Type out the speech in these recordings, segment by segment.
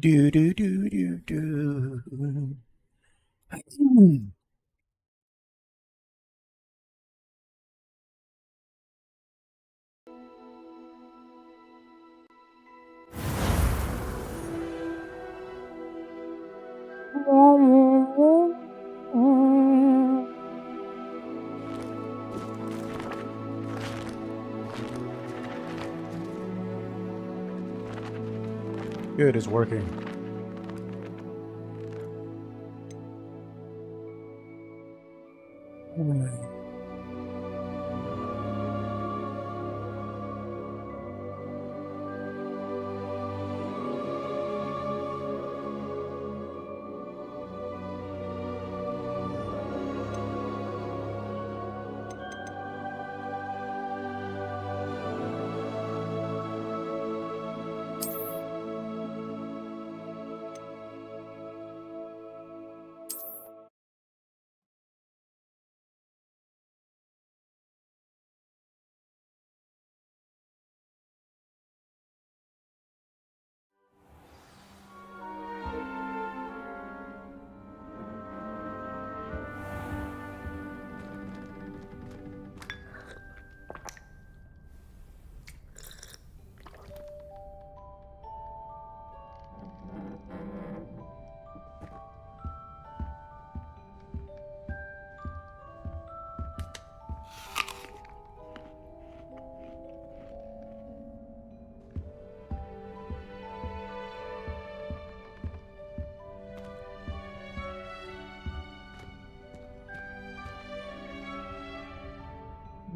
Do do do do do. Good, it's working.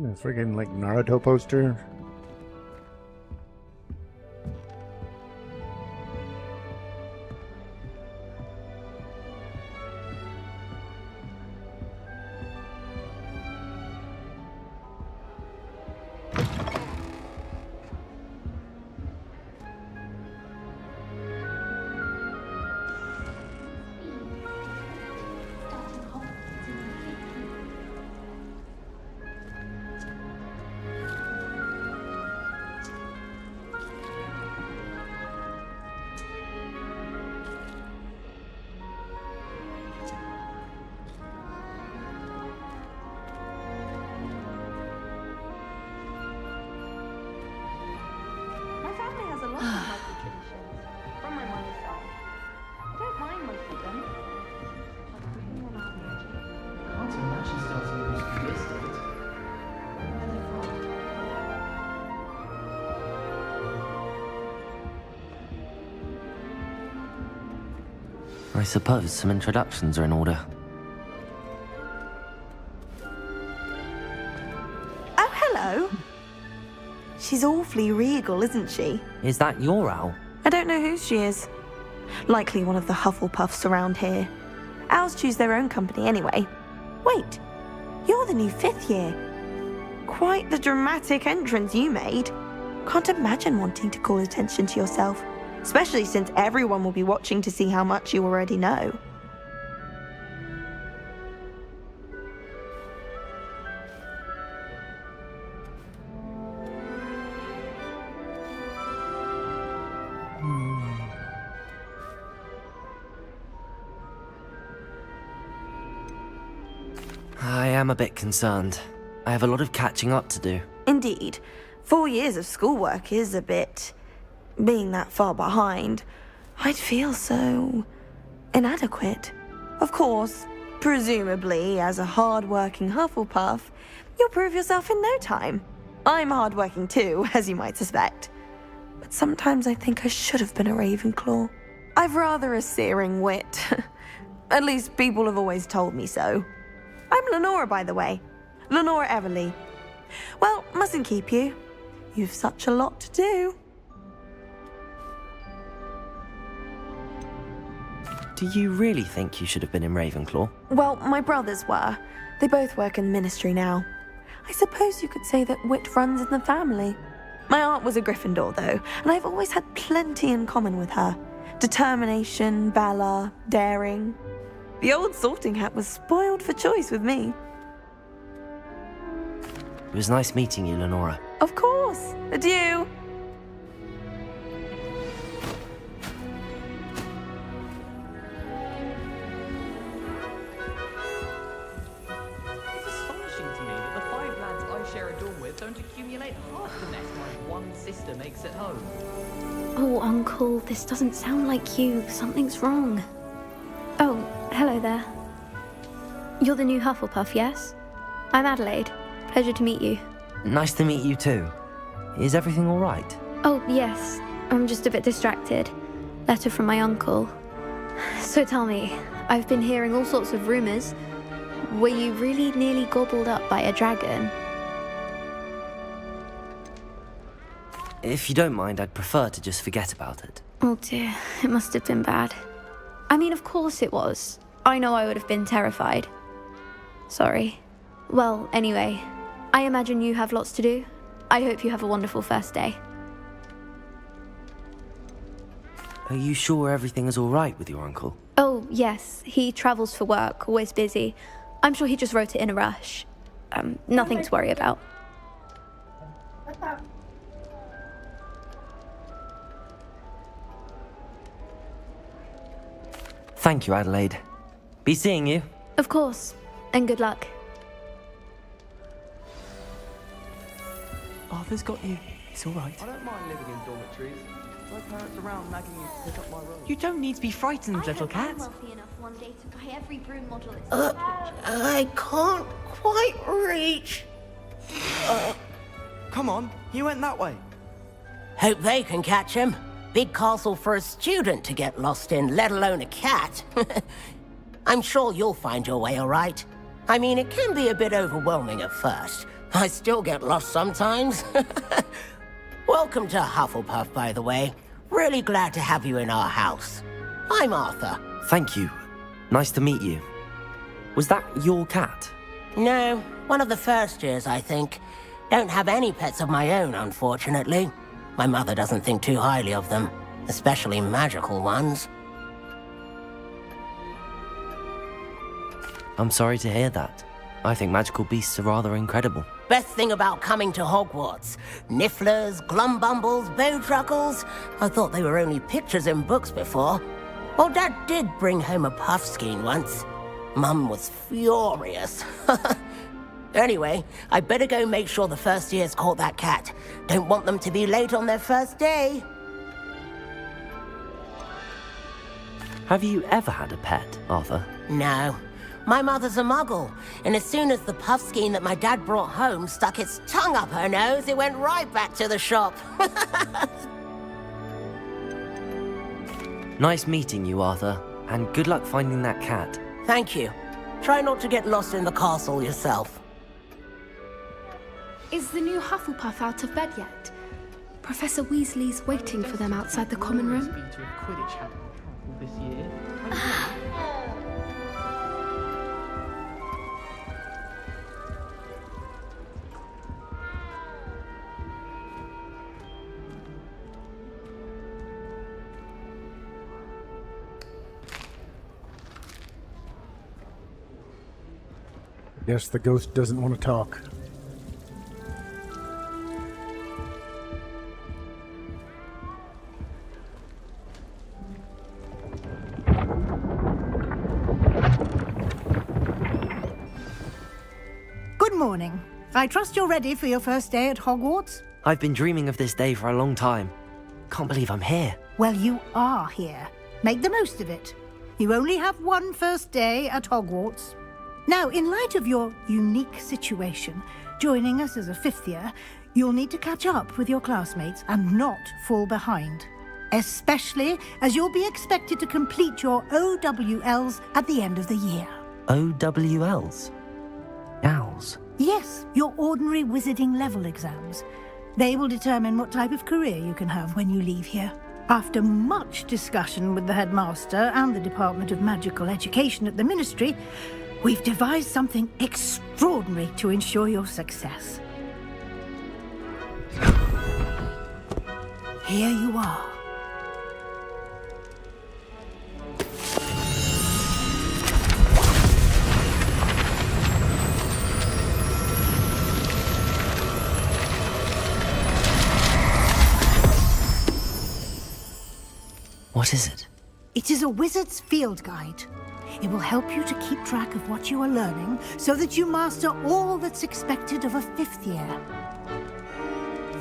A friggin' like Naruto poster. I suppose some introductions are in order. Oh, hello. She's awfully regal, isn't she? Is that your owl? I don't know who she is. Likely one of the Hufflepuffs around here. Owls choose their own company anyway. Wait, you're the new 5th year. Quite the dramatic entrance you made. Can't imagine wanting to call attention to yourself, especially since everyone will be watching to see how much you already know. I am a bit concerned. I have a lot of catching up to do. Indeed. 4 years of schoolwork is a bit... being that far behind, I'd feel so... inadequate. Of course, presumably, as a hard-working Hufflepuff, you'll prove yourself in no time. I'm hard-working too, as you might suspect. But sometimes I think I should have been a Ravenclaw. I've rather a searing wit. At least people have always told me so. I'm Lenora, by the way. Lenora Everly. Well, mustn't keep you. You've such a lot to do. Do you really think you should have been in Ravenclaw? Well, my brothers were. They both work in ministry now. I suppose you could say that wit runs in the family. My aunt was a Gryffindor, though, and I've always had plenty in common with her. Determination, valor, daring. The old sorting hat was spoiled for choice with me. It was nice meeting you, Lenora. Of course. Adieu. It's astonishing to me that the 5 lads I share a dorm with don't accumulate half the mess my one sister makes at home. Oh, Uncle, this doesn't sound like you. Something's wrong. Oh, hello there. You're the new Hufflepuff, yes? I'm Adelaide. Pleasure to meet you. Nice to meet you too. Is everything all right? Oh, yes. I'm just a bit distracted. Letter from my uncle. So tell me, I've been hearing all sorts of rumors. Were you really nearly gobbled up by a dragon? If you don't mind, I'd prefer to just forget about it. Oh dear, it must have been bad. I mean, of course it was. I know I would have been terrified. Sorry. Well, anyway, I imagine you have lots to do. I hope you have a wonderful first day. Are you sure everything is all right with your uncle? Oh, yes. He travels for work, always busy. I'm sure he just wrote it in a rush. Nothing to worry about. Thank you, Adelaide. Be seeing you. Of course. And good luck. Arthur's got you. It's all right. I don't mind living in dormitories. My parents around nagging me to pick up my robe. You don't need to be frightened, little cat. I'm wealthy enough one day to buy every broom model I can't quite reach. Come on, he went that way. Hope they can catch him. Big castle for a student to get lost in, let alone a cat. I'm sure you'll find your way all right. I mean, it can be a bit overwhelming at first. I still get lost sometimes. Welcome to Hufflepuff, by the way. Really glad to have you in our house. I'm Arthur. Thank you. Nice to meet you. Was that your cat? No, one of the first years, I think. Don't have any pets of my own, unfortunately. My mother doesn't think too highly of them, especially magical ones. I'm sorry to hear that. I think magical beasts are rather incredible. Best thing about coming to Hogwarts. Nifflers, Glumbumbles, Bowtruckles. I thought they were only pictures in books before. Well, Dad did bring home a Puffskein once. Mum was furious. Anyway, I better go make sure the first years caught that cat. Don't want them to be late on their first day. Have you ever had a pet, Arthur? No. My mother's a muggle, and as soon as the Puffskein that my dad brought home stuck its tongue up her nose, it went right back to the shop. Nice meeting you, Arthur. And good luck finding that cat. Thank you. Try not to get lost in the castle yourself. Is the new Hufflepuff out of bed yet? Professor Weasley's waiting for them outside the common room. Speak to if Quidditch happened this year. Guess the ghost doesn't want to talk. Good morning. I trust you're ready for your first day at Hogwarts? I've been dreaming of this day for a long time. Can't believe I'm here. Well, you are here. Make the most of it. You only have one first day at Hogwarts. Now, in light of your unique situation, joining us as a fifth year, you'll need to catch up with your classmates and not fall behind. Especially as you'll be expected to complete your OWLs at the end of the year. OWLs? Owls? Yes, your ordinary wizarding level exams. They will determine what type of career you can have when you leave here. After much discussion with the headmaster and the Department of Magical Education at the Ministry, we've devised something extraordinary to ensure your success. Here you are. What is it? It is a wizard's field guide. It will help you to keep track of what you are learning so that you master all that's expected of a fifth year.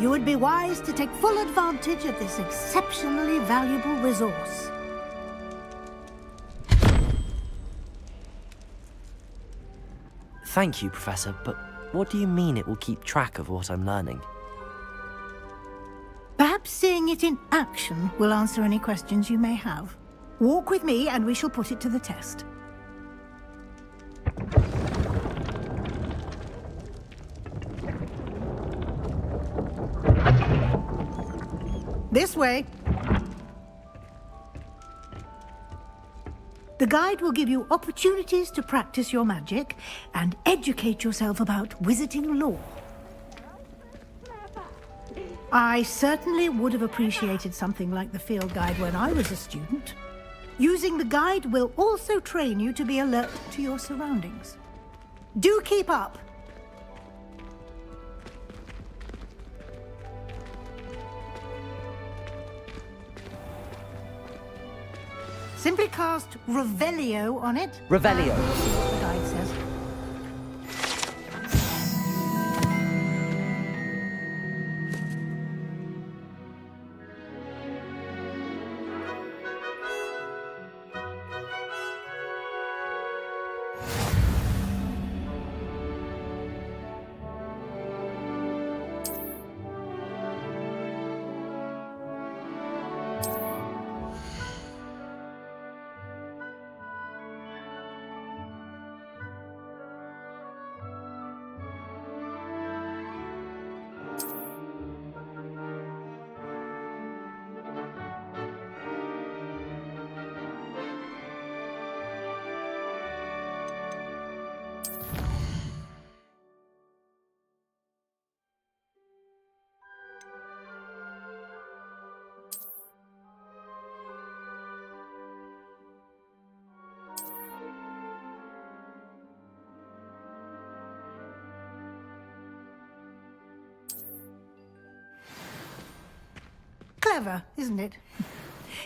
You would be wise to take full advantage of this exceptionally valuable resource. Thank you, Professor, but what do you mean it will keep track of what I'm learning? Perhaps seeing it in action will answer any questions you may have. Walk with me and we shall put it to the test. This way. The guide will give you opportunities to practice your magic and educate yourself about wizarding lore. I certainly would have appreciated something like the field guide when I was a student. Using the guide will also train you to be alert to your surroundings. Do keep up! Simply cast Revelio on it. Revelio. And see what the guide says. Clever, isn't it?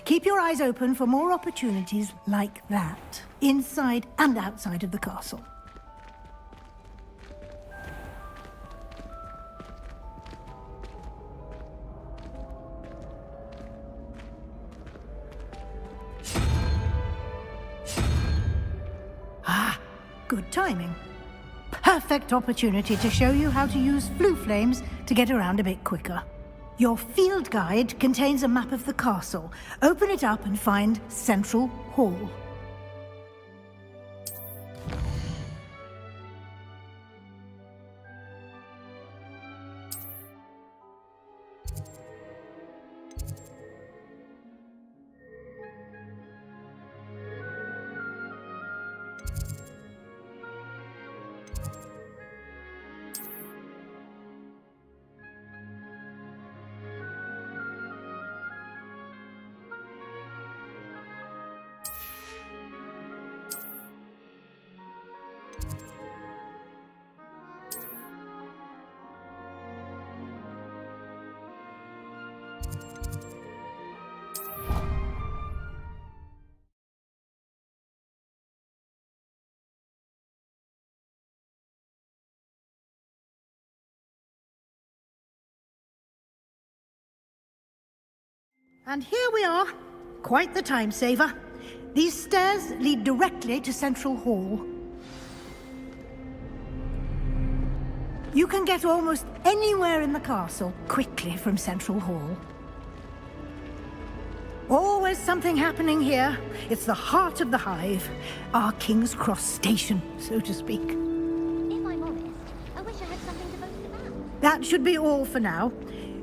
Keep your eyes open for more opportunities like that, inside and outside of the castle. Ah, good timing. Perfect opportunity to show you how to use flue flames to get around a bit quicker. Your field guide contains a map of the castle. Open it up and find Central Hall. And here we are. Quite the time saver. These stairs lead directly to Central Hall. You can get almost anywhere in the castle quickly from Central Hall. Always something happening here. It's the heart of the hive. Our King's Cross station, so to speak. If I'm honest, I wish I had something to boast about. That should be all for now.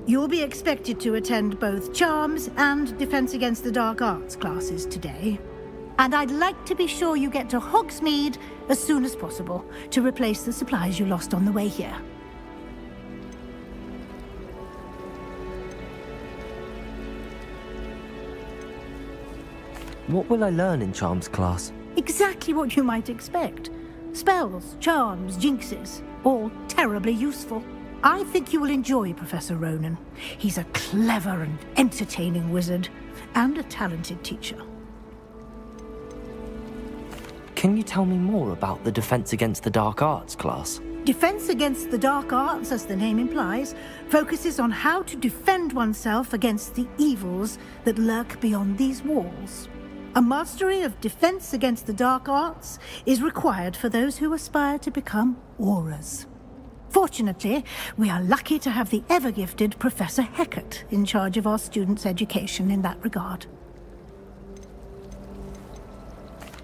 You'll be expected to attend both Charms and Defense Against the Dark Arts classes today. And I'd like to be sure you get to Hogsmeade as soon as possible to replace the supplies you lost on the way here. What will I learn in Charms class? Exactly what you might expect. Spells, charms, jinxes, all terribly useful. I think you will enjoy Professor Ronan. He's a clever and entertaining wizard, and a talented teacher. Can you tell me more about the Defense Against the Dark Arts class? Defense Against the Dark Arts, as the name implies, focuses on how to defend oneself against the evils that lurk beyond these walls. A mastery of Defense Against the Dark Arts is required for those who aspire to become Aurors. Fortunately, we are lucky to have the ever-gifted Professor Hecat in charge of our students' education in that regard.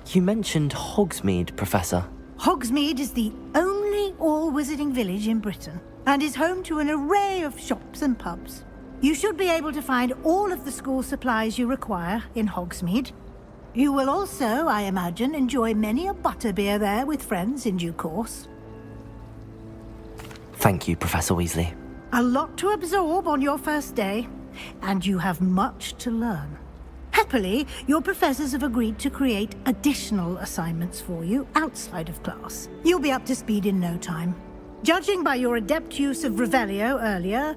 You mentioned Hogsmeade, Professor. Hogsmeade is the only all-wizarding village in Britain, and is home to an array of shops and pubs. You should be able to find all of the school supplies you require in Hogsmeade. You will also, I imagine, enjoy many a butterbeer there with friends in due course. Thank you, Professor Weasley. A lot to absorb on your first day, and you have much to learn. Happily, your professors have agreed to create additional assignments for you outside of class. You'll be up to speed in no time. Judging by your adept use of Revelio earlier,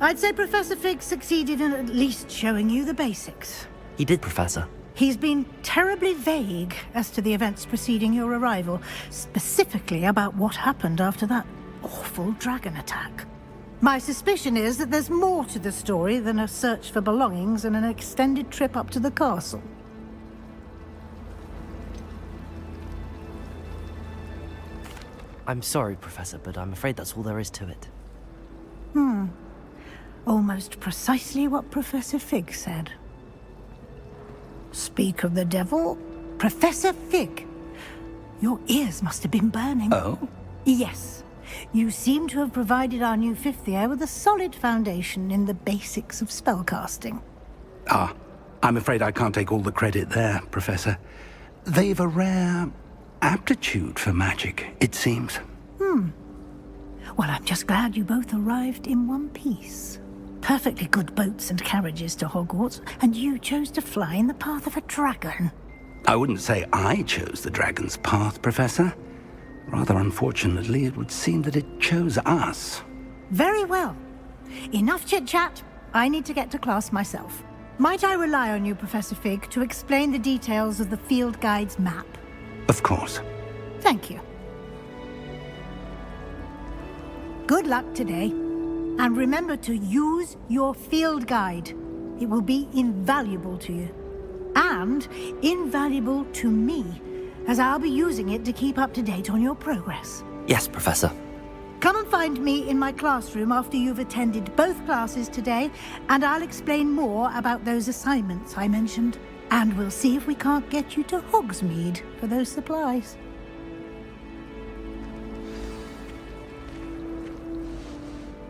I'd say Professor Fig succeeded in at least showing you the basics. He did, Professor. He's been terribly vague as to the events preceding your arrival, specifically about what happened after that awful dragon attack. My suspicion is that there's more to the story than a search for belongings and an extended trip up to the castle. I'm sorry, Professor, but I'm afraid that's all there is to it. Almost precisely what Professor Fig said. Speak of the devil, Professor Fig. Your ears must have been burning. Oh? Yes. You seem to have provided our new fifth year with a solid foundation in the basics of spellcasting. Ah, I'm afraid I can't take all the credit there, Professor. They've a rare aptitude for magic, it seems. Well, I'm just glad you both arrived in one piece. Perfectly good boats and carriages to Hogwarts, and you chose to fly in the path of a dragon. I wouldn't say I chose the dragon's path, Professor. Rather unfortunately, it would seem that it chose us. Very well. Enough chit-chat. I need to get to class myself. Might I rely on you, Professor Fig, to explain the details of the field guide's map? Of course. Thank you. Good luck today. And remember to use your field guide. It will be invaluable to you. And invaluable to me, as I'll be using it to keep up to date on your progress. Yes, Professor. Come and find me in my classroom after you've attended both classes today, and I'll explain more about those assignments I mentioned. And we'll see if we can't get you to Hogsmeade for those supplies.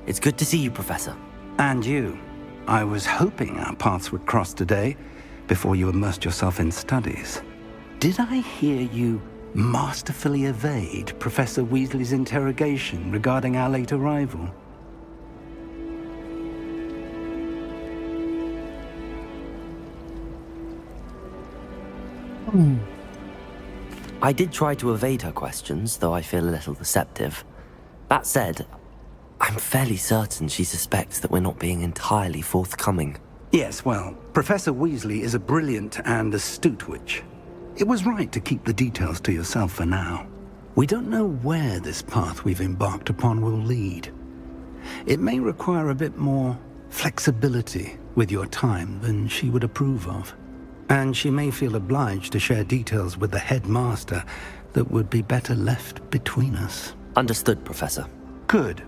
It's good to see you, Professor. And you. I was hoping our paths would cross today, before you immersed yourself in studies. Did I hear you masterfully evade Professor Weasley's interrogation regarding our late arrival? I did try to evade her questions, though I feel a little deceptive. That said, I'm fairly certain she suspects that we're not being entirely forthcoming. Yes, well, Professor Weasley is a brilliant and astute witch. It was right to keep the details to yourself for now. We don't know where this path we've embarked upon will lead. It may require a bit more flexibility with your time than she would approve of. And she may feel obliged to share details with the headmaster that would be better left between us. Understood, Professor. Good.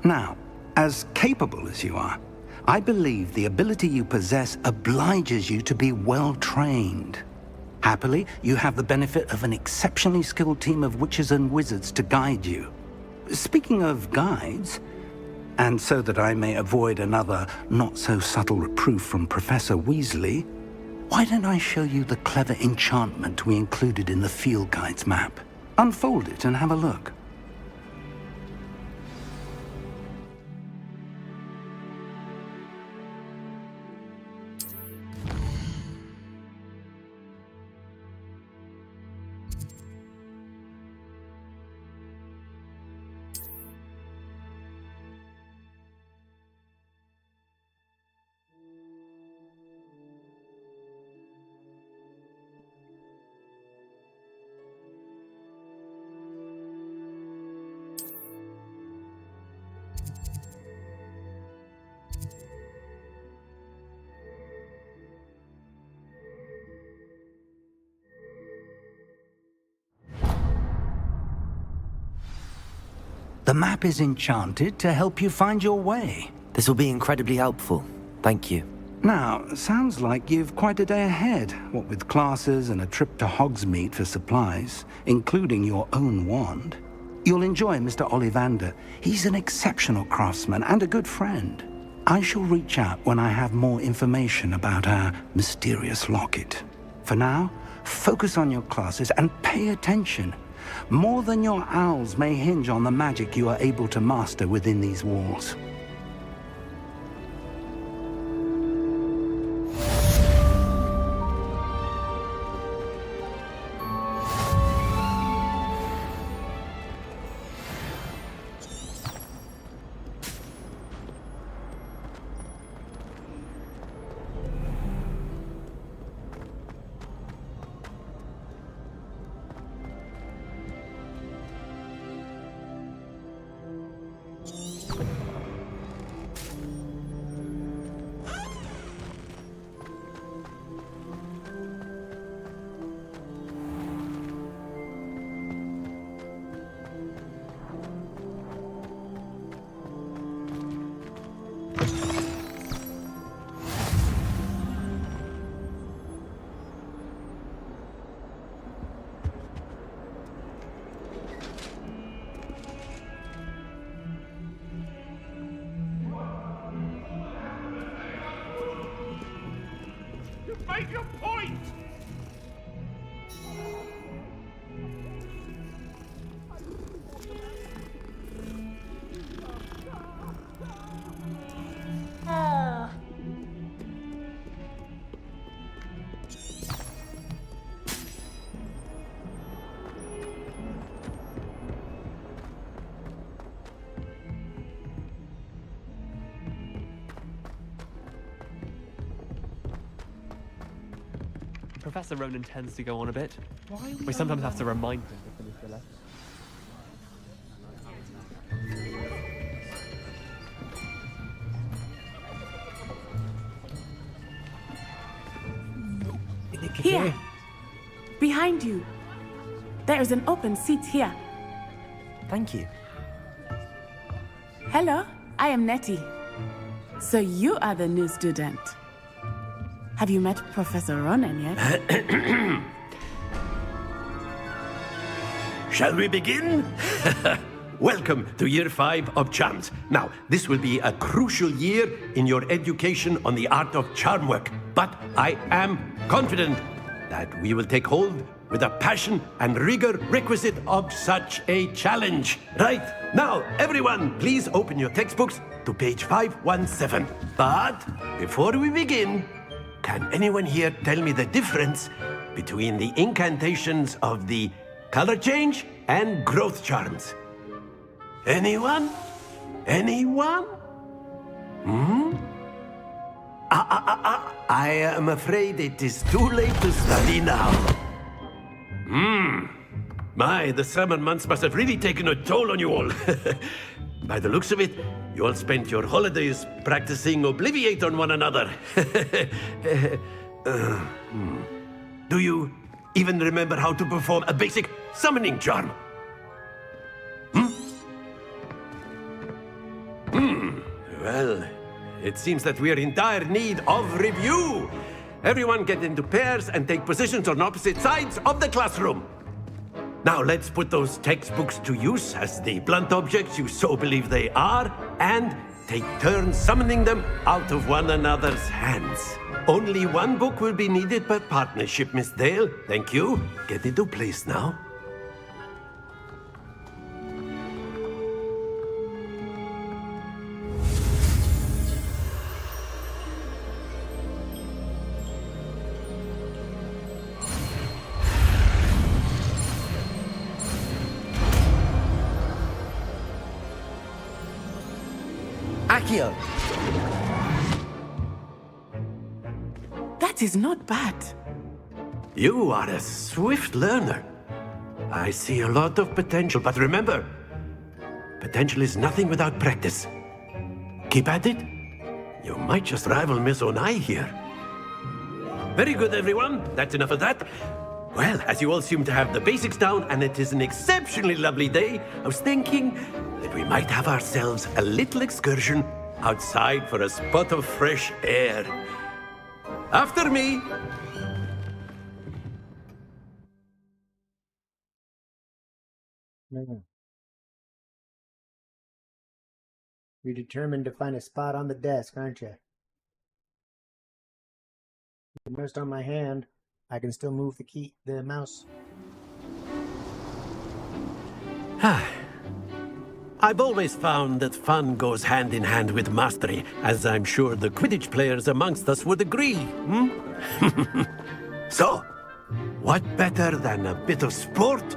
Now, as capable as you are, I believe the ability you possess obliges you to be well trained. Happily, you have the benefit of an exceptionally skilled team of witches and wizards to guide you. Speaking of guides, and so that I may avoid another not-so-subtle reproof from Professor Weasley, why don't I show you the clever enchantment we included in the field guide's map? Unfold it and have a look. The map is enchanted to help you find your way. This will be incredibly helpful. Thank you. Now, sounds like you've quite a day ahead, what with classes and a trip to Hogsmeade for supplies, including your own wand. You'll enjoy Mr. Ollivander. He's an exceptional craftsman and a good friend. I shall reach out when I have more information about our mysterious locket. For now, focus on your classes and pay attention. More than your owls may hinge on the magic you are able to master within these walls. Make your point! Professor Ronan tends to go on a bit. We sometimes have to remind him to finish the lesson. Here! Behind you! There is an open seat here. Thank you. Hello, I am Nettie. So you are the new student. Have you met Professor Ronan yet? Shall we begin? Welcome to Year 5 of Charms. Now, this will be a crucial year in your education on the art of charm work, but I am confident that we will take hold with the passion and rigor requisite of such a challenge. Right, now, everyone, please open your textbooks to page 517. But before we begin, can anyone here tell me the difference between the incantations of the color change and growth charms? Anyone? Anyone? I am afraid it is too late to study now. My, the summer months must have really taken a toll on you all. By the looks of it, You all spent your holidays practicing Obliviate on one another. Do you even remember how to perform a basic summoning charm? Well, it seems that we are in dire need of review. Everyone get into pairs and take positions on opposite sides of the classroom. Now let's put those textbooks to use as the blunt objects you so believe they are, and take turns summoning them out of one another's hands. Only one book will be needed per partnership, Miss Dale. Thank you. Get into place now. Accio! That is not bad. You are a swift learner. I see a lot of potential, but remember, potential is nothing without practice. Keep at it. You might just rival Miss Onai here. Very good, everyone. That's enough of that. Well, as you all seem to have the basics down, and it is an exceptionally lovely day, I was thinking that we might have ourselves a little excursion outside for a spot of fresh air. After me! You're determined to find a spot on the desk, aren't you? You noticed on my hand, I can still move the mouse. I've always found that fun goes hand in hand with mastery, as I'm sure the Quidditch players amongst us would agree. So, what better than a bit of sport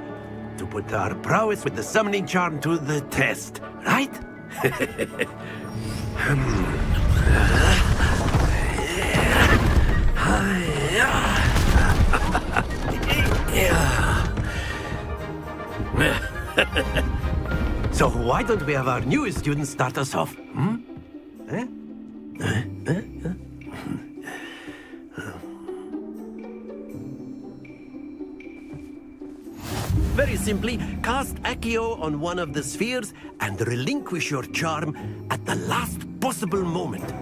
to put our prowess with the summoning charm to the test, right? So why don't we have our newest student start us off? Very simply, cast Accio on one of the spheres and relinquish your charm at the last possible moment.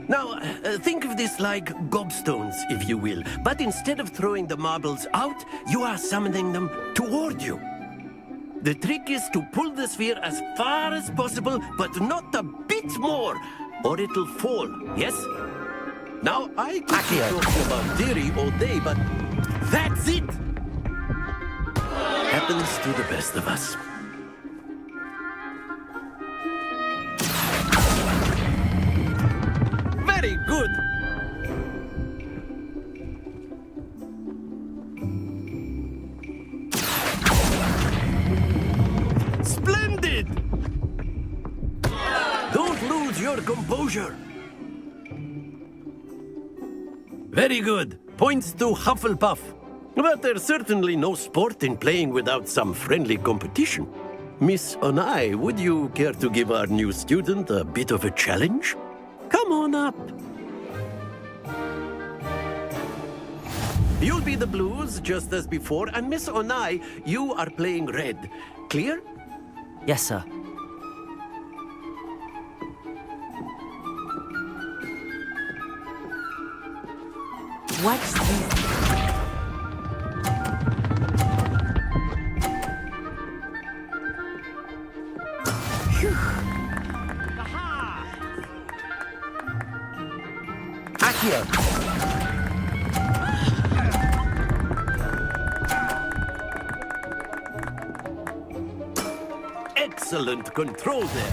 Now, think of this like gobstones, if you will, but instead of throwing the marbles out, you are summoning them toward you. The trick is to pull the sphere as far as possible, but not a bit more, or it'll fall, yes? Now, I could be talking about theory all day, but that's it! Happens to the best of us. Very good! Splendid! Don't lose your composure. Very good. Points to Hufflepuff. But there's certainly no sport in playing without some friendly competition. Miss Onai, would you care to give our new student a bit of a challenge? Come on up. You'll be the blues, just as before, and Miss Onai, you are playing red. Clear? Yes, sir. Watch this. Accio! Excellent control there.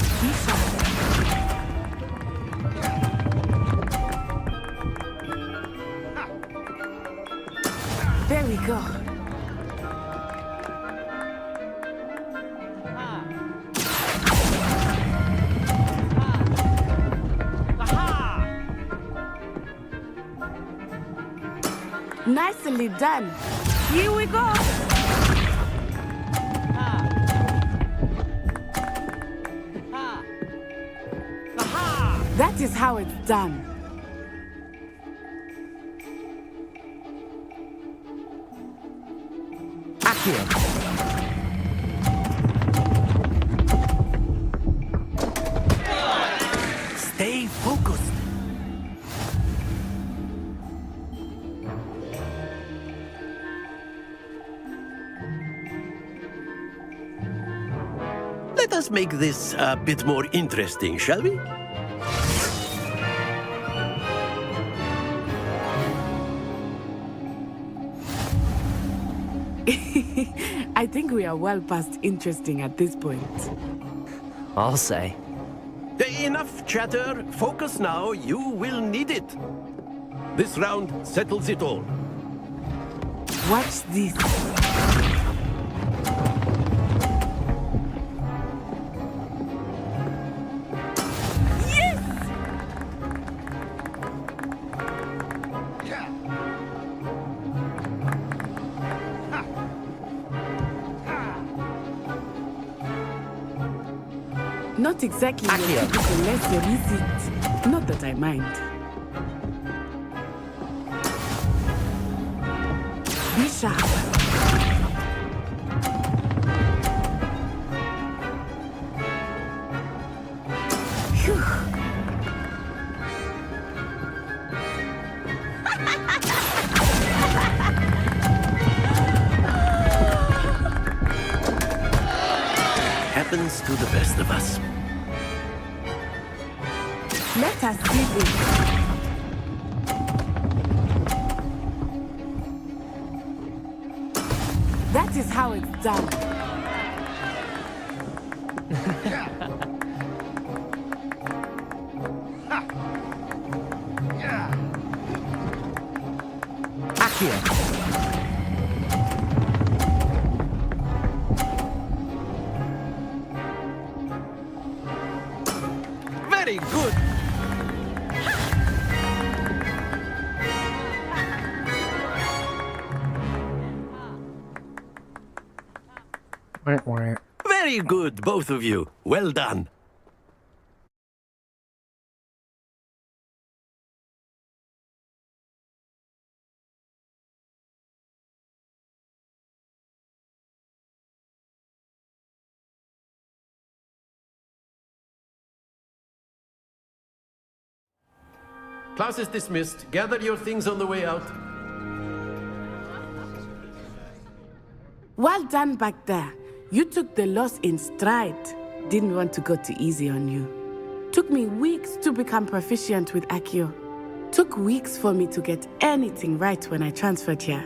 There we go. Nicely done. Here we go. That is how it's done. Accio. Stay focused. Let us make this a bit more interesting, shall we? I think we are well past interesting at this point. I'll say. Enough chatter. Focus now. You will need it. This round settles it all. Watch this. Not exactly your typical lesson, is it? Not that I mind. Be sharp. Happens to the best of us. Let us see this. That is how it's done. Accio. Very good. Wah, wah. Very good, both of you. Well done. Class is dismissed. Gather your things on the way out. Well done back there. You took the loss in stride. Didn't want to go too easy on you. Took me weeks to become proficient with Accio. Took weeks for me to get anything right when I transferred here.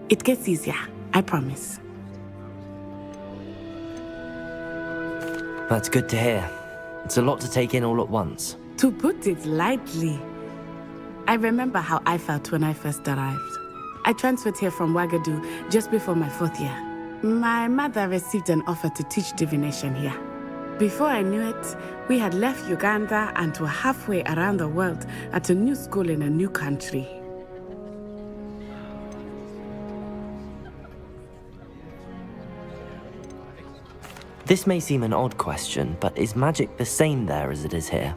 It gets easier, I promise. That's good to hear. It's a lot to take in all at once. To put it lightly, I remember how I felt when I first arrived. I transferred here from Ouagadougou just before my 4th year. My mother received an offer to teach divination here. Before I knew it, we had left Uganda and were halfway around the world at a new school in a new country. This may seem an odd question, but is magic the same there as it is here?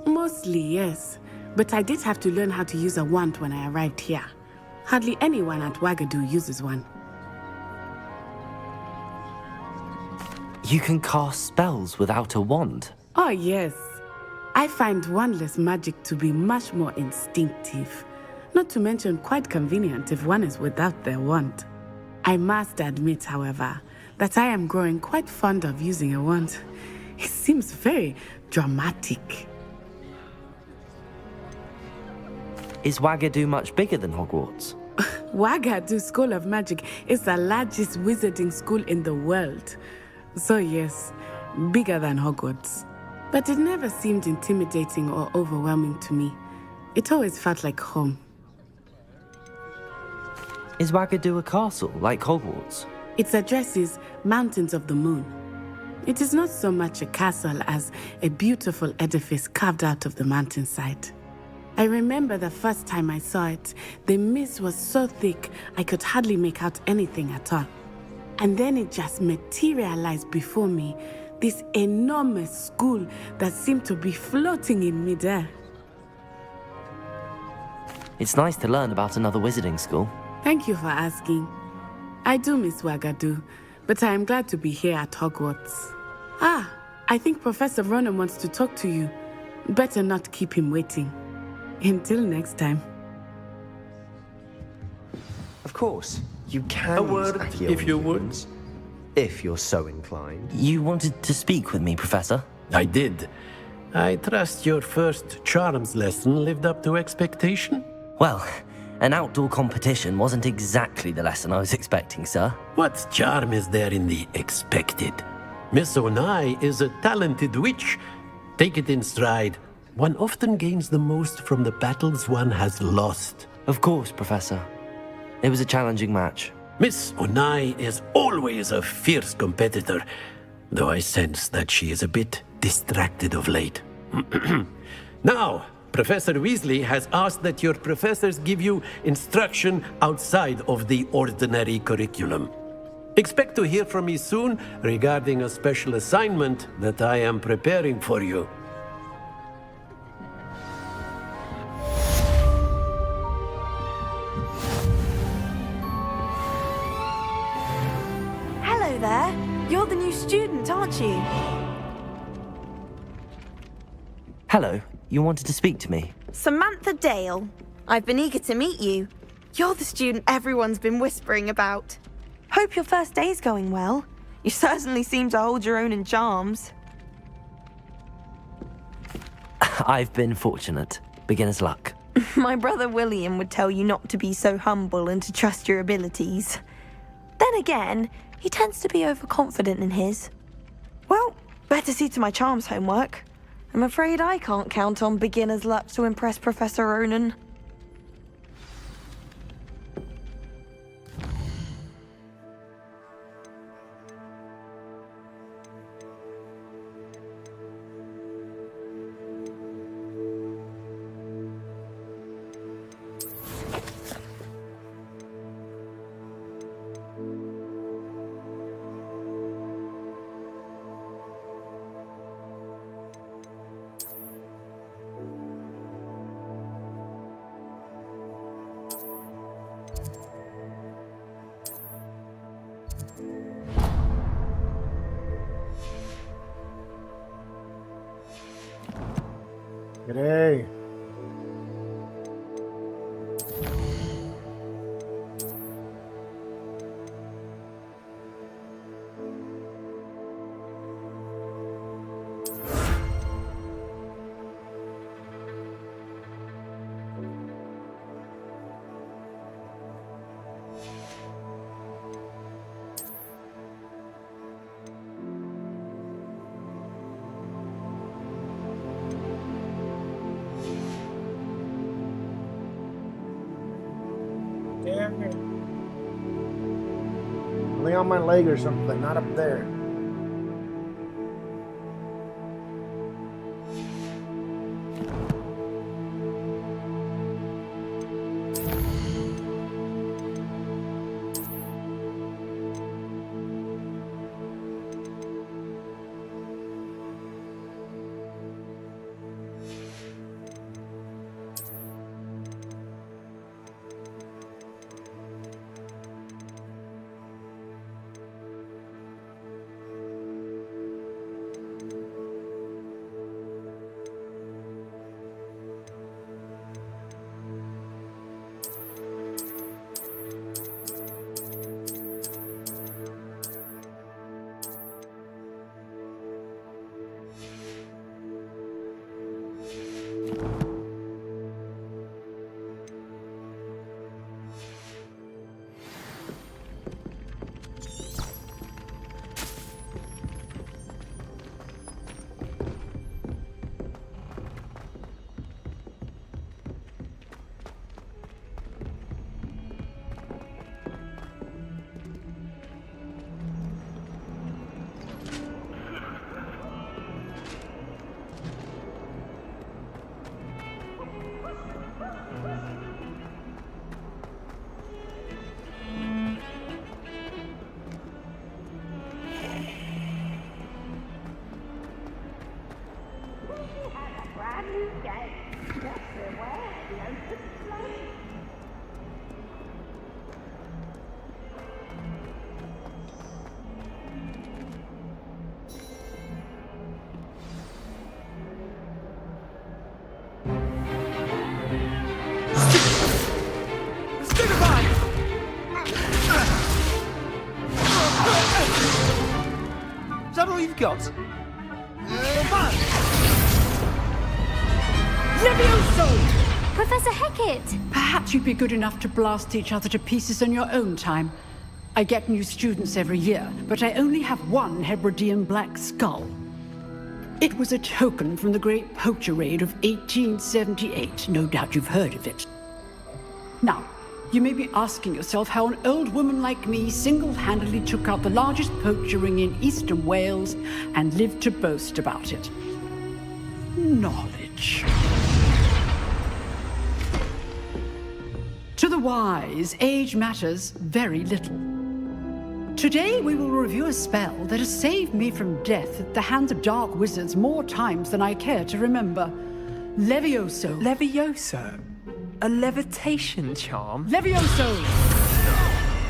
Mostly, yes. But I did have to learn how to use a wand when I arrived here. Hardly anyone at Ouagadougou uses one. You can cast spells without a wand? Oh, yes. I find wandless magic to be much more instinctive. Not to mention quite convenient if one is without their wand. I must admit, however, that I am growing quite fond of using a wand. It seems very dramatic. Is Ouagadougou much bigger than Hogwarts? Ouagadougou School of Magic is the largest wizarding school in the world. So yes, bigger than Hogwarts. But it never seemed intimidating or overwhelming to me. It always felt like home. Is Ouagadougou a castle, like Hogwarts? Its address is Mountains of the Moon. It is not so much a castle as a beautiful edifice carved out of the mountainside. I remember the first time I saw it, the mist was so thick I could hardly make out anything at all. And then it just materialized before me, This enormous school that seemed to be floating in midair. It's nice to learn about another wizarding school. Thank you for asking. I do miss Wagadu, but I am glad to be here at Hogwarts. Ah, I think Professor Ronan wants to talk to you. Better not keep him waiting. Until next time. Of course, you can A use word, Accio if you would. influence, if you're so inclined. You wanted to speak with me, Professor? I did. I trust your first charms lesson lived up to expectation? Well, an outdoor competition wasn't exactly the lesson I was expecting, sir. What charm is there in the expected? Miss Onai is a talented witch. Take it in stride. One often gains the most from the battles one has lost. Of course, Professor. It was a challenging match. Miss Onai is always a fierce competitor, though I sense that she is a bit distracted of late. Now, Professor Weasley has asked that your professors give you instruction outside of the ordinary curriculum. Expect to hear from me soon regarding a special assignment that I am preparing for you. Hello there. You're the new student, aren't you? Hello, you wanted to speak to me? Samantha Dale. I've been eager to meet you. You're the student everyone's been whispering about. Hope your first day's going well. You certainly seem to hold your own in charms. I've been fortunate. Beginner's luck. My brother William would tell you not to be so humble and to trust your abilities. Then again, he tends to be overconfident in his. Well, better see to my charms homework. I'm afraid I can't count on beginner's luck to impress Professor Ronan. G'day. Damn it. Lay on my leg or something, not up there. Is that all you've got? Levioso! Professor Hecat! Perhaps you'd be good enough to blast each other to pieces in your own time. I get new students every year, but I only have one Hebridean black skull. It was a token from the Great Poacher Raid of 1878. No doubt you've heard of it. Now, you may be asking yourself how an old woman like me single-handedly took out the largest poacher ring in eastern Wales and lived to boast about it. Knowledge. To the wise, age matters very little. Today we will review a spell that has saved me from death at the hands of dark wizards more times than I care to remember. Levioso. Levioso? A levitation charm? Levioso!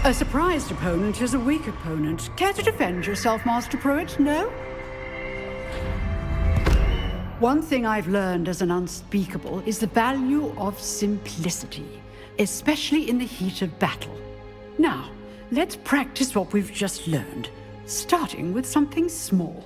A surprised opponent is a weak opponent. Care to defend yourself, Master Pruitt? No? One thing I've learned as an unspeakable is the value of simplicity, especially in the heat of battle. Now, let's practice what we've just learned, starting with something small.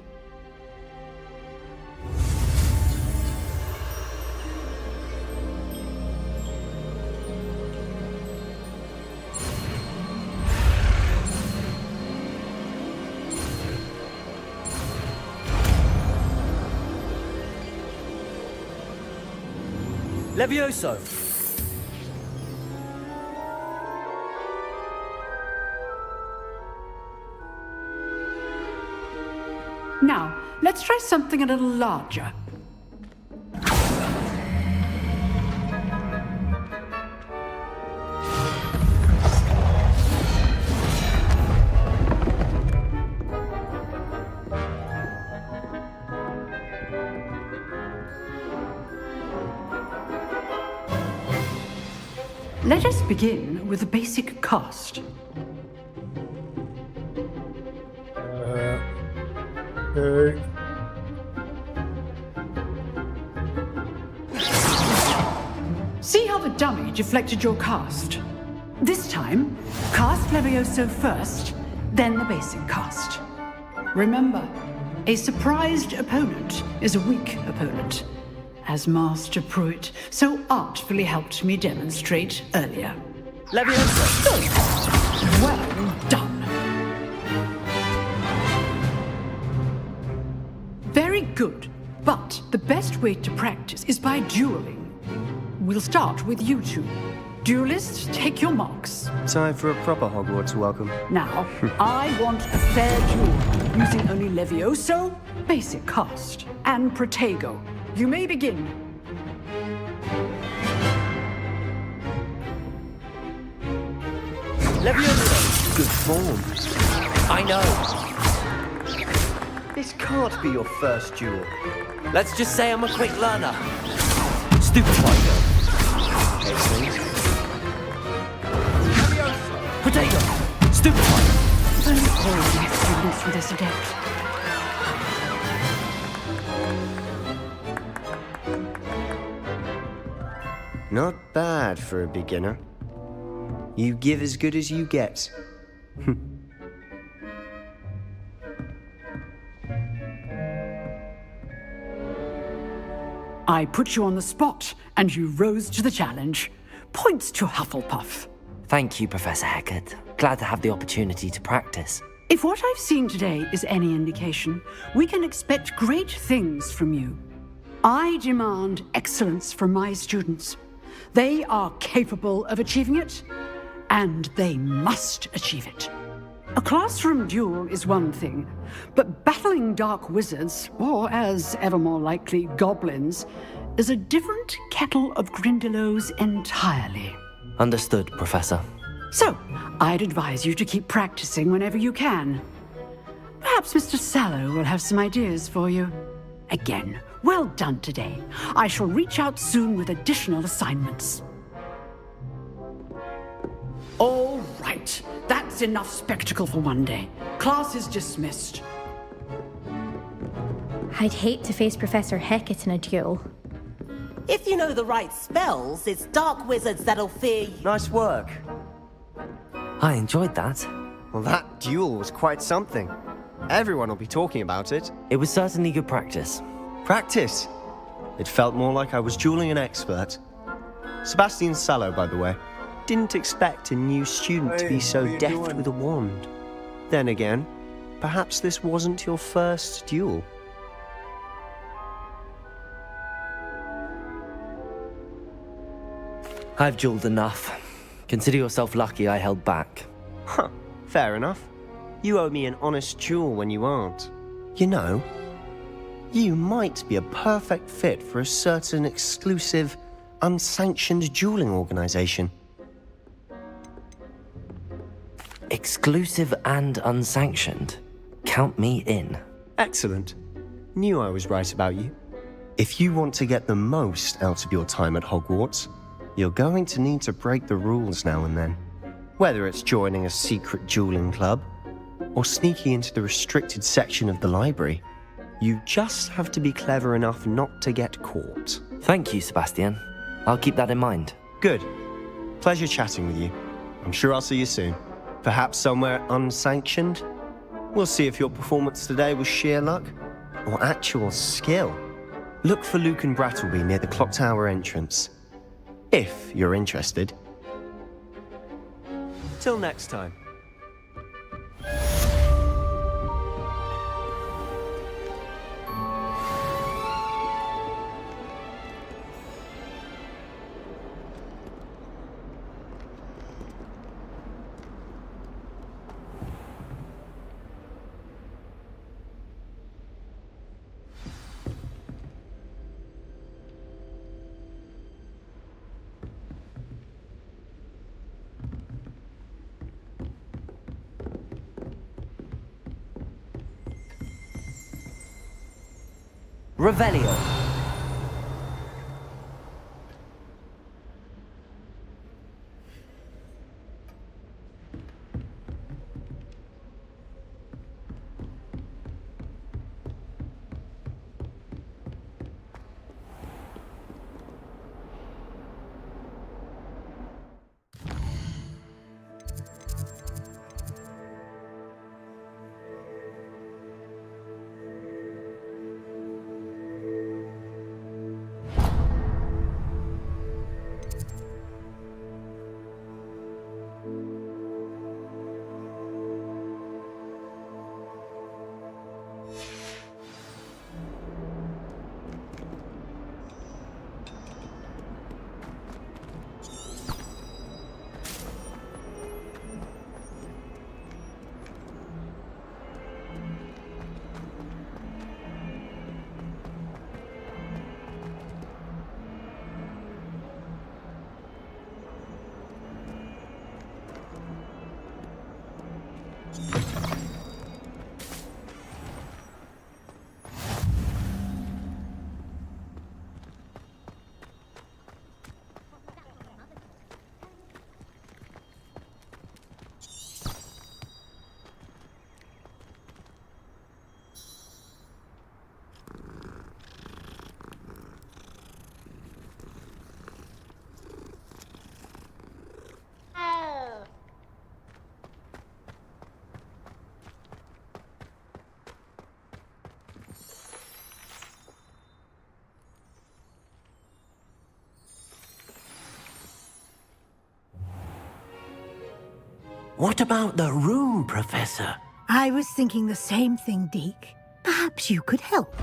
Levioso! Now, let's try something a little larger. Let us begin with a basic cast. See how the dummy deflected your cast? This time, cast Levioso first, then the basic cast. Remember, a surprised opponent is a weak opponent, as Master Pruitt so artfully helped me demonstrate earlier. Levioso! Well done. Very good, but the best way to practice is by dueling. We'll start with you two. Duelists, take your marks. Time for a proper Hogwarts welcome. Now, I want a fair duel, using only Levioso, basic cast, and Protego. You may begin. Levioso! Good form. I know. This can't be your first duel. Let's just say I'm a quick learner. Stupefier. Potato. Stupefier. If only all my students were this adept. Not bad for a beginner. You give as good as you get. I put you on the spot, and you rose to the challenge. Points to Hufflepuff. Thank you, Professor Hecat. Glad to have the opportunity to practice. If what I've seen today is any indication, we can expect great things from you. I demand excellence from my students. They are capable of achieving it, and they must achieve it. A classroom duel is one thing, but battling dark wizards, or as ever more likely, goblins, is a different kettle of Grindylows entirely. Understood, Professor. So, I'd advise you to keep practicing whenever you can. Perhaps Mr. Sallow will have some ideas for you. Again, Well done today. I shall reach out soon with additional assignments. All right, that's enough spectacle for one day. Class is dismissed. I'd hate to face Professor Hecat in a duel. If you know the right spells, it's dark wizards that'll fear you. Nice work. I enjoyed that. Well, that duel was quite something. Everyone will be talking about it. It was certainly good practice. Practice? It felt more like I was dueling an expert. Sebastian Sallow, by the way. Didn't expect a new student to be so deft with a wand. Then again, perhaps this wasn't your first duel. I've dueled enough. Consider yourself lucky I held back. Huh, fair enough. You owe me an honest duel when you aren't. You know, you might be a perfect fit for a certain exclusive, unsanctioned dueling organization. Exclusive and unsanctioned? Count me in. Excellent. Knew I was right about you. If you want to get the most out of your time at Hogwarts, you're going to need to break the rules now and then. Whether it's joining a secret dueling club, or sneaking into the restricted section of the library, you just have to be clever enough not to get caught. Thank you, Sebastian. I'll keep that in mind. Good. Pleasure chatting with you. I'm sure I'll see you soon. Perhaps somewhere unsanctioned? We'll see if your performance today was sheer luck or actual skill. Look for Luke and Brattleby near the clock tower entrance. If you're interested. Till next time. Revelio. What about the room, Professor? I was thinking the same thing, Deke. Perhaps you could help.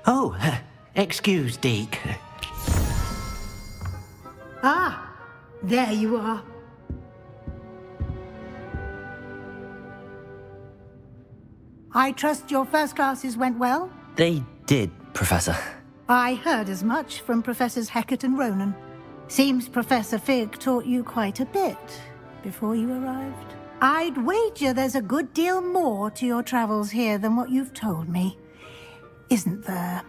Oh, excuse, Deke. Ah, there you are. I trust your first classes went well? They did, Professor. I heard as much from Professors Hecat and Ronan. Seems Professor Fig taught you quite a bit before you arrived. I'd wager there's a good deal more to your travels here than what you've told me. Isn't there?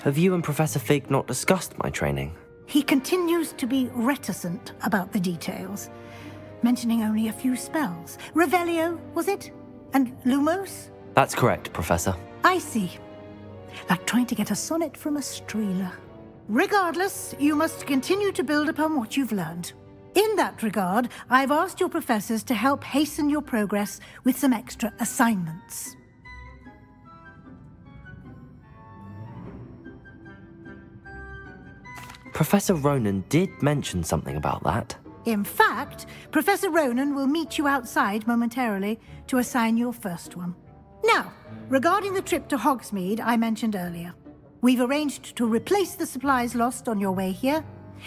Have you and Professor Fig not discussed my training? He continues to be reticent about the details, mentioning only a few spells. Revelio, was it? And Lumos? That's correct, Professor. I see. Like trying to get a sonnet from a streeler. Regardless, you must continue to build upon what you've learned. In that regard, I've asked your professors to help hasten your progress with some extra assignments. Professor Ronan did mention something about that. In fact, Professor Ronan will meet you outside momentarily to assign your first one. Now, regarding the trip to Hogsmeade I mentioned earlier, we've arranged to replace the supplies lost on your way here,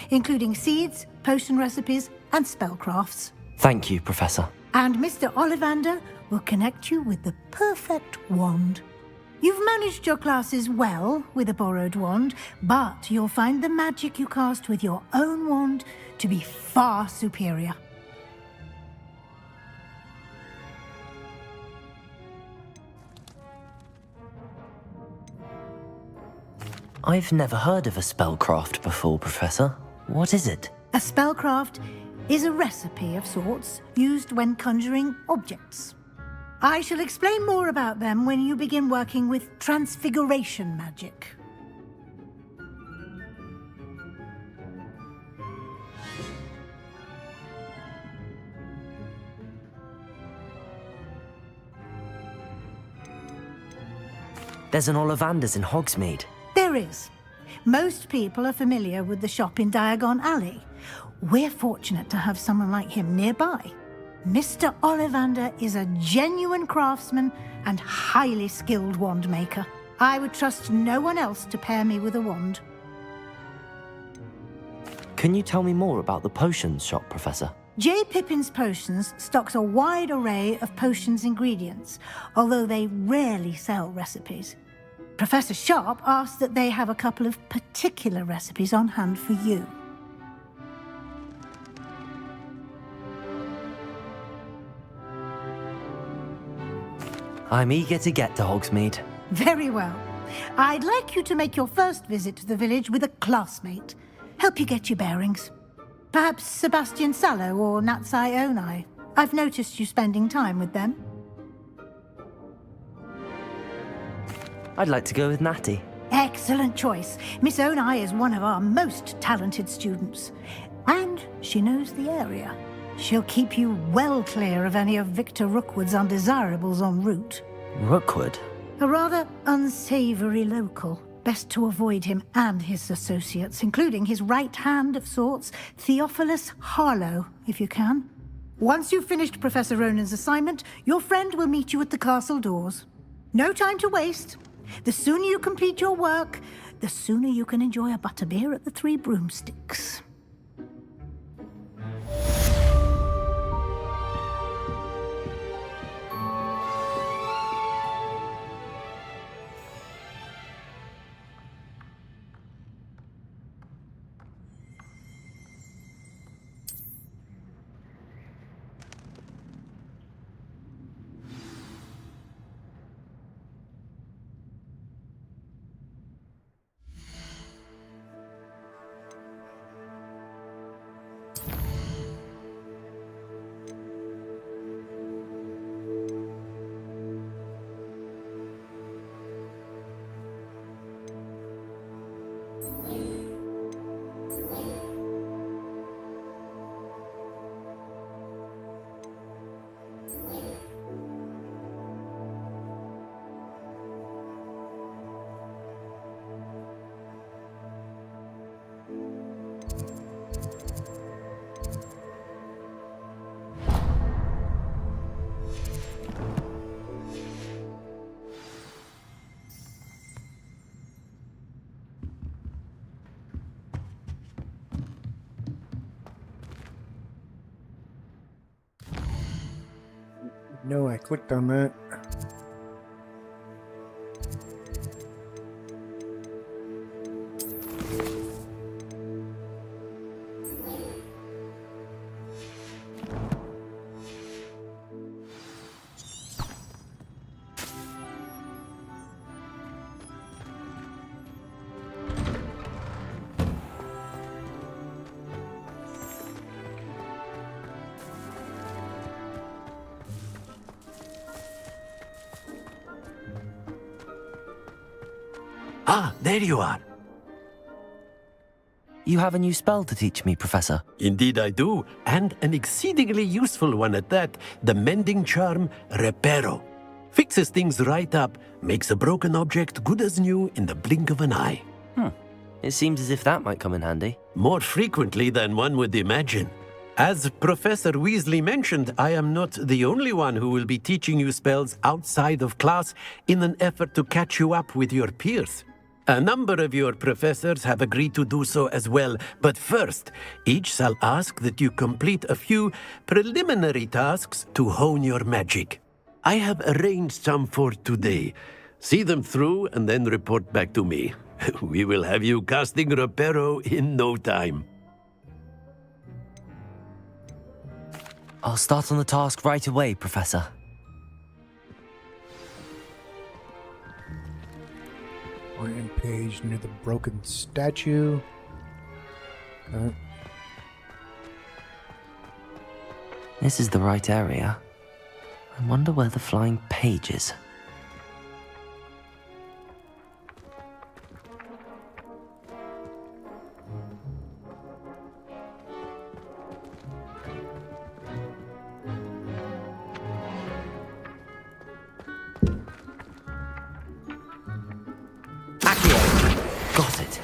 including seeds, potion recipes, and spellcrafts. Thank you, Professor. And Mr. Ollivander will connect you with the perfect wand. You've managed your classes well with a borrowed wand, but you'll find the magic you cast with your own wand to be far superior. I've never heard of a spellcraft before, Professor. What is it? A spellcraft is a recipe of sorts used when conjuring objects. I shall explain more about them when you begin working with transfiguration magic. There's an Ollivander's in Hogsmeade. There is. Most people are familiar with the shop in Diagon Alley. We're fortunate to have someone like him nearby. Mr. Ollivander is a genuine craftsman and highly skilled wand maker. I would trust no one else to pair me with a wand. Can you tell me more about the potions shop, Professor? J. Pippin's Potions stocks a wide array of potions ingredients, although they rarely sell recipes. Professor Sharp asked that they have a couple of particular recipes on hand for you. I'm eager to get to Hogsmeade. Very well. I'd like you to make your first visit to the village with a classmate. Help you get your bearings. Perhaps Sebastian Sallow or Natsai Onai. I've noticed you spending time with them. I'd like to go with Natty. Excellent choice. Miss Onai is one of our most talented students. And she knows the area. She'll keep you well clear of any of Victor Rookwood's undesirables en route. Rookwood? A rather unsavory local. Best to avoid him and his associates, including his right hand of sorts, Theophilus Harlow, if you can. Once you've finished Professor Ronan's assignment, your friend will meet you at the castle doors. No time to waste. The sooner you complete your work, the sooner you can enjoy a butterbeer at the Three Broomsticks. No, I clicked on that. Ah, there you are. You have a new spell to teach me, Professor. Indeed I do, and an exceedingly useful one at that. The mending charm, Reparo. Fixes things right up, makes a broken object good as new in the blink of an eye. It seems as if that might come in handy. More frequently than one would imagine. As Professor Weasley mentioned, I am not the only one who will be teaching you spells outside of class in an effort to catch you up with your peers. A number of your professors have agreed to do so as well, but first, each shall ask that you complete a few preliminary tasks to hone your magic. I have arranged some for today. See them through and then report back to me. We will have you casting Reparo in no time. I'll start on the task right away, Professor. One page near the broken statue. This is the right area. I wonder where the flying page is. Got it.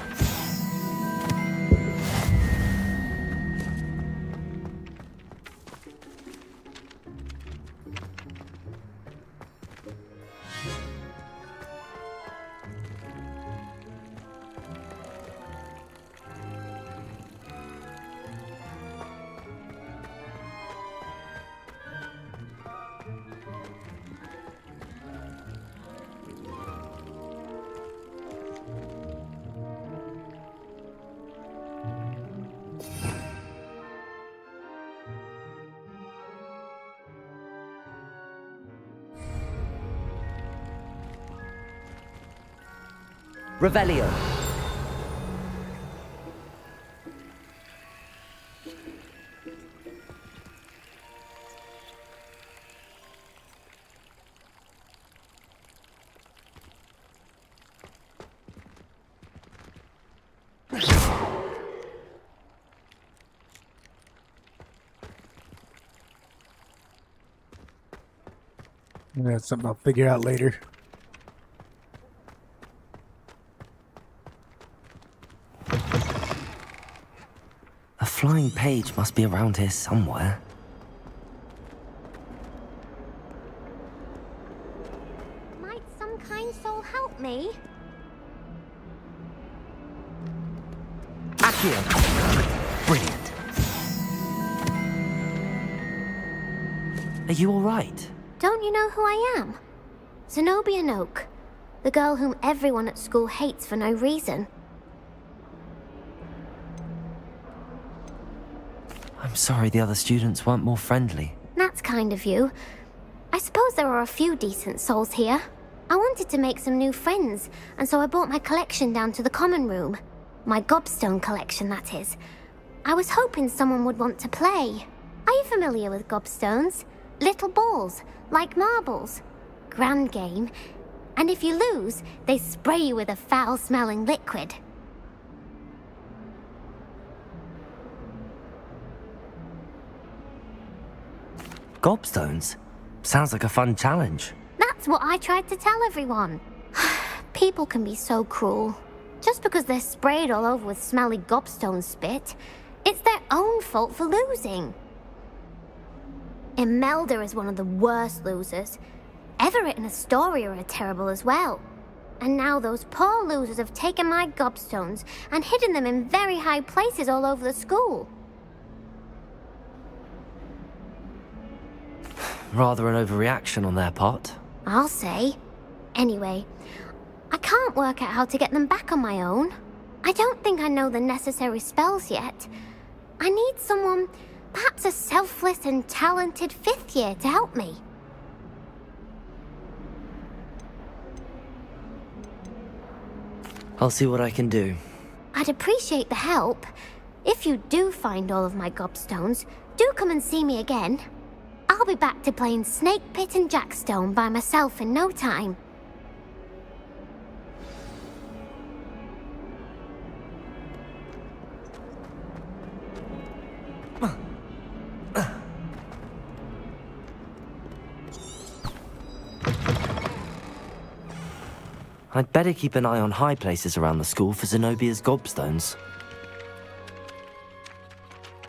Revelio. That's something I'll figure out later. A flying page must be around here somewhere. Might some kind soul help me? Accio! Brilliant. Are you all right? Don't you know who I am? Zenobia Noak, the girl whom everyone at school hates for no reason. I'm sorry the other students weren't more friendly. That's kind of you. I suppose there are a few decent souls here. I wanted to make some new friends, and so I brought my collection down to the common room. My gobstone collection, that is. I was hoping someone would want to play. Are you familiar with gobstones? Little balls, like marbles. Grand game. And if you lose, they spray you with a foul-smelling liquid. Gobstones? Sounds like a fun challenge. That's what I tried to tell everyone. People can be so cruel. Just because they're sprayed all over with smelly gobstone spit, it's their own fault for losing. Imelda is one of the worst losers. Everett and Astoria are terrible as well. And now those poor losers have taken my gobstones and hidden them in very high places all over the school. Rather an overreaction on their part. I'll say. Anyway, I can't work out how to get them back on my own. I don't think I know the necessary spells yet. I need someone, perhaps a selfless and talented 5th year to help me. I'll see what I can do. I'd appreciate the help. If you do find all of my gobstones, do come and see me again. I'll be back to playing Snake Pit and Jackstone by myself in no time. I'd better keep an eye on high places around the school for Zenobia's gobstones.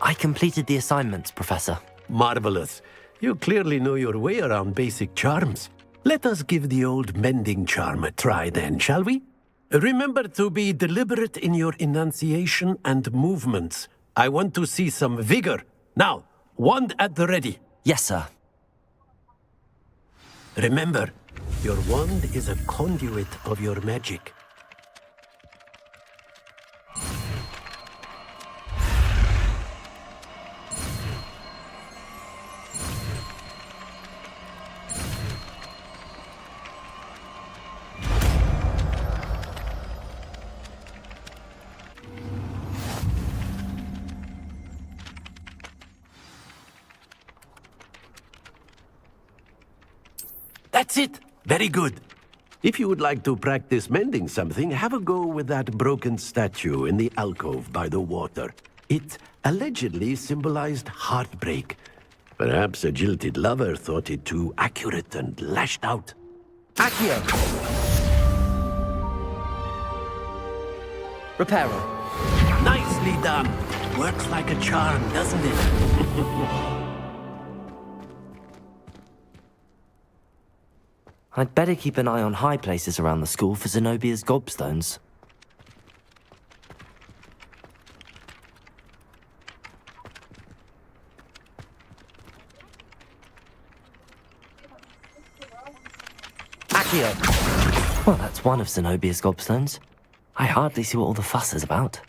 I completed the assignments, Professor. Marvelous. You clearly know your way around basic charms. Let us give the old mending charm a try then, shall we? Remember to be deliberate in your enunciation and movements. I want to see some vigor. Now, wand at the ready. Yes, sir. Remember, your wand is a conduit of your magic. That's it! Very good. If you would like to practice mending something, have a go with that broken statue in the alcove by the water. It allegedly symbolized heartbreak. Perhaps a jilted lover thought it too accurate and lashed out. Accio! Reparo. Nicely done! Works like a charm, doesn't it? I'd better keep an eye on high places around the school for Zenobia's gobstones. Accio! Well, that's one of Zenobia's gobstones. I hardly see what all the fuss is about.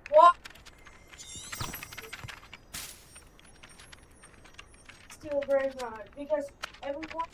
What? Still very hard because everyone.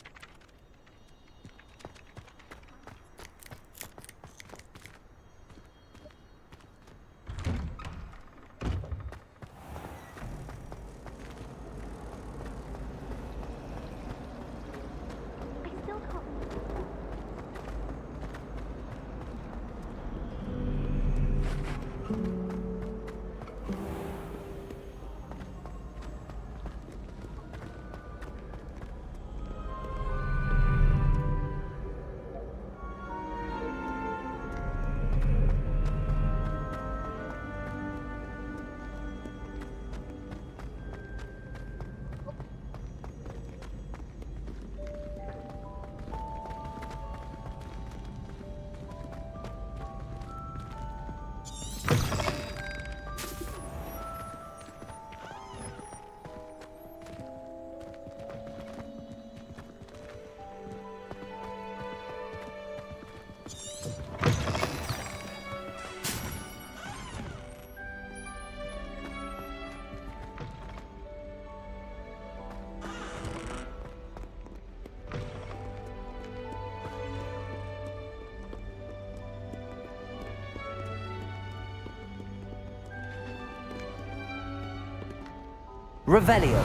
Revelio.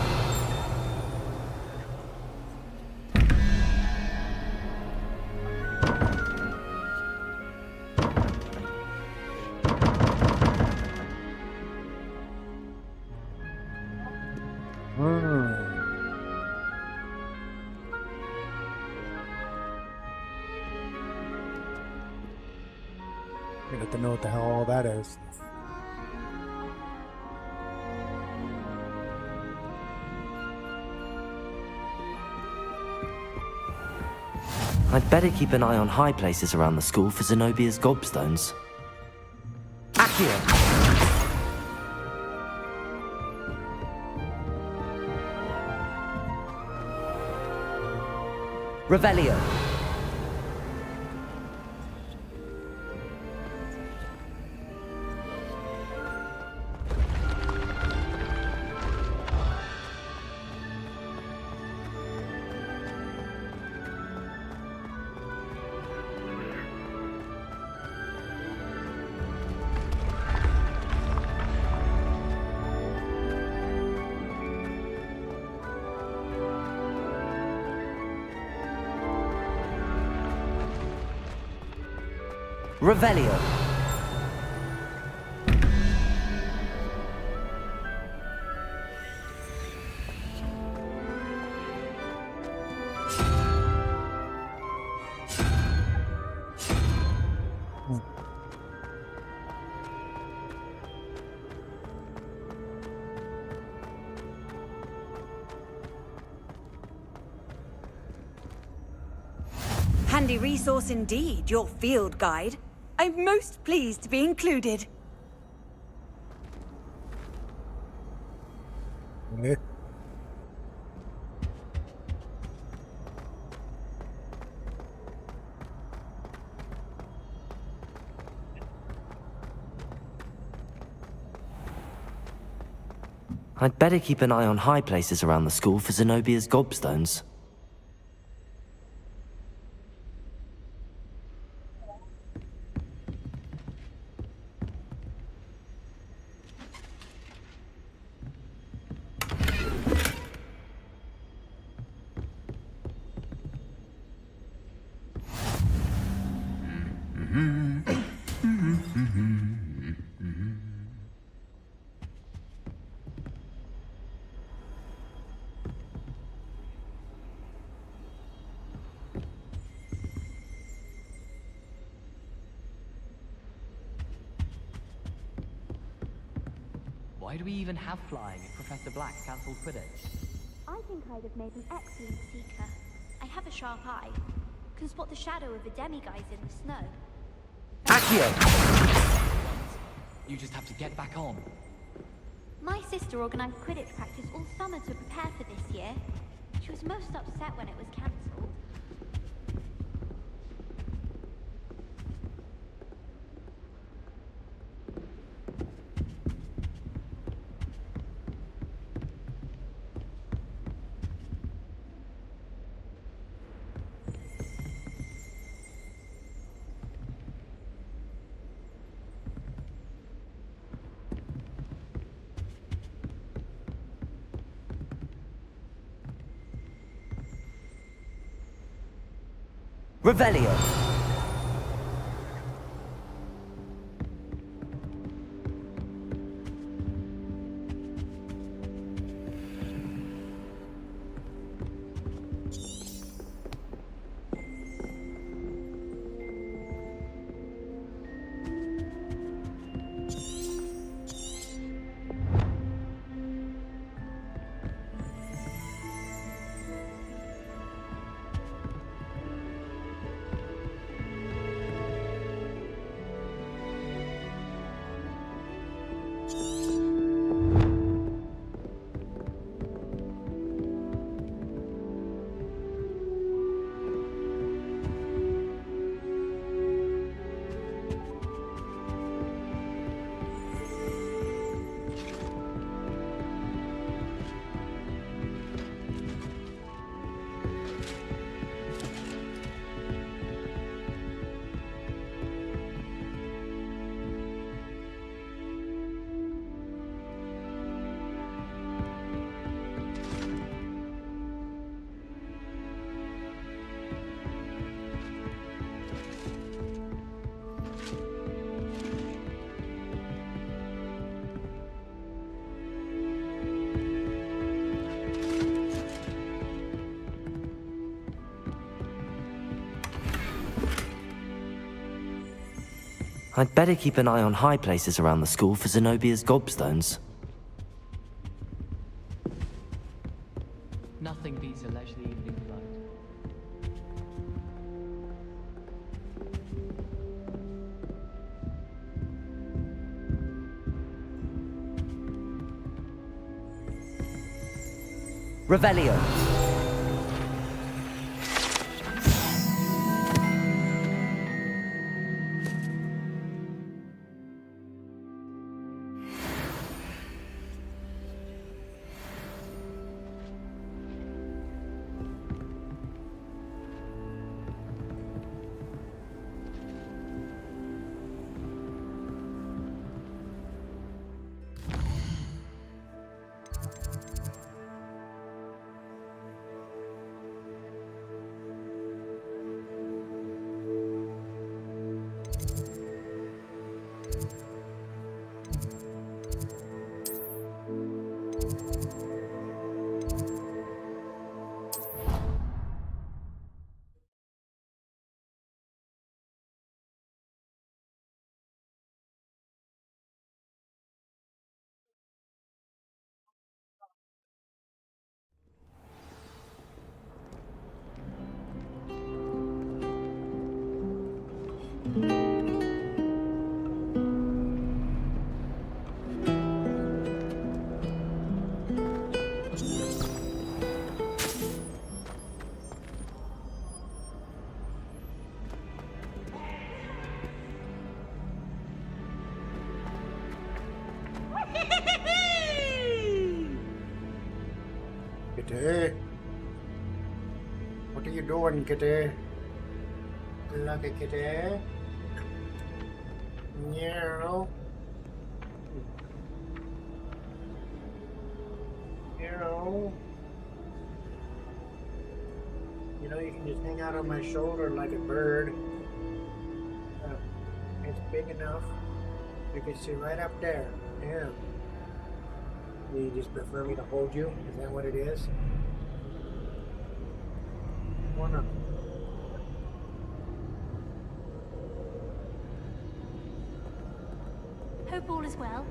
You have to know what the hell all that is. I'd better keep an eye on high places around the school for Zenobia's gobstones. Accio! Revelio. Revelio. Handy resource indeed, your field guide. I'm most pleased to be included. Eh? I'd better keep an eye on high places around the school for Zenobia's gobstones. Why do we even have flying if Professor Black cancelled Quidditch? I think I'd have made an excellent seeker. I have a sharp eye. Can spot the shadow of the demiguise in the snow. Accio! You just have to get back on. My sister organised Quidditch practice all summer to prepare for this year. She was most upset when it was cancelled. Revelio. I'd better keep an eye on high places around the school for Zenobia's gobstones. Nothing beats a leisurely evening flight. Revelio. Kitty. What are you doing, Kitty? Lucky Kitty. Meow. Meow. You know, you can just hang out on my shoulder like a bird. It's big enough. You can see right up there. Yeah. You just prefer me to hold you? Is that what it is? Wanna? Hope all is well.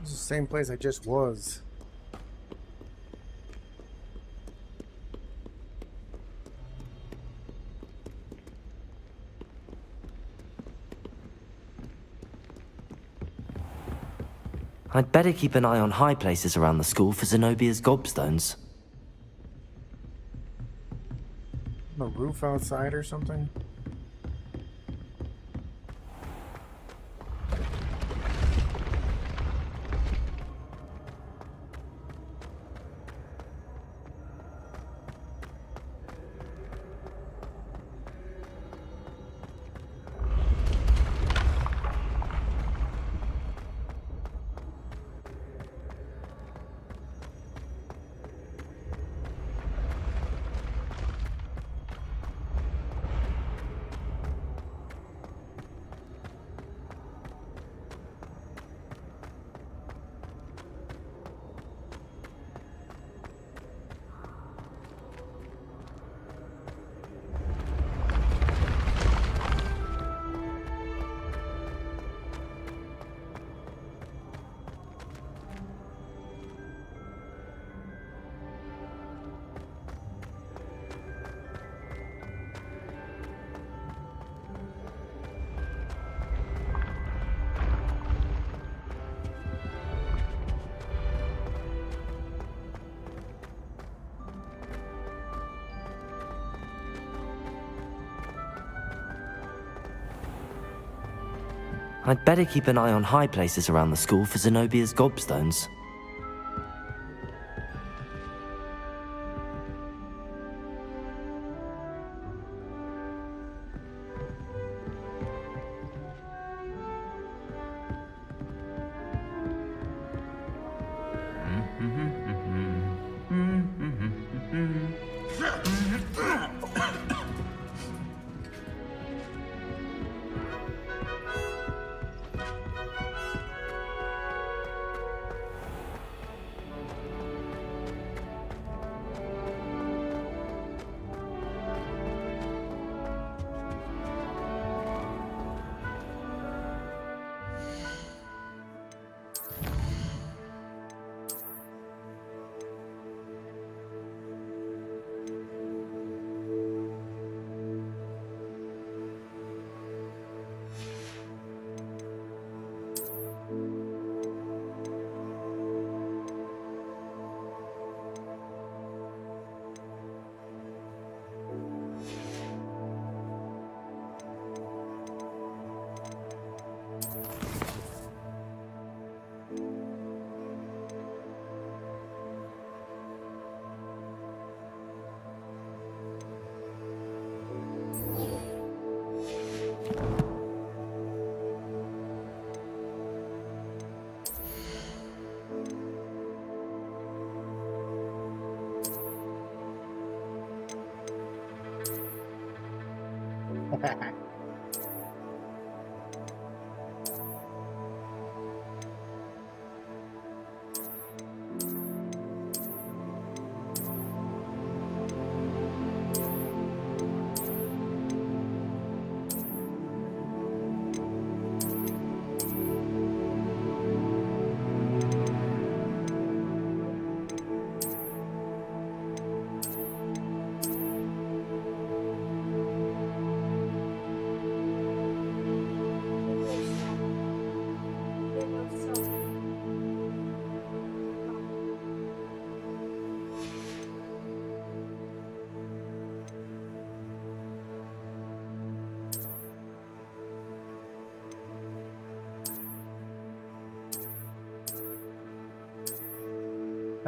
This is the same place I just was. I'd better keep an eye on high places around the school for Zenobia's gobstones. The roof outside or something? I'd better keep an eye on high places around the school for Zenobia's gobstones.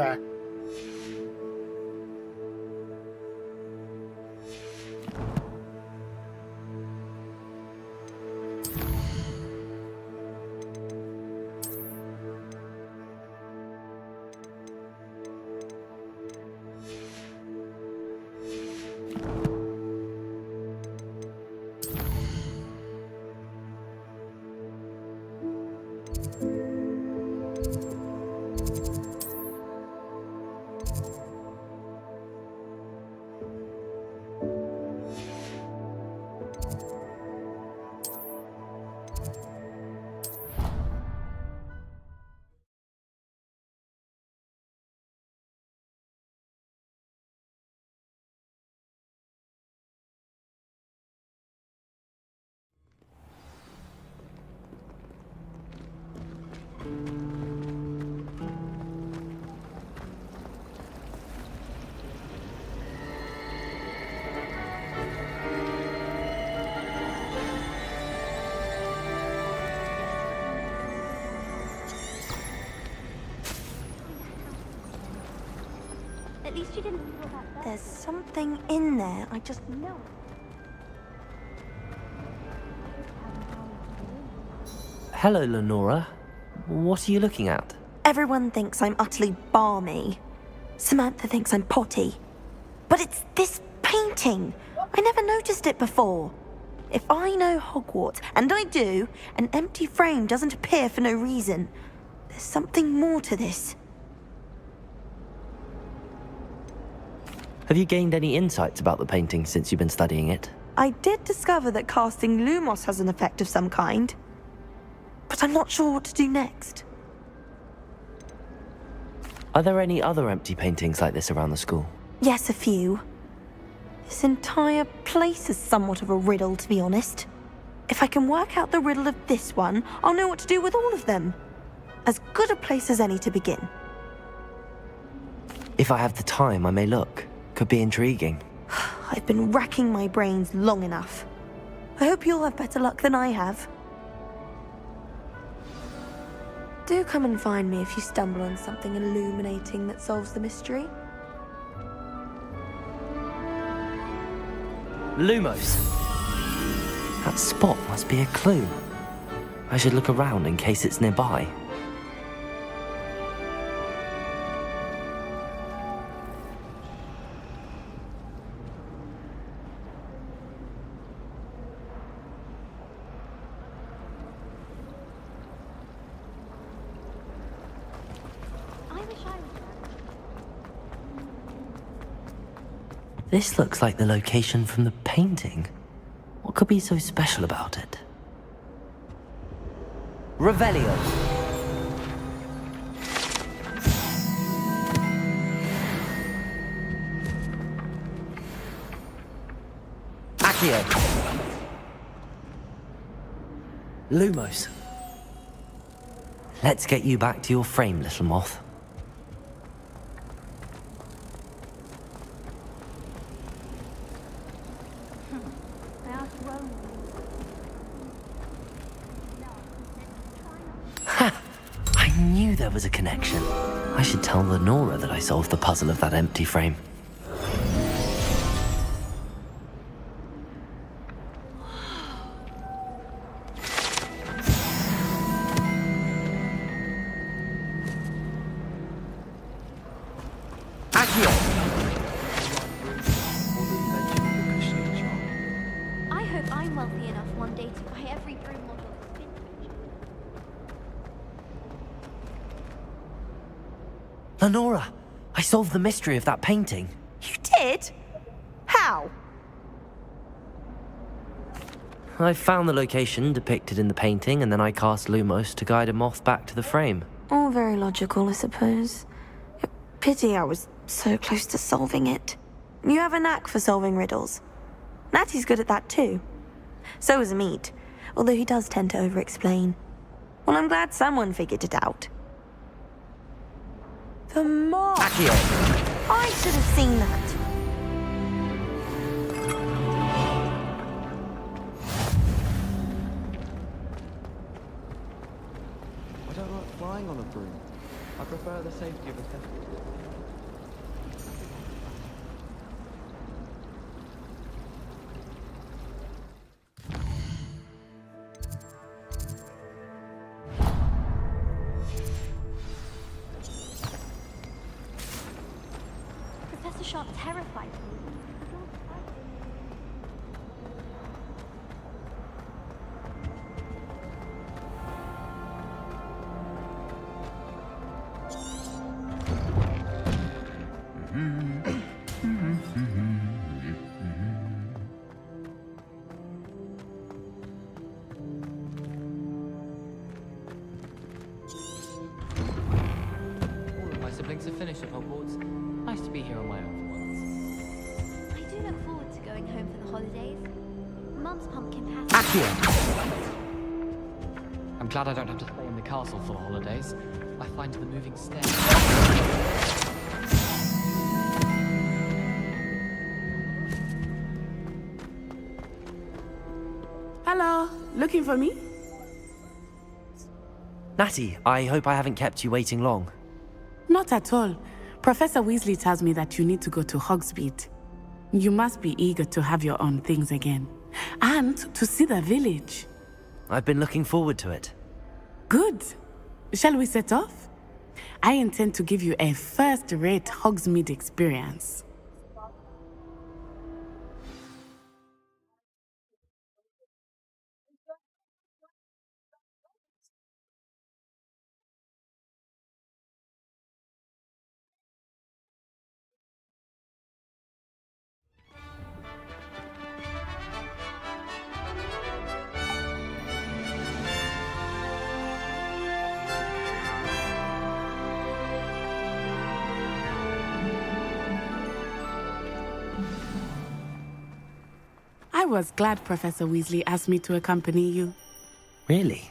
Okay. At least you didn't feel that bad. There's something in there, I just know. Hello, Lenora. What are you looking at? Everyone thinks I'm utterly balmy. Samantha thinks I'm potty. But it's this painting. I never noticed it before. If I know Hogwarts, and I do, an empty frame doesn't appear for no reason. There's something more to this. Have you gained any insights about the painting since you've been studying it? I did discover that casting Lumos has an effect of some kind. But I'm not sure what to do next. Are there any other empty paintings like this around the school? Yes, a few. This entire place is somewhat of a riddle, to be honest. If I can work out the riddle of this one, I'll know what to do with all of them. As good a place as any to begin. If I have the time, I may look. Could be intriguing. I've been racking my brains long enough. I hope you'll have better luck than I have. Do come and find me if you stumble on something illuminating that solves the mystery. Lumos! That spot must be a clue. I should look around in case it's nearby. This looks like the location from the painting. What could be so special about it? Revelio. Accio. Lumos. Let's get you back to your frame, little moth. There was a connection. I should tell Lenora that I solved the puzzle of that empty frame. I hope I'm wealthy enough one day to buy every broom model. Lenora, I solved the mystery of that painting. You did? How? I found the location depicted in the painting, and then I cast Lumos to guide a moth back to the frame. All very logical, I suppose. Pity I was so close to solving it. You have a knack for solving riddles. Natty's good at that too. So is Amit, although he does tend to over-explain. Well, I'm glad someone figured it out. The moth! Accio. I should have seen that. I don't like flying on a broom. I prefer the safety of a test. Professor Sharp terrified me. All of my siblings have finished at Hogwarts. Nice to be here on my own for once. I do look forward to going home for the holidays. Mum's pumpkin patch. I'm glad I don't have to stay in the castle for the holidays. I find the moving stairs. Hello, looking for me? Natty, I hope I haven't kept you waiting long. Not at all. Professor Weasley tells me that you need to go to Hogsmeade. You must be eager to have your own things again. And to see the village. I've been looking forward to it. Good. Shall we set off? I intend to give you a first-rate Hogsmeade experience. I was glad Professor Weasley asked me to accompany you. Really?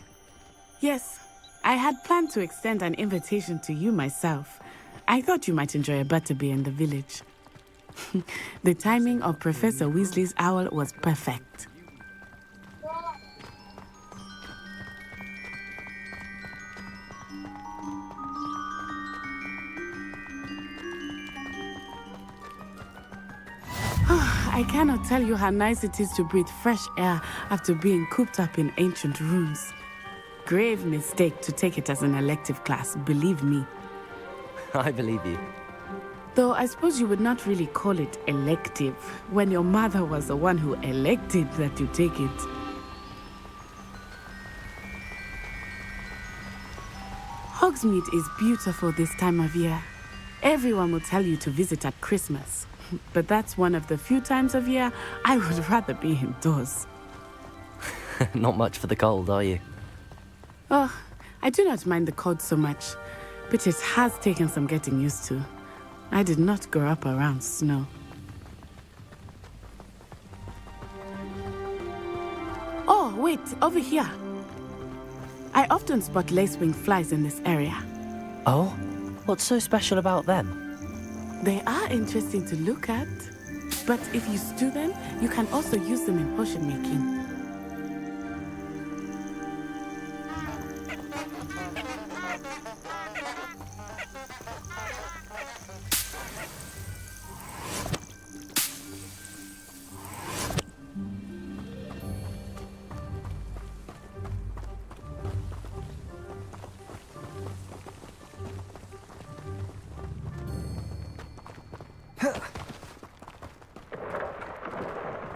Yes, I had planned to extend an invitation to you myself. I thought you might enjoy a butterbeer in the village. The timing of Professor Weasley's owl was perfect. I cannot tell you how nice it is to breathe fresh air after being cooped up in ancient rooms. Grave mistake to take it as an elective class, believe me. I believe you. Though I suppose you would not really call it elective when your mother was the one who elected that you take it. Hogsmeade is beautiful this time of year. Everyone will tell you to visit at Christmas. But that's one of the few times of year I would rather be indoors. Not much for the cold, are you? Oh, I do not mind the cold so much, but it has taken some getting used to. I did not grow up around snow. Oh, wait, over here. I often spot lacewing flies in this area. Oh? What's so special about them? They are interesting to look at, but if you stew them, you can also use them in potion making.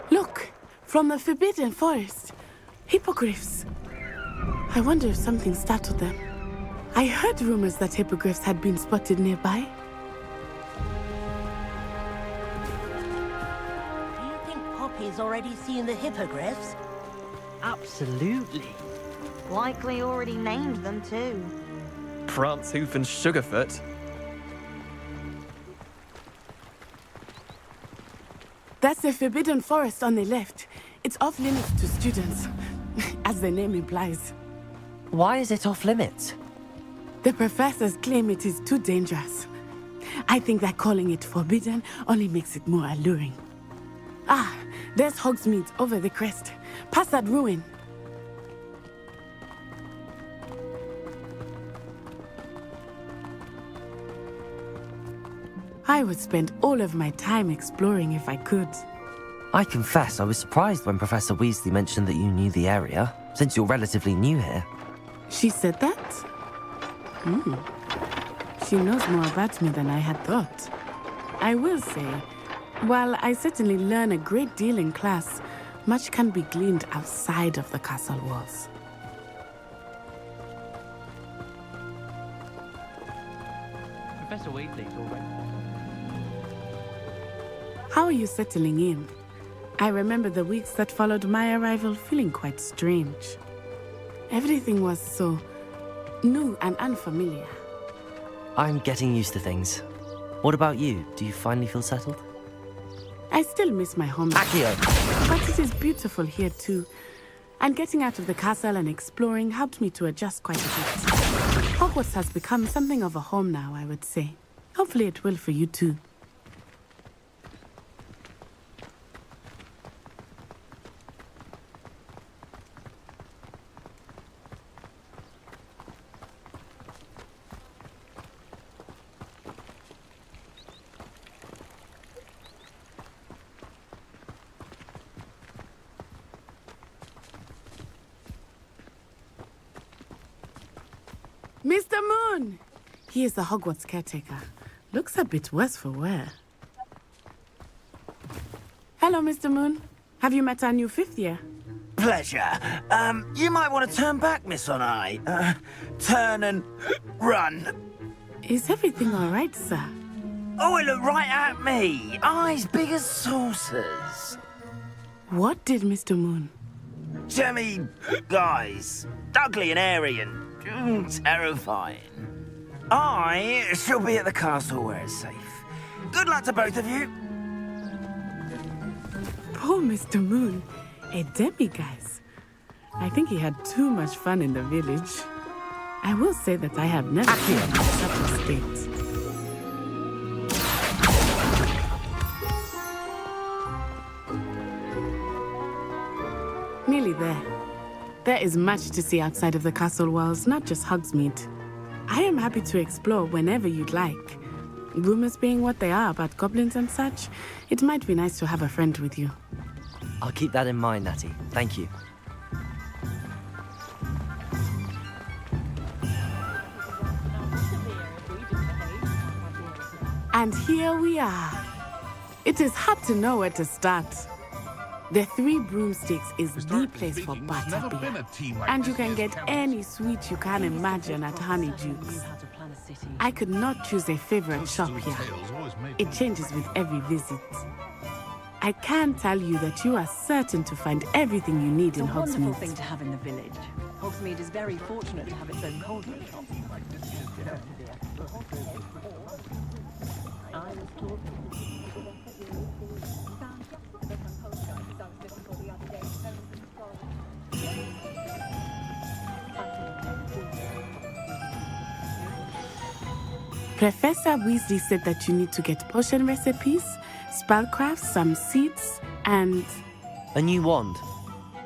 Look, from the Forbidden Forest. Hippogriffs. I wonder if something startled them. I heard rumors that hippogriffs had been spotted nearby. Do you think Poppy's already seen the hippogriffs? Absolutely. Likely already named them too. Prancehoof and Sugarfoot. That's the Forbidden Forest on the left. It's off limits to students, as the name implies. Why is it off limits? The professors claim it is too dangerous. I think that calling it forbidden only makes it more alluring. Ah, there's Hogsmeade over the crest. Past that ruin. I would spend all of my time exploring if I could. I confess I was surprised when Professor Weasley mentioned that you knew the area, since you're relatively new here. She said that? She knows more about me than I had thought. I will say, while I certainly learn a great deal in class, much can be gleaned outside of the castle walls. Professor Weasley's already. How are you settling in? I remember the weeks that followed my arrival feeling quite strange. Everything was so new and unfamiliar. I'm getting used to things. What about you? Do you finally feel settled? I still miss my home. Accio! But it is beautiful here too. And getting out of the castle and exploring helped me to adjust quite a bit. Hogwarts has become something of a home now, I would say. Hopefully it will for you too. Mr. Moon! He is the Hogwarts caretaker. Looks a bit worse for wear. Hello, Mr. Moon. Have you met our new 5th year? Pleasure. You might want to turn back, Miss Onai. Turn and run. Is everything all right, sir? Oh, it looked right at me. Eyes big as saucers. What did Mr. Moon? Jemmy, guys. Ugly and airy and terrifying. I shall be at the castle where it's safe. Good luck to both of you. Poor Mr. Moon. A demi-guise. I think he had too much fun in the village. I will say that I have never been in such a state. Nearly there. There is much to see outside of the castle walls, not just Hogsmeade. I am happy to explore whenever you'd like. Rumors being what they are about goblins and such, it might be nice to have a friend with you. I'll keep that in mind, Natty. Thank you. And here we are. It is hard to know where to start. The Three Broomsticks is the place for butterbeer. And you can get any sweet you can imagine at Honeydukes. I could not choose a favorite shop here. It changes with every visit. I can tell you that you are certain to find everything you need in Hogsmeade. It's a wonderful thing to have in the village. Hogsmeade is very fortunate to have its own cauldron shop. Professor Weasley said that you need to get potion recipes, spellcrafts, some seeds, and... A new wand?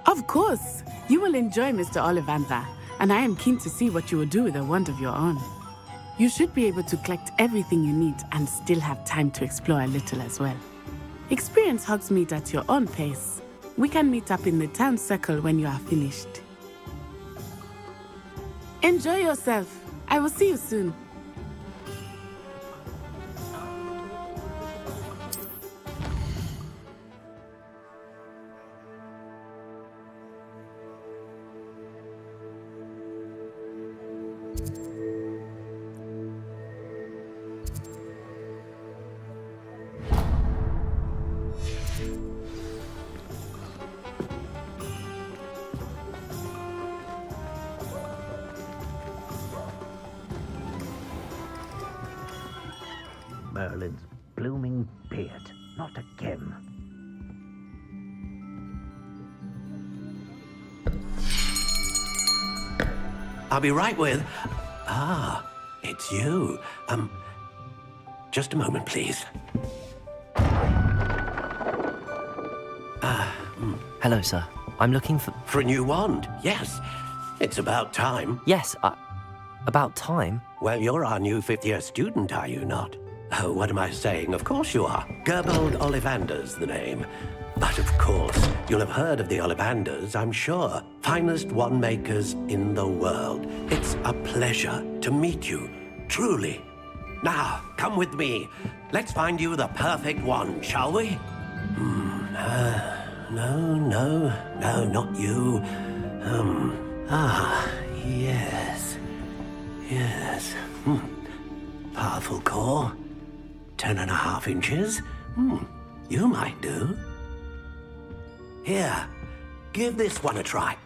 Of course! You will enjoy Mr. Ollivander, and I am keen to see what you will do with a wand of your own. You should be able to collect everything you need and still have time to explore a little as well. Experience Hogsmeade at your own pace. We can meet up in the town circle when you are finished. Enjoy yourself. I will see you soon. Merlin's blooming beard. Not again. I'll be right with... Ah, it's you. Just a moment, please. Hello, sir. I'm looking for... For a new wand, yes. It's about time. Yes, about time? Well, you're our new 5th-year student, are you not? Oh, what am I saying? Of course you are. Gerbold Ollivander's the name. But of course, you'll have heard of the Ollivanders, I'm sure. Finest wand makers in the world. It's a pleasure to meet you, truly. Now, come with me. Let's find you the perfect wand, shall we? No, not you. Yes. Powerful core. 10.5 inches. You might do. Here, give this one a try.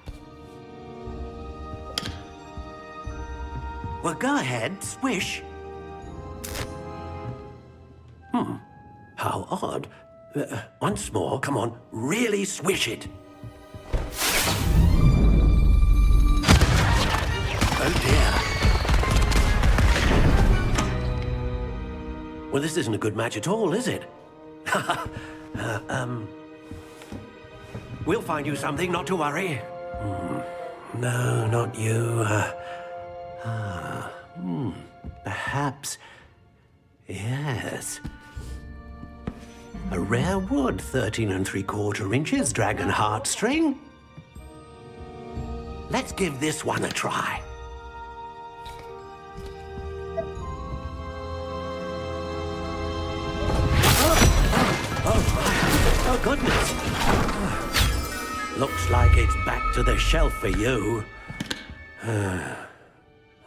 Well, go ahead, swish. How odd. Once more, come on, really swish it. Oh dear. Well, this isn't a good match at all, is it? We'll find you something, not to worry. No, not you. Perhaps. Yes. A rare wood, 13 3/4 inches, dragon heartstring. Let's give this one a try. Oh, goodness. Looks like it's back to the shelf for you.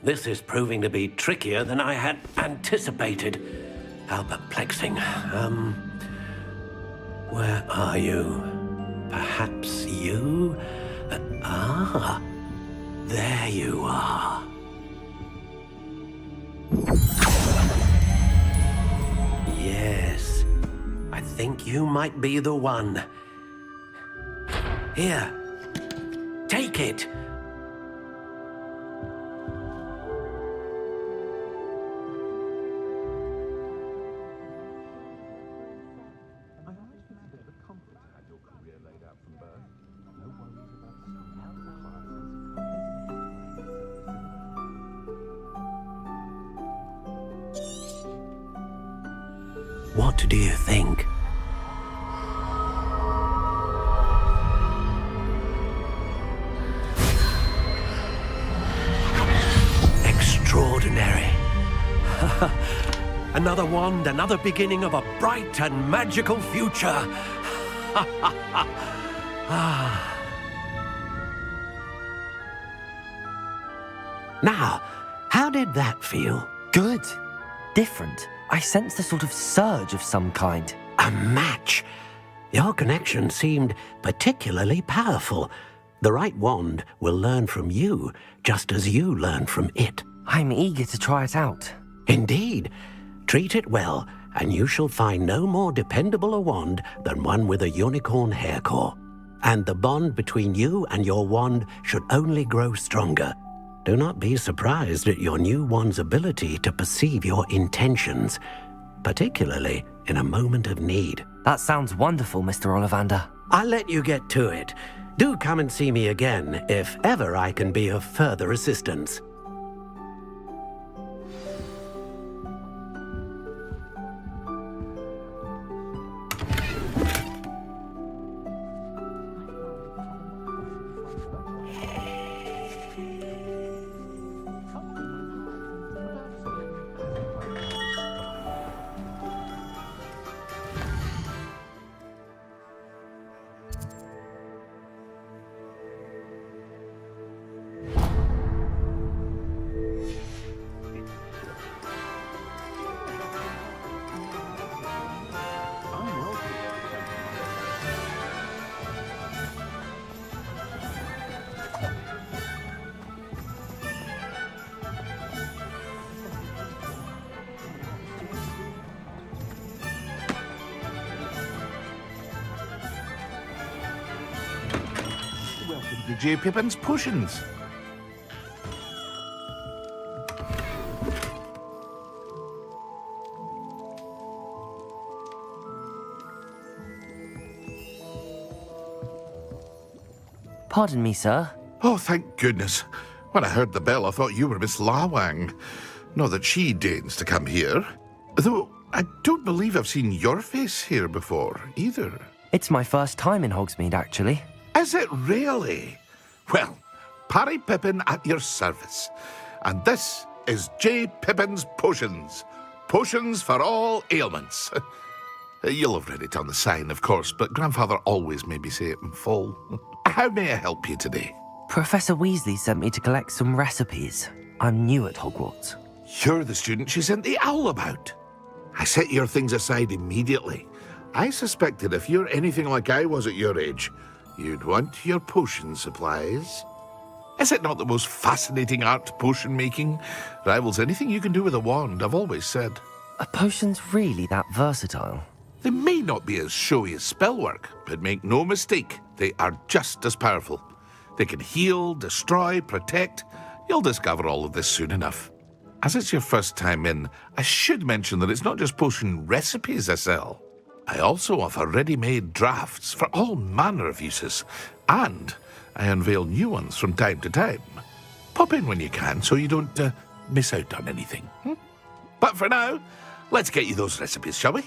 This is proving to be trickier than I had anticipated. How perplexing. Where are you? Perhaps you? There you are. Yes, I think you might be the one. Here, take it. What do you think? Extraordinary. Another wand, another beginning of a bright and magical future. Now, how did that feel? Good. Different. I sensed a sort of surge of some kind. A match? Your connection seemed particularly powerful. The right wand will learn from you, just as you learn from it. I'm eager to try it out. Indeed. Treat it well, and you shall find no more dependable a wand than one with a unicorn hair core. And the bond between you and your wand should only grow stronger. Do not be surprised at your new wand's ability to perceive your intentions, particularly in a moment of need. That sounds wonderful, Mr. Ollivander. I'll let you get to it. Do come and see me again if ever I can be of further assistance. J. Pippin's Potions. Pardon me, sir. Oh, thank goodness. When I heard the bell, I thought you were Miss Lawang. Not that she deigns to come here. Though, I don't believe I've seen your face here before, either. It's my first time in Hogsmeade, actually. Is it really? Well, Parry Pippin at your service. And this is J. Pippin's Potions. Potions for all ailments. You'll have read it on the sign, of course, but Grandfather always made me say it in full. How may I help you today? Professor Weasley sent me to collect some recipes. I'm new at Hogwarts. You're the student she sent the owl about. I set your things aside immediately. I suspected if you're anything like I was at your age, you'd want your potion supplies. Is it not the most fascinating art, potion making? Rivals anything you can do with a wand, I've always said. Are potions really that versatile? They may not be as showy as spellwork, but make no mistake, they are just as powerful. They can heal, destroy, protect. You'll discover all of this soon enough. As it's your first time in, I should mention that it's not just potion recipes I sell. I also offer ready-made drafts for all manner of uses, and I unveil new ones from time to time. Pop in when you can so you don't miss out on anything. But for now, let's get you those recipes, shall we?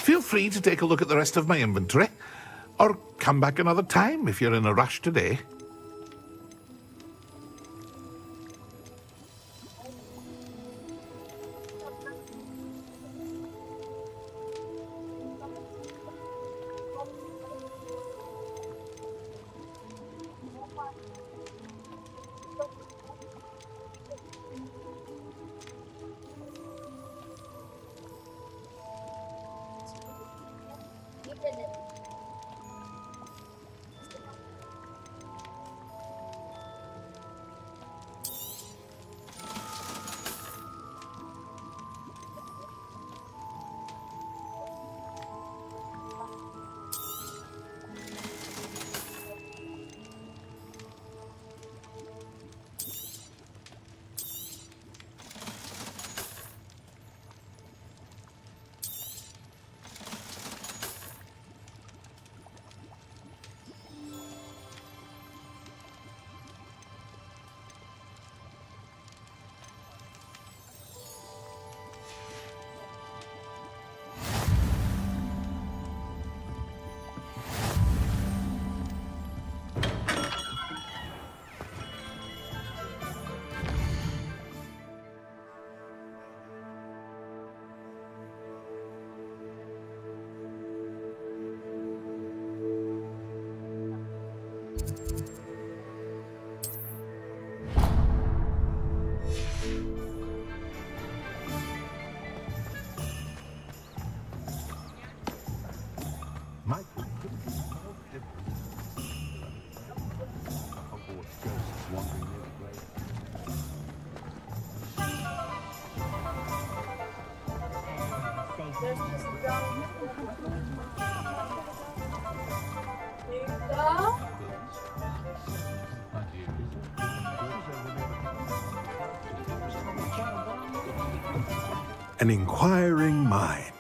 Feel free to take a look at the rest of my inventory, or come back another time if you're in a rush today. An inquiring mind.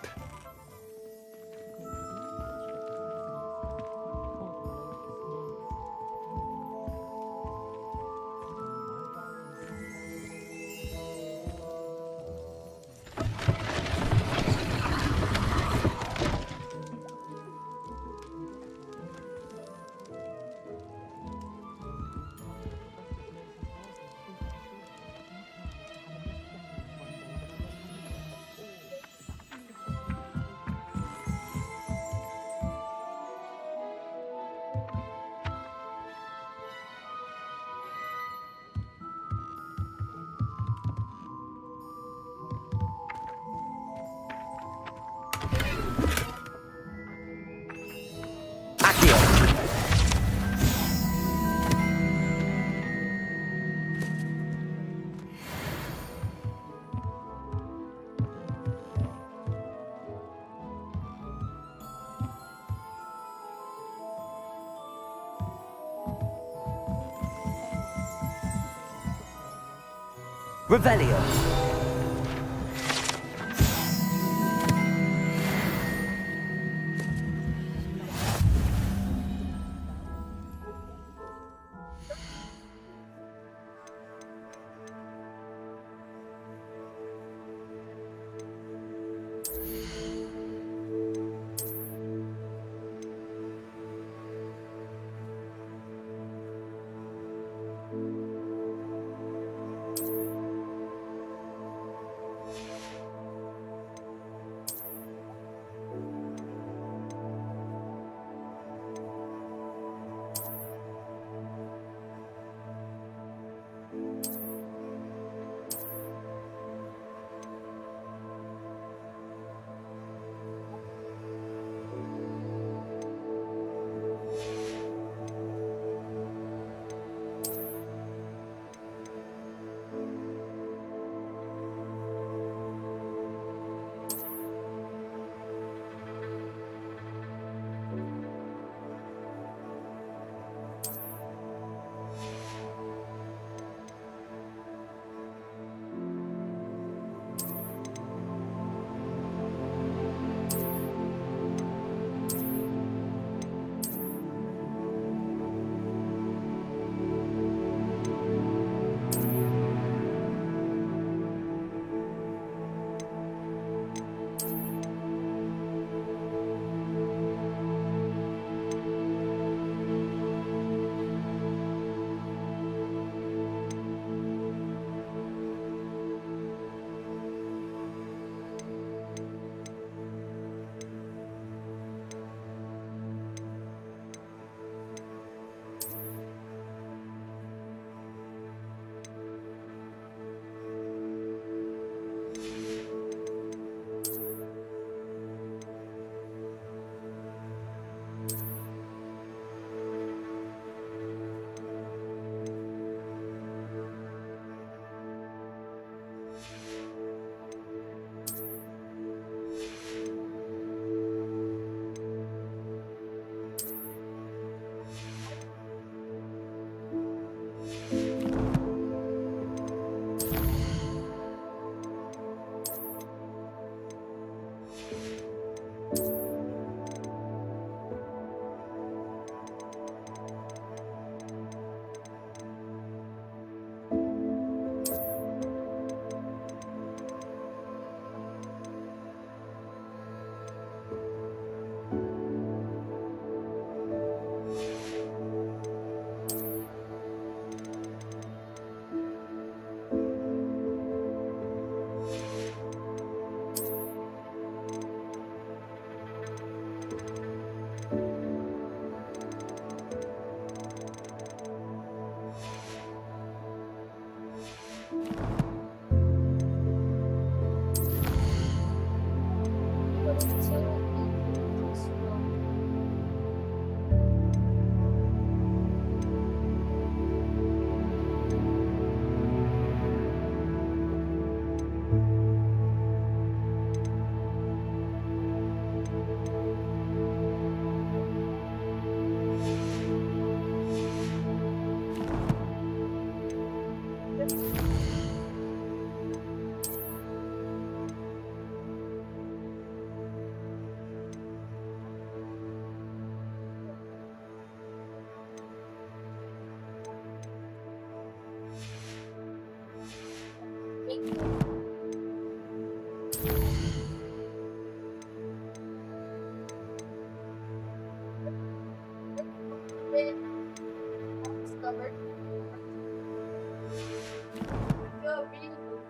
Revelio.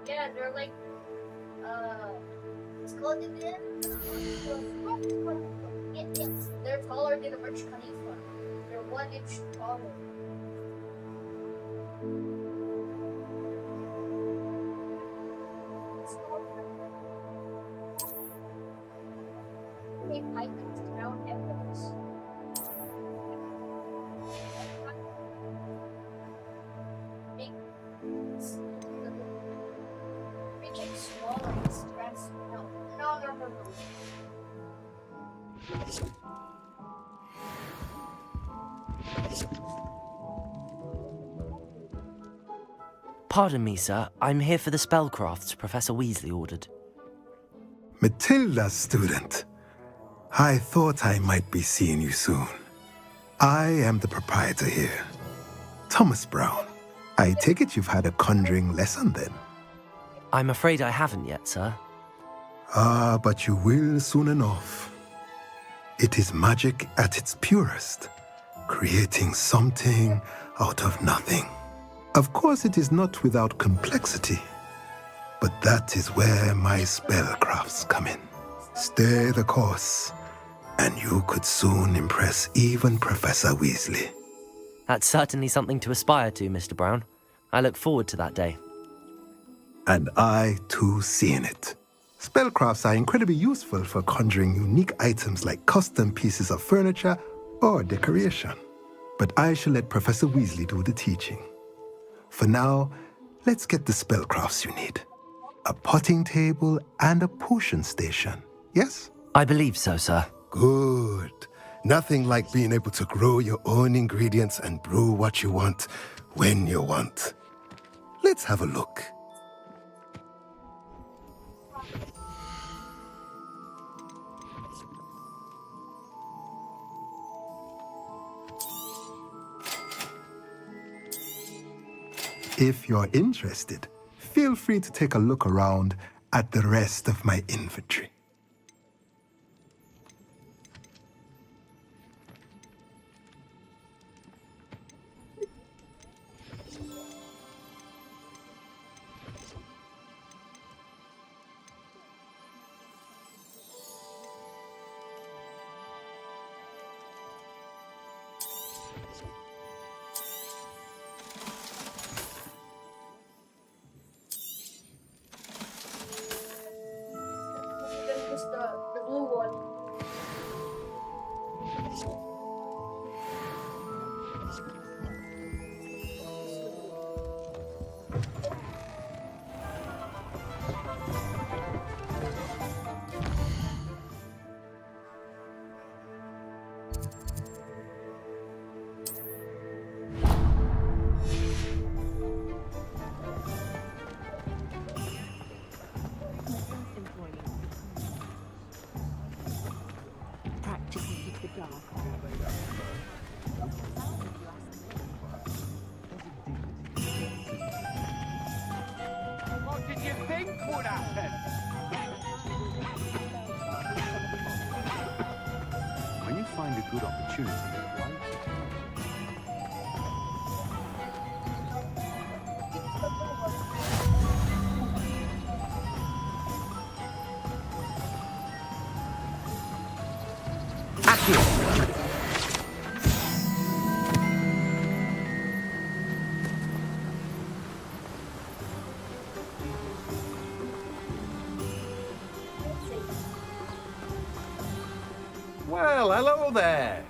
Yeah, they're like, it's called again? Yes, they're taller than a Burj Khalifa. They're 1 inch taller. They pipe it around evidence. Making smaller is stress. No. Pardon me, sir. I'm here for the spellcrafts Professor Weasley ordered. Matilda's student. I thought I might be seeing you soon. I am the proprietor here, Thomas Brown. I take it you've had a conjuring lesson then? I'm afraid I haven't yet, sir. Ah, but you will soon enough. It is magic at its purest, creating something out of nothing. Of course, it is not without complexity, but that is where my spellcrafts come in. Stay the course, and you could soon impress even Professor Weasley. That's certainly something to aspire to, Mr. Brown. I look forward to that day. And I, too, seeing it. Spellcrafts are incredibly useful for conjuring unique items like custom pieces of furniture or decoration. But I shall let Professor Weasley do the teaching. For now, let's get the spellcrafts you need. A potting table and a potion station, yes? I believe so, sir. Good. Nothing like being able to grow your own ingredients and brew what you want, when you want. Let's have a look. If you're interested, feel free to take a look around at the rest of my inventory. The blue one. What did you think would happen? When you find a good opportunity, right? Well, hello there.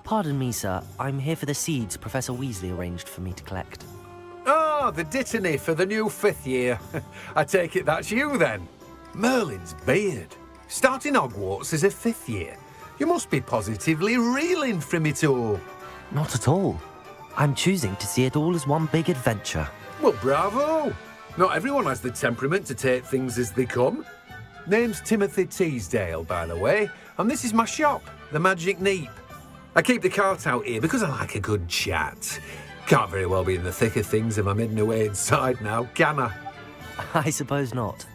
Pardon me, sir. I'm here for the seeds Professor Weasley arranged for me to collect. Oh, the dittany for the new 5th year. I take it that's you then. Merlin's beard. Starting Hogwarts as a 5th year. You must be positively reeling from it all. Not at all. I'm choosing to see it all as one big adventure. Well, bravo. Not everyone has the temperament to take things as they come. Name's Timothy Teasdale, by the way, and this is my shop, the Magic Neep. I keep the cart out here because I like a good chat. Can't very well be in the thick of things if I'm hidden away inside now, can I? I suppose not.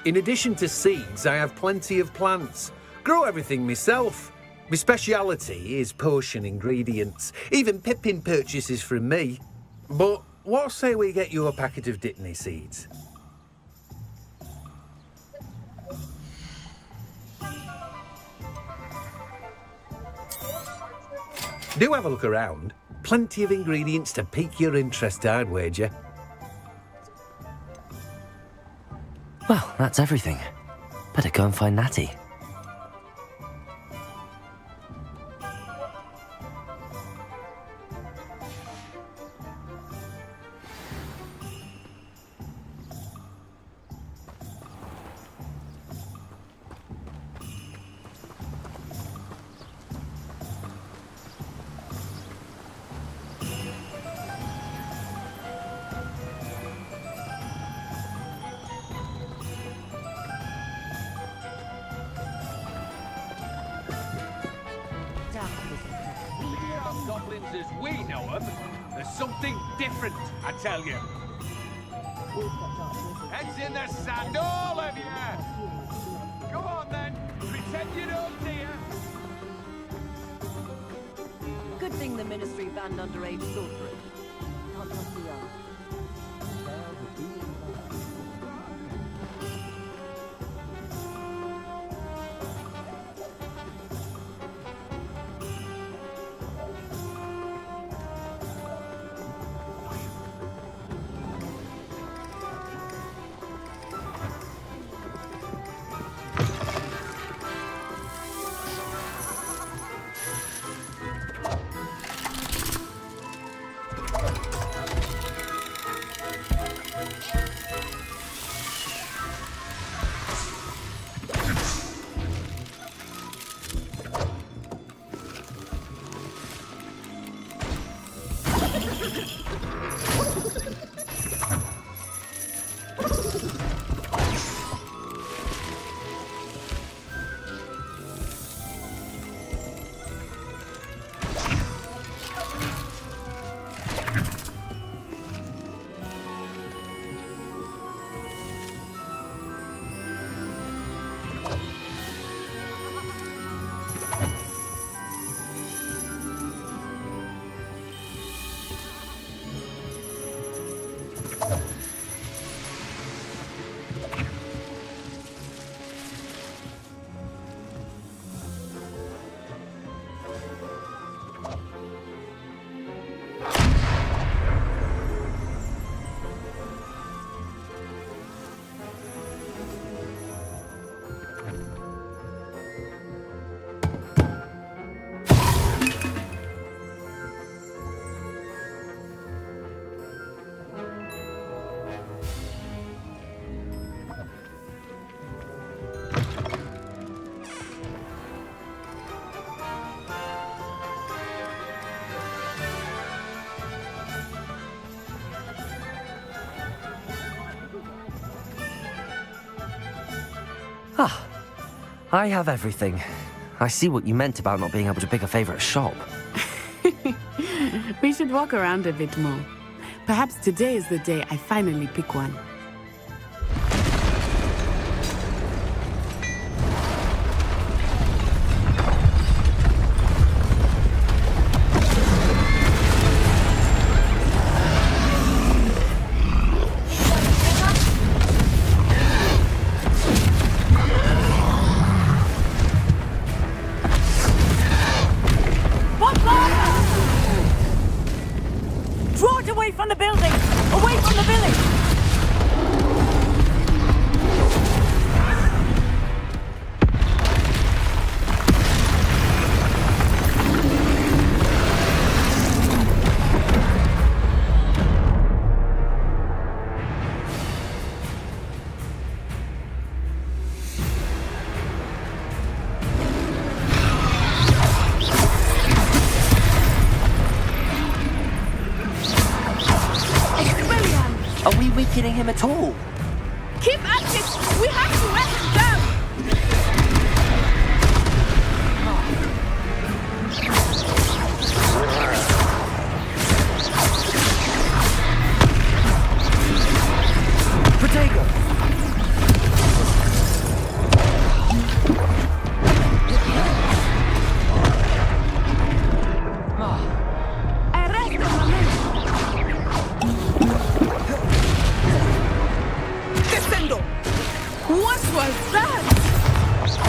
In addition to seeds, I have plenty of plants. Grow everything myself. My speciality is potion ingredients. Even Pippin purchases from me. But what say we get you a packet of dittany seeds? Do have a look around. Plenty of ingredients to pique your interest, I'd wager. Well, that's everything. Better go and find Natty. goblins as we know them. There's something different, I tell you. Heads in the sand, all of you! Go on then, pretend you don't hear. Good thing the Ministry banned underage sorcery. Can't trust the young. Ah, I have everything. I see what you meant about not being able to pick a favorite shop. We should walk around a bit more. Perhaps today is the day I finally pick one. Draw it away from the building! Away from the village! Are we weakening him at all? Keep at it! We have to let him down! Protego! What was that?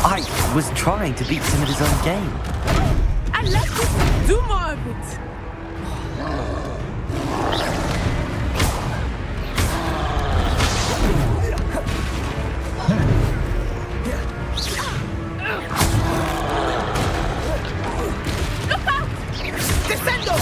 I was trying to beat him at his own game. And let's just do more of it. Look out! Descendo!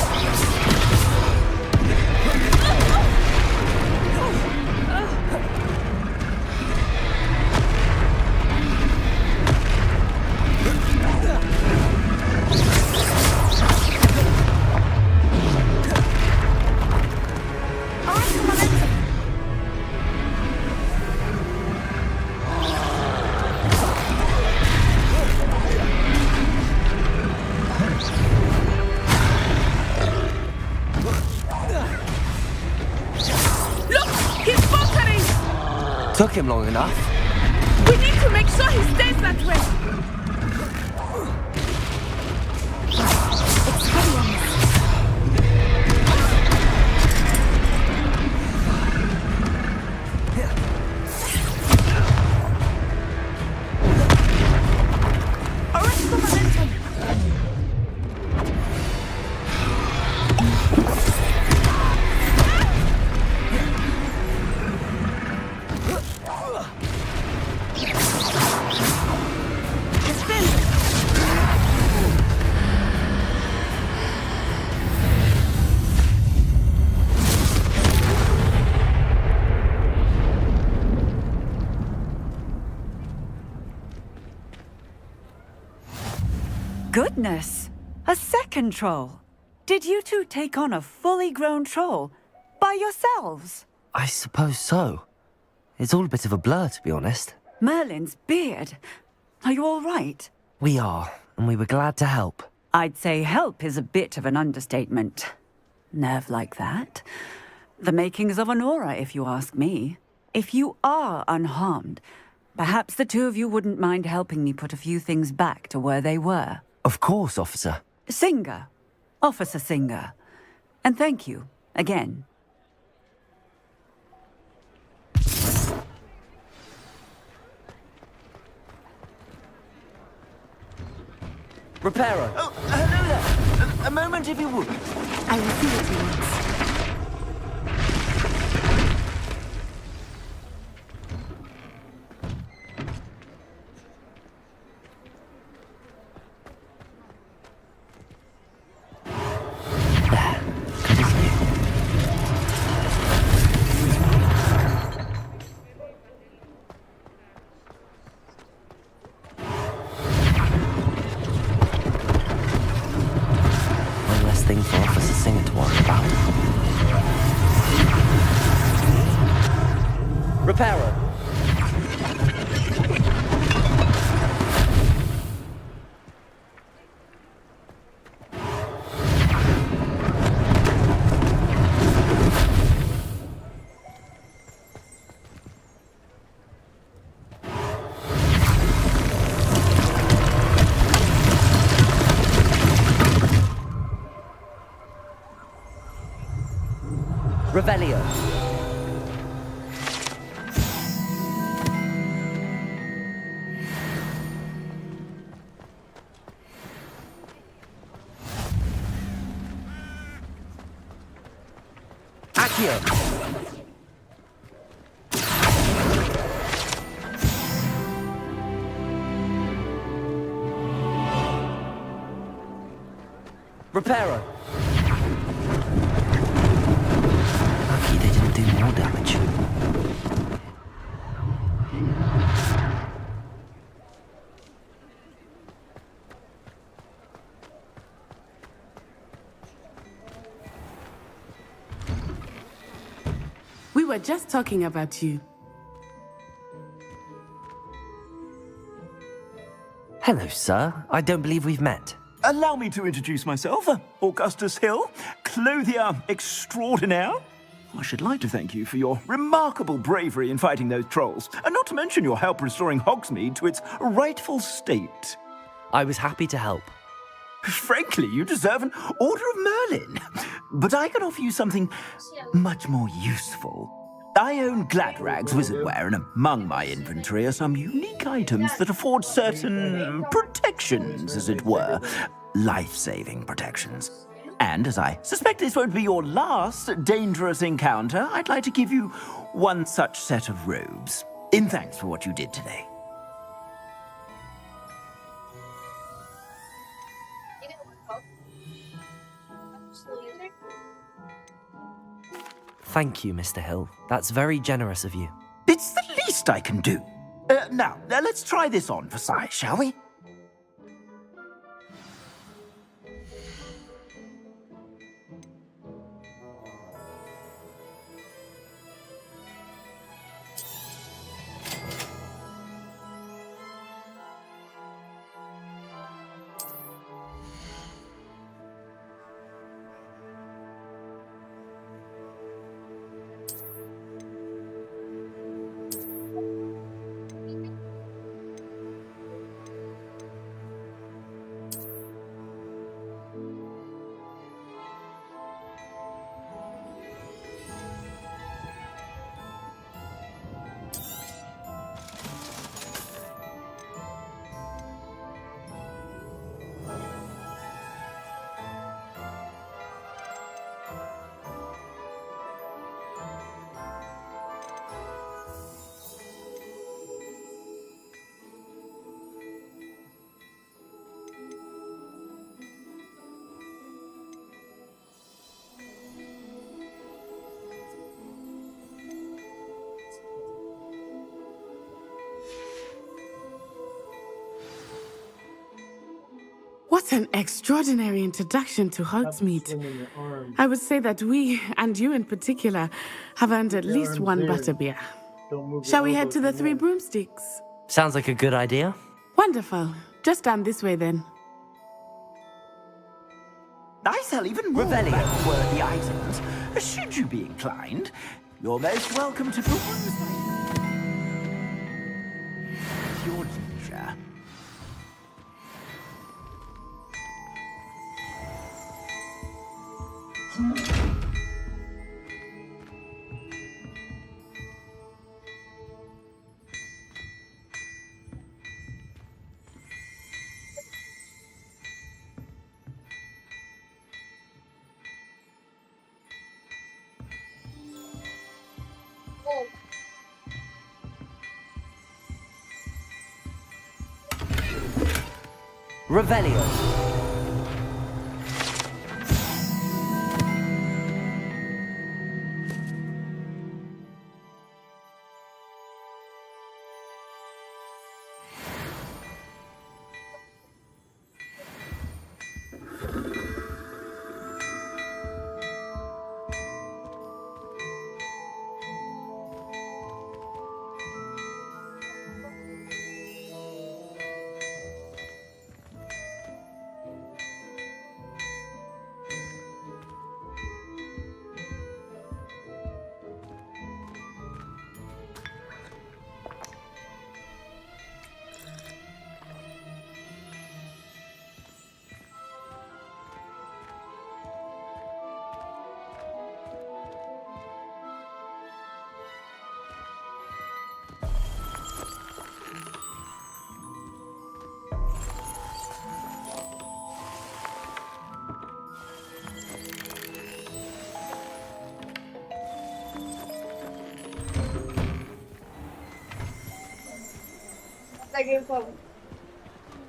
Took him long enough. We need to make sure he stays that way. It's heavy on this. Arrest the momentum. Goodness! A second troll! Did you two take on a fully grown troll by yourselves? I suppose so. It's all a bit of a blur, to be honest. Merlin's beard. Are you all right? We are, and we were glad to help. I'd say help is a bit of an understatement. Nerve like that. The makings of an aura, if you ask me. If you are unharmed, perhaps the two of you wouldn't mind helping me put a few things back to where they were. Of course, officer. Singer. Officer Singer. And thank you, again. Reparo. Oh, hello there. A moment, if you would. I will see what he wants. One less thing for Officer Singer to worry about. Reparo. Revelio. Accio. Reparo. Lucky they didn't do more damage. We were just talking about you. Hello, sir. I don't believe we've met. Allow me to introduce myself, Augustus Hill, clothier extraordinaire. I should like to thank you for your remarkable bravery in fighting those trolls, and not to mention your help restoring Hogsmeade to its rightful state. I was happy to help. Frankly, you deserve an Order of Merlin. But I can offer you something much more useful. I own Gladrag's wizardware, and among my inventory are some unique items that afford certain protections, as it were. Life-saving protections. And as I suspect this won't be your last dangerous encounter, I'd like to give you one such set of robes, in thanks for what you did today. Thank you, Mr. Hill. That's very generous of you. It's the least I can do. Now, let's try this on for size, shall we? What an extraordinary introduction to Hogsmeade. I would say that we, and you in particular, have earned at least one butterbeer. Shall we head to the Three Broomsticks? Sounds like a good idea. Wonderful. Just down this way then. I sell even more worthy items. Should you be inclined, you're most welcome to peruse your leisure. Revelio.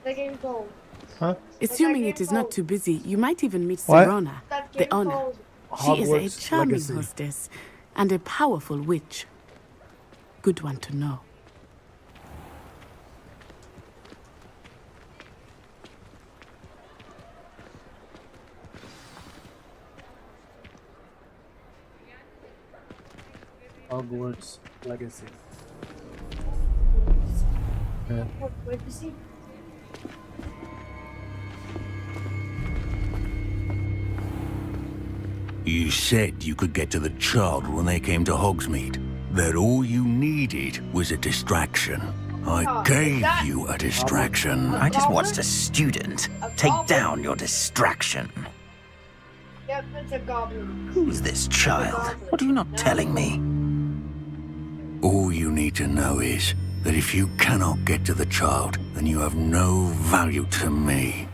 The game called. Huh? Assuming it is not too busy, you might even meet What? Serona, That the game owner. called She is a Hogwarts charming Legacy. hostess and a powerful witch. Good one to know. Hogwarts Legacy. Yeah. Wait to see. You said you could get to the child when they came to Hogsmeade. That all you needed was a distraction. I gave you a distraction. I just watched a student take down your distraction. Yep, it's a goblin. Who's this child? What are you not telling me? All you need to know is that if you cannot get to the child, then you have no value to me.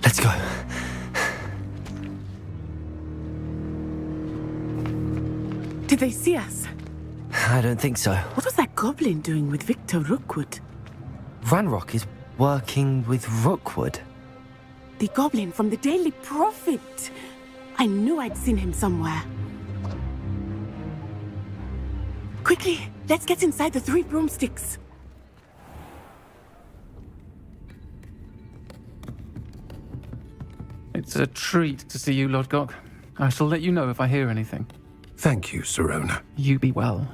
Let's go. Did they see us? I don't think so. What was that goblin doing with Victor Rookwood? Ranrock is working with Rookwood. The goblin from the Daily Prophet. I knew I'd seen him somewhere. Quickly, let's get inside the Three Broomsticks. It's a treat to see you, Lodgok. I shall let you know if I hear anything. Thank you, Serona. You be well.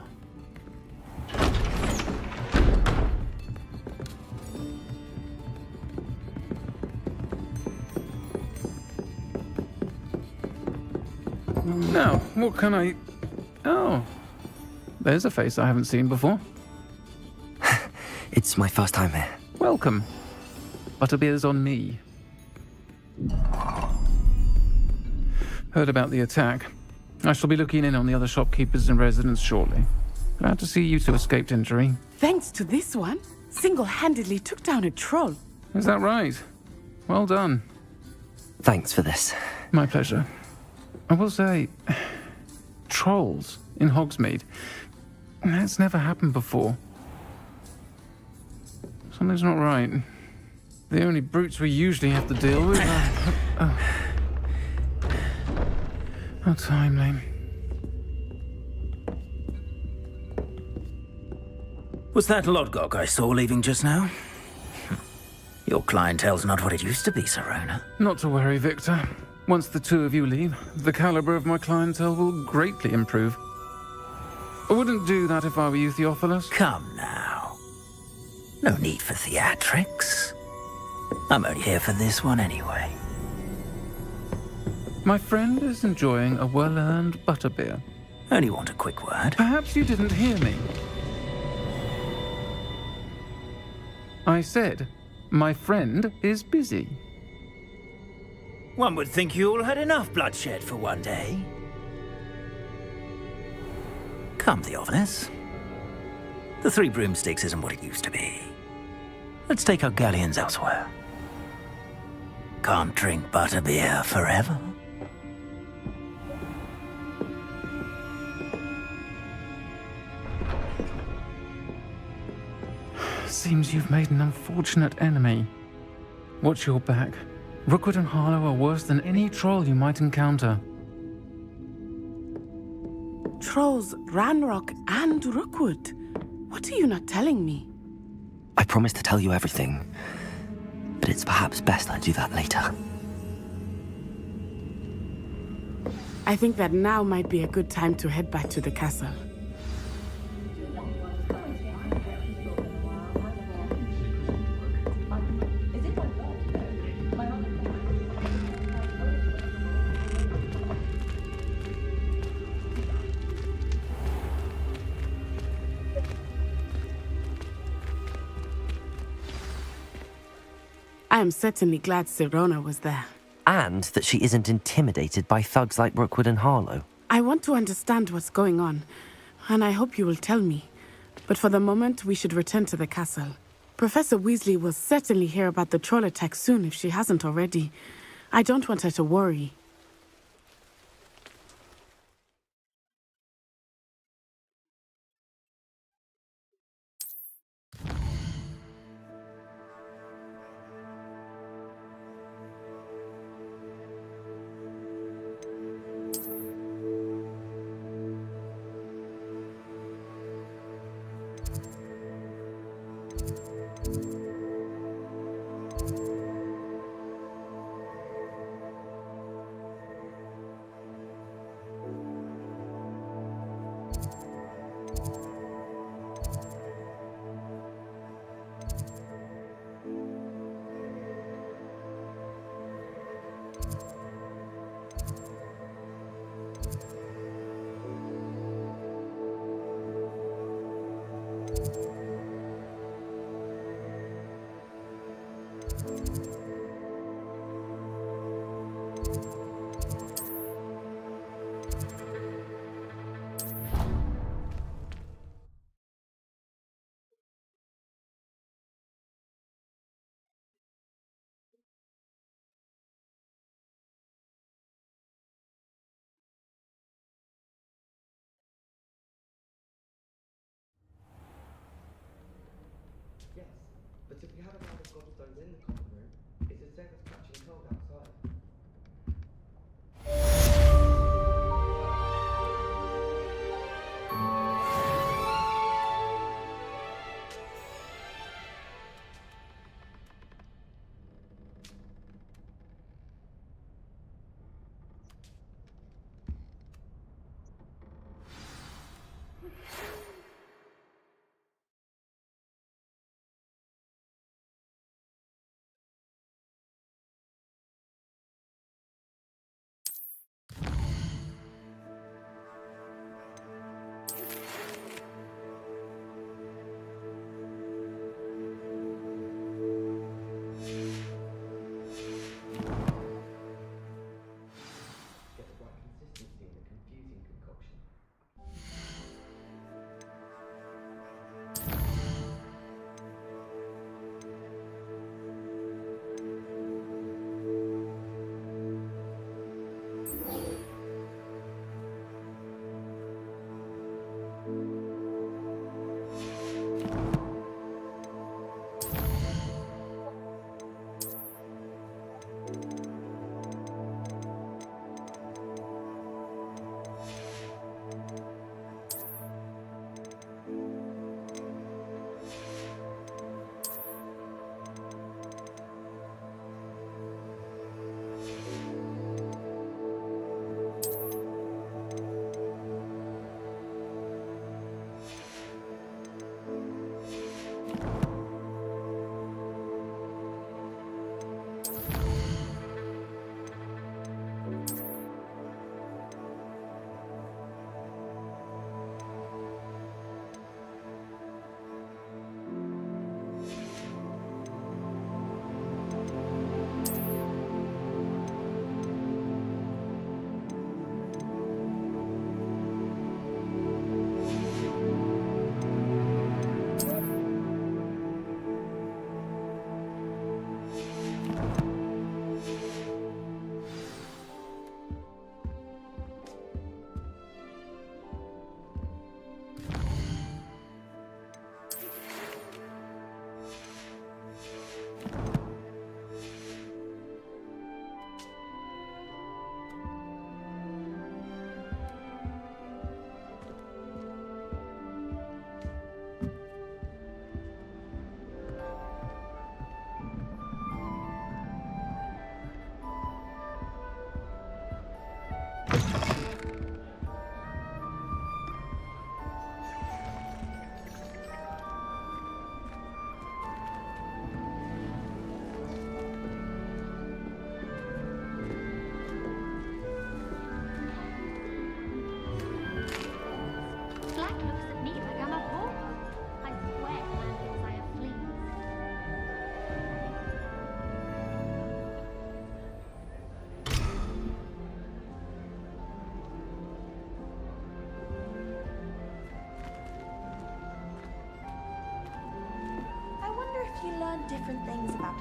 Now, what can I... Oh, there's a face I haven't seen before. It's my first time here. Welcome. Butterbeer's on me. Heard about the attack. I shall be looking in on the other shopkeepers and residents shortly. Glad to see you two escaped injury. Thanks to this one, single-handedly took down a troll. Is that right? Well done. Thanks for this. My pleasure. I will say, trolls in Hogsmeade. That's never happened before. Something's not right. The only brutes we usually have to deal with are... How timely. Was that Lodgok I saw leaving just now? Your clientele's not what it used to be, Serona. Not to worry, Victor. Once the two of you leave, the caliber of my clientele will greatly improve. I wouldn't do that if I were you, Theophilus. Come now. No need for theatrics. I'm only here for this one anyway. My friend is enjoying a well-earned butterbeer. Only want a quick word. Perhaps you didn't hear me. I said, my friend is busy. One would think you all had enough bloodshed for one day. Come, Theophilus. The Three Broomsticks isn't what it used to be. Let's take our galleons elsewhere. Can't drink butterbeer forever. Seems you've made an unfortunate enemy. Watch your back. Rookwood and Harlow are worse than any troll you might encounter. Trolls, Ranrock, and Rookwood. What are you not telling me? I promised to tell you everything, but it's perhaps best I do that later. I think that now might be a good time to head back to the castle. I am certainly glad Serona was there. And that she isn't intimidated by thugs like Rookwood and Harlow. I want to understand what's going on, and I hope you will tell me. But for the moment, we should return to the castle. Professor Weasley will certainly hear about the troll attack soon if she hasn't already. I don't want her to worry. looks at me like I'm a ball. I swear man thinks I have fleas. I wonder if you learn different things about.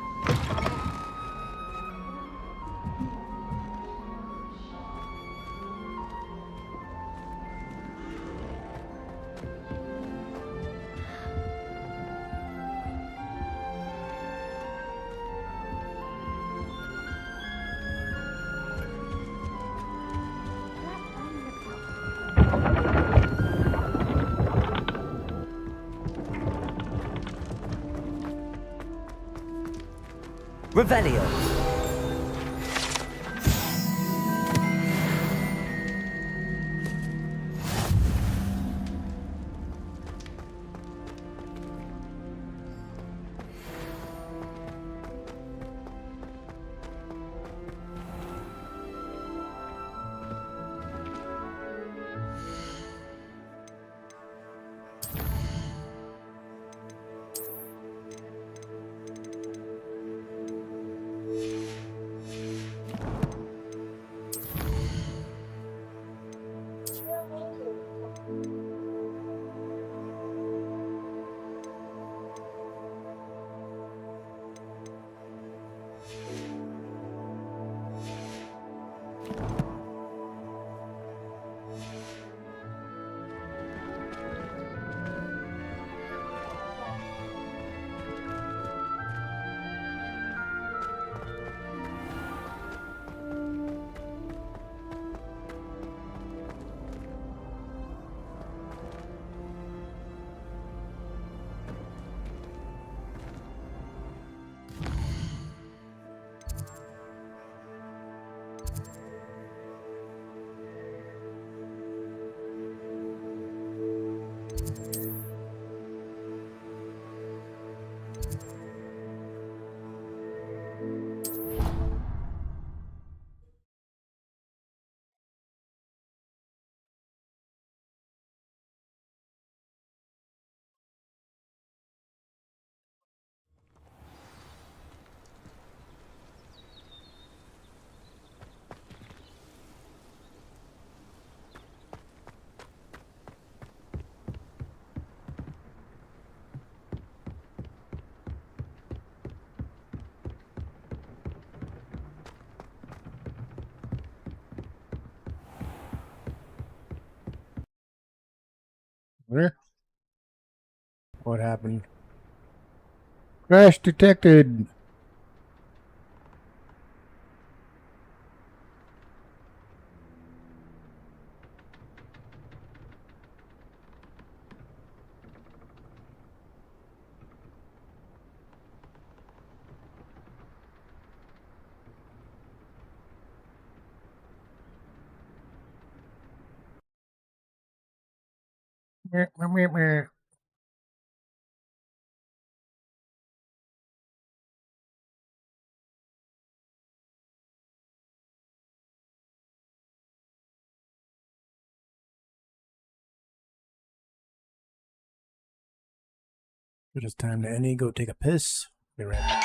Revelio. Where? What happened? Crash detected. Meh, meh, meh, meh. It is time to Annie go take a piss. Be right back.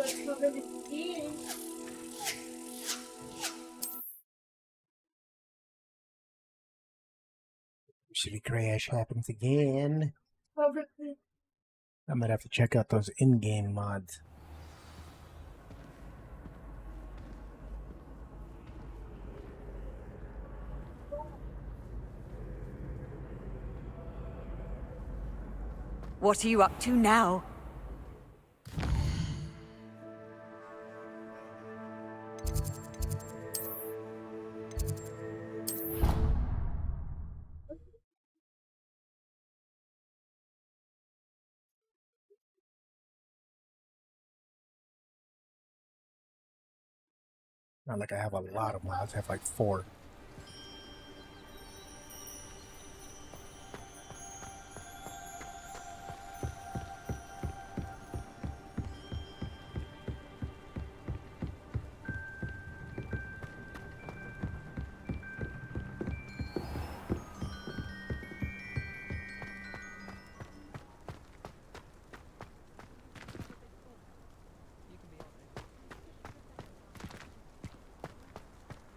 If the crash happens again, I might have to check out those in-game mods. What are you up to now? Not like I have a lot of mods, I have like 4.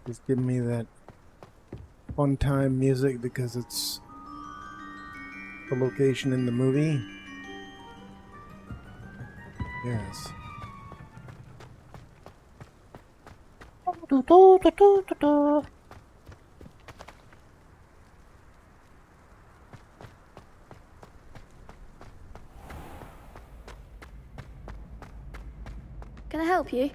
Just give me that fun-time music because it's the location in the movie. Yes. Can I help you?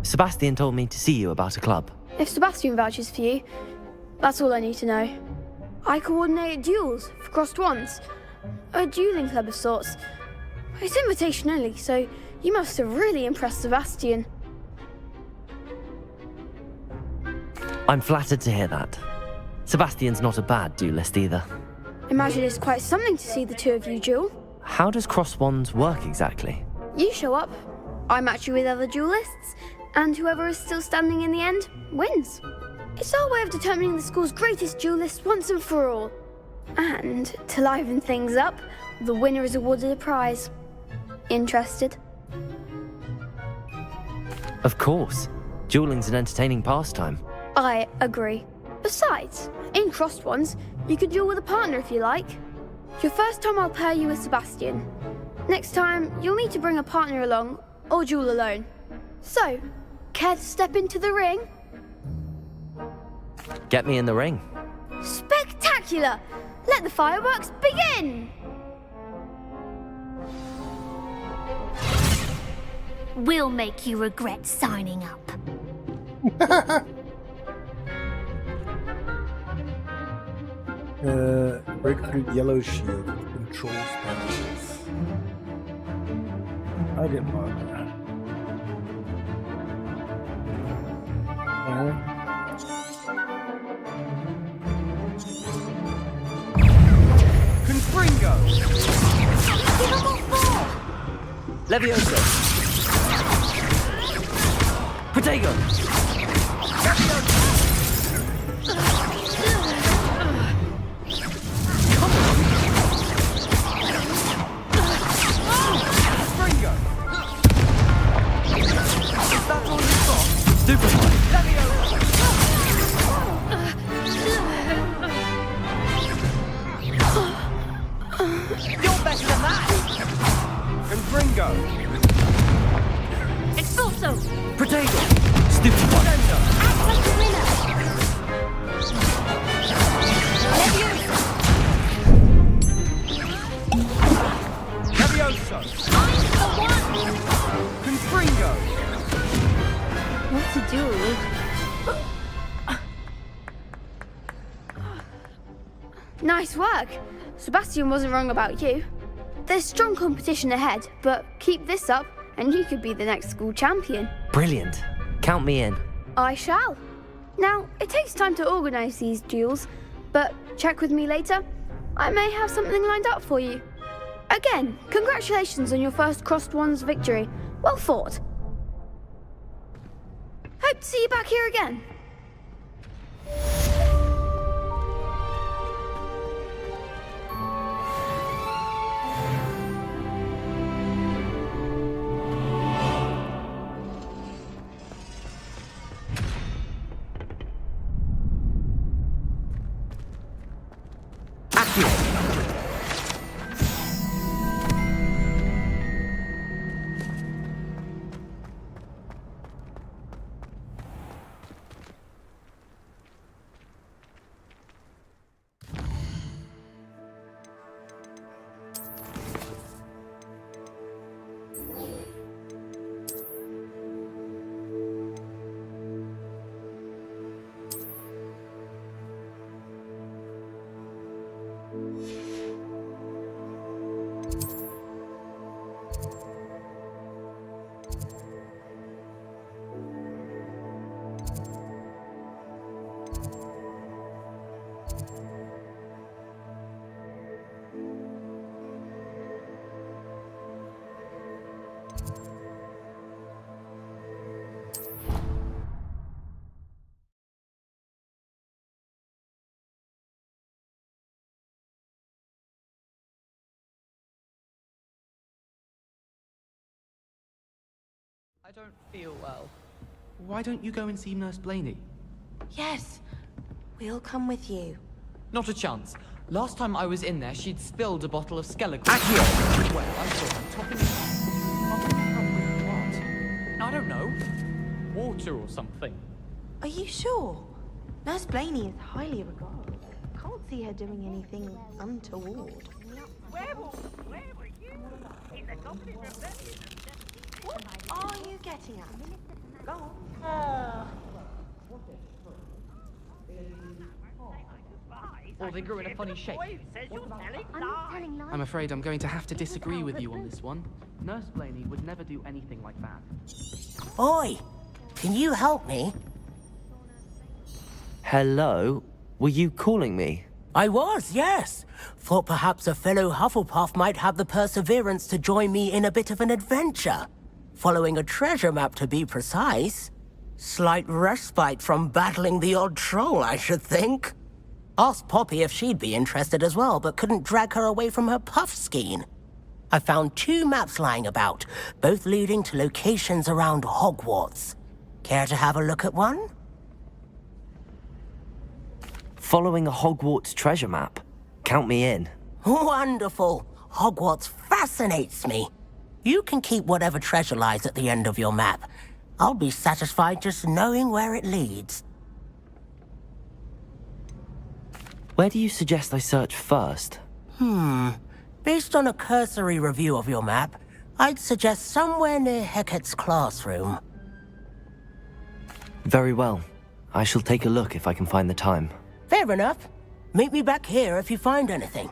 Sebastian told me to see you about a club. If Sebastian vouches for you, that's all I need to know. I coordinate duels for crossed wands. A dueling club of sorts. It's invitation only, so you must have really impressed Sebastian. I'm flattered to hear that. Sebastian's not a bad duelist either. Imagine it's quite something to see the two of you duel. How does cross wands work exactly? You show up, I match you with other duelists, and whoever is still standing in the end wins. It's our way of determining the school's greatest duelist once and for all. And to liven things up, the winner is awarded a prize. Interested? Of course. Dueling's an entertaining pastime. I agree. Besides, in crossed ones, you can duel with a partner if you like. Your first time I'll pair you with Sebastian. Next time, you'll need to bring a partner along, or duel alone. So, care to step into the ring? Get me in the ring. Spectacular! Let the fireworks begin! We'll make you regret signing up. Breakthrough yellow shield control spells. I didn't want that. Confringo! Levioso! Protego! Confringo! Is that all you've got? Super Fight! You're better than that! Confringo! Expulso! Protego! Stupid Fight! Levioso! Confringo! What to do? Nice work. Sebastian wasn't wrong about you. There's strong competition ahead, but keep this up and you could be the next school champion. Brilliant. Count me in. I shall. Now, it takes time to organise these duels, but check with me later. I may have something lined up for you. Again, congratulations on your first crossed wands victory. Well fought. Hope to see you back here again. Accio! I don't feel well. Why don't you go and see Nurse Blaney? Yes, we'll come with you. Not a chance. Last time I was in there, she'd spilled a bottle of skeleton. Accio! Well, I saw her topping it up with what? I don't know. Water or something. Are you sure? Nurse Blaney is highly regarded. Can't see her doing anything untoward. Where were you? In the goblin rebellion. What are you getting at? Go on. Or they grew in a funny shape. I'm afraid I'm going to have to disagree with you on this one. Nurse Blaney would never do anything like that. Oi! Can you help me? Hello? Were you calling me? I was, yes. Thought perhaps a fellow Hufflepuff might have the perseverance to join me in a bit of an adventure. Following a treasure map, to be precise. Slight respite from battling the odd troll, I should think. Asked Poppy if she'd be interested as well, but couldn't drag her away from her puff skein. I found 2 maps lying about, both leading to locations around Hogwarts. Care to have a look at one? Following a Hogwarts treasure map? Count me in. Wonderful. Hogwarts fascinates me. You can keep whatever treasure lies at the end of your map. I'll be satisfied just knowing where it leads. Where do you suggest I search first? Based on a cursory review of your map, I'd suggest somewhere near Hecate's classroom. Very well. I shall take a look if I can find the time. Fair enough. Meet me back here if you find anything.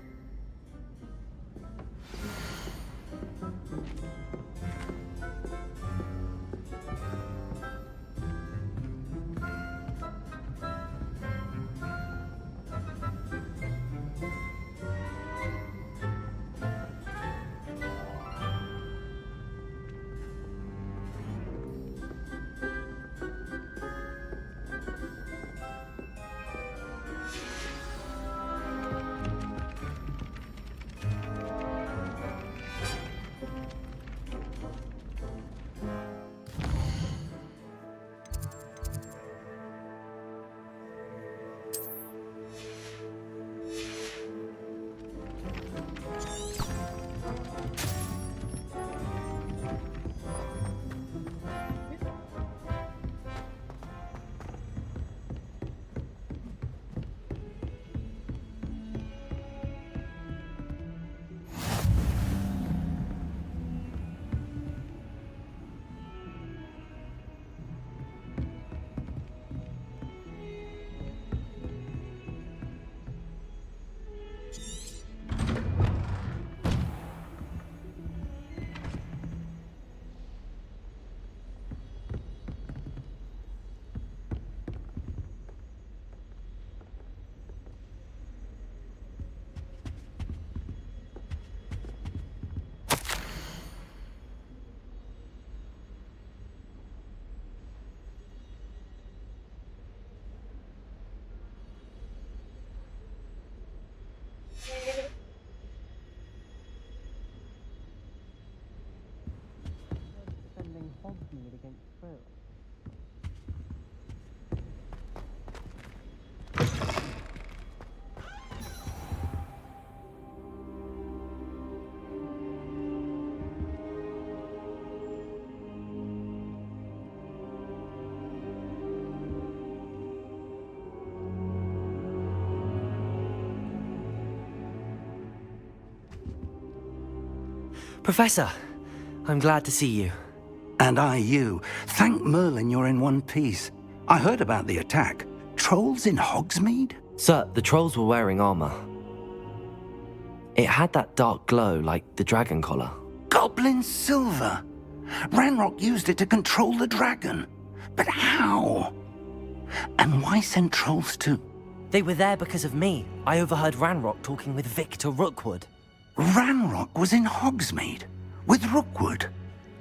Professor, I'm glad to see you. And I you. Thank Merlin you're in one piece. I heard about the attack. Trolls in Hogsmeade? Sir, the trolls were wearing armor. It had that dark glow like the dragon collar. Goblin silver! Ranrock used it to control the dragon. But how? And why send trolls to... They were there because of me. I overheard Ranrock talking with Victor Rookwood. Ranrock was in Hogsmeade? With Rookwood?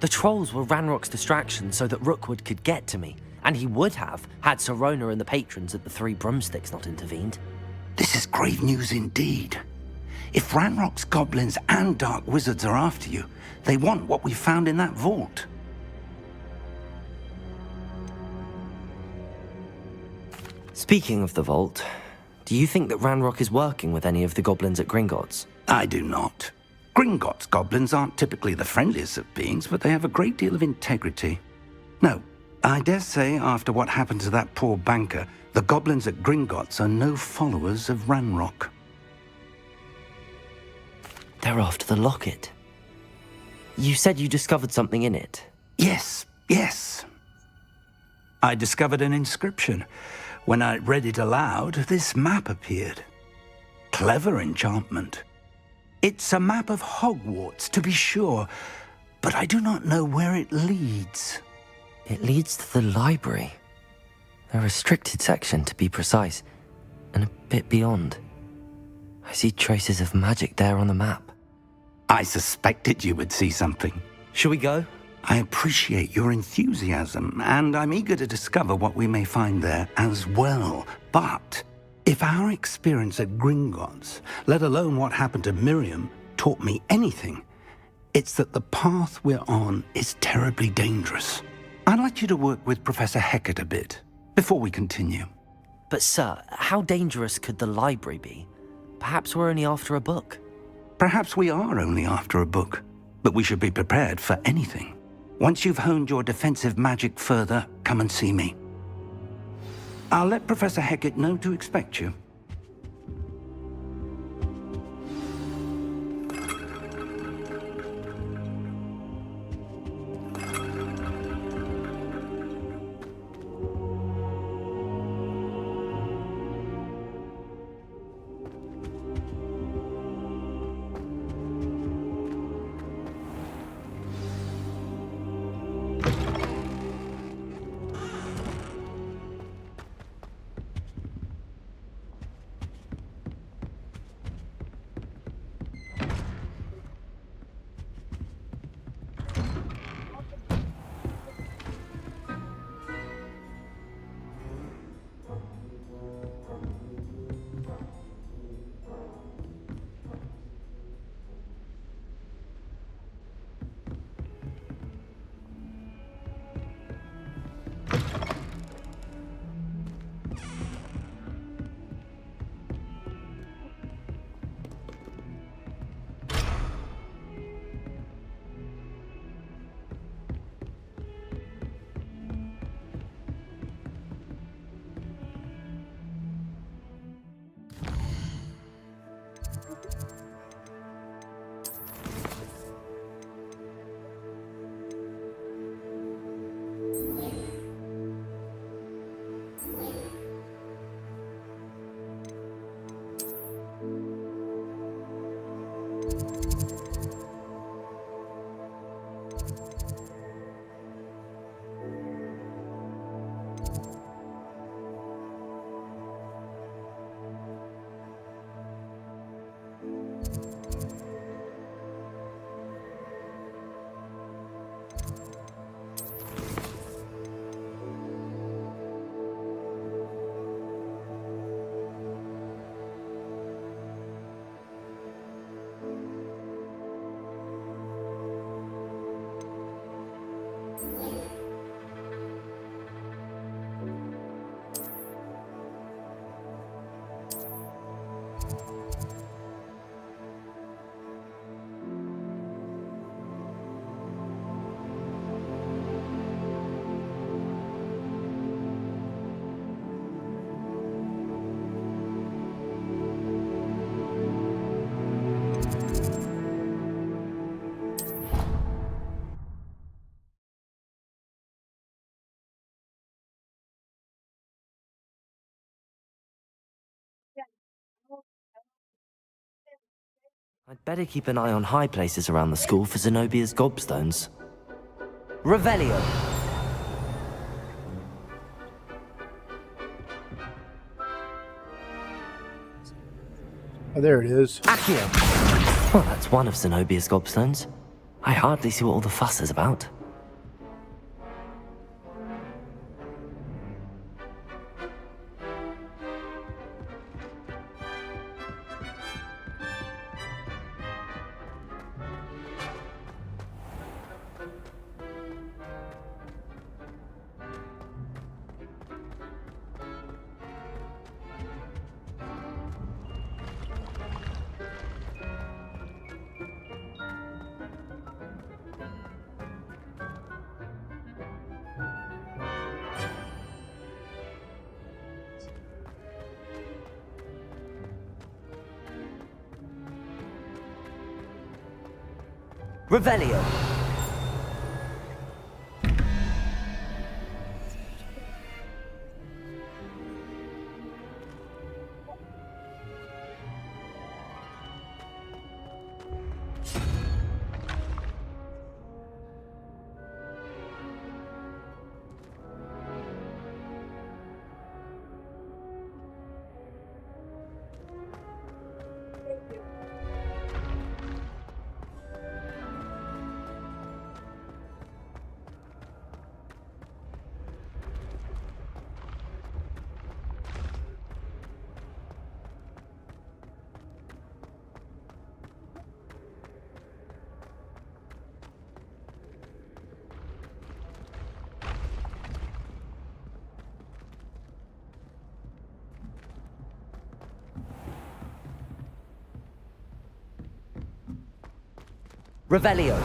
The trolls were Ranrock's distraction so that Rookwood could get to me. And he would have, had Sirona and the patrons at the Three Broomsticks not intervened. This is grave news indeed. If Ranrock's goblins and dark wizards are after you, they want what we found in that vault. Speaking of the vault, do you think that Ranrock is working with any of the goblins at Gringotts? I do not. Gringotts goblins aren't typically the friendliest of beings, but they have a great deal of integrity. No, I dare say after what happened to that poor banker, the goblins at Gringotts are no followers of Ranrock. They're after the locket. You said you discovered something in it. Yes. I discovered an inscription. When I read it aloud, this map appeared. Clever enchantment. It's a map of Hogwarts, to be sure, but I do not know where it leads. It leads to the library. A restricted section, to be precise, and a bit beyond. I see traces of magic there on the map. I suspected you would see something. Shall we go? I appreciate your enthusiasm, and I'm eager to discover what we may find there as well. But if our experience at Gringotts, let alone what happened to Miriam, taught me anything, it's that the path we're on is terribly dangerous. I'd like you to work with Professor Hecat a bit before we continue. But sir, how dangerous could the library be? Perhaps we're only after a book. Perhaps we are only after a book, but we should be prepared for anything. Once you've honed your defensive magic further, come and see me. I'll let Professor Hecat know to expect you. I'd better keep an eye on high places around the school for Zenobia's gobstones. Revelio. Oh, there it is. Accio. Well, that's one of Zenobia's gobstones. I hardly see what all the fuss is about. Revelio. Revelio.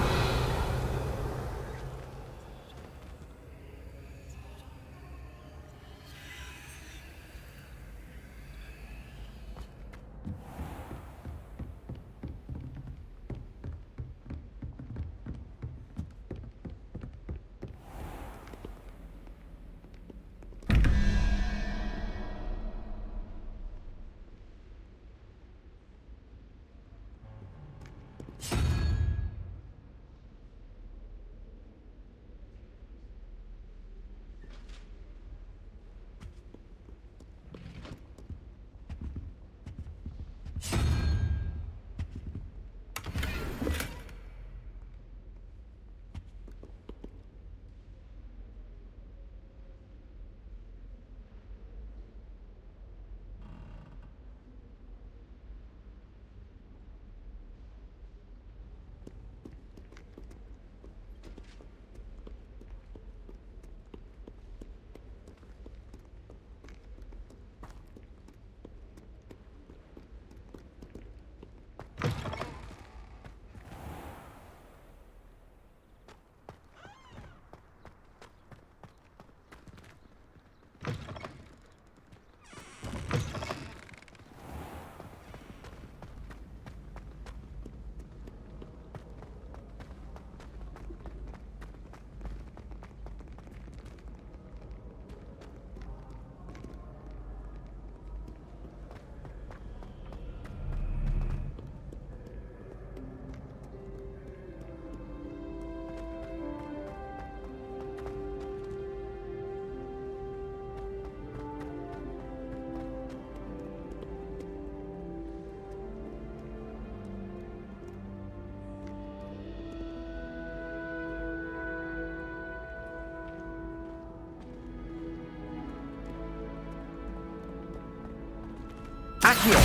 Accio.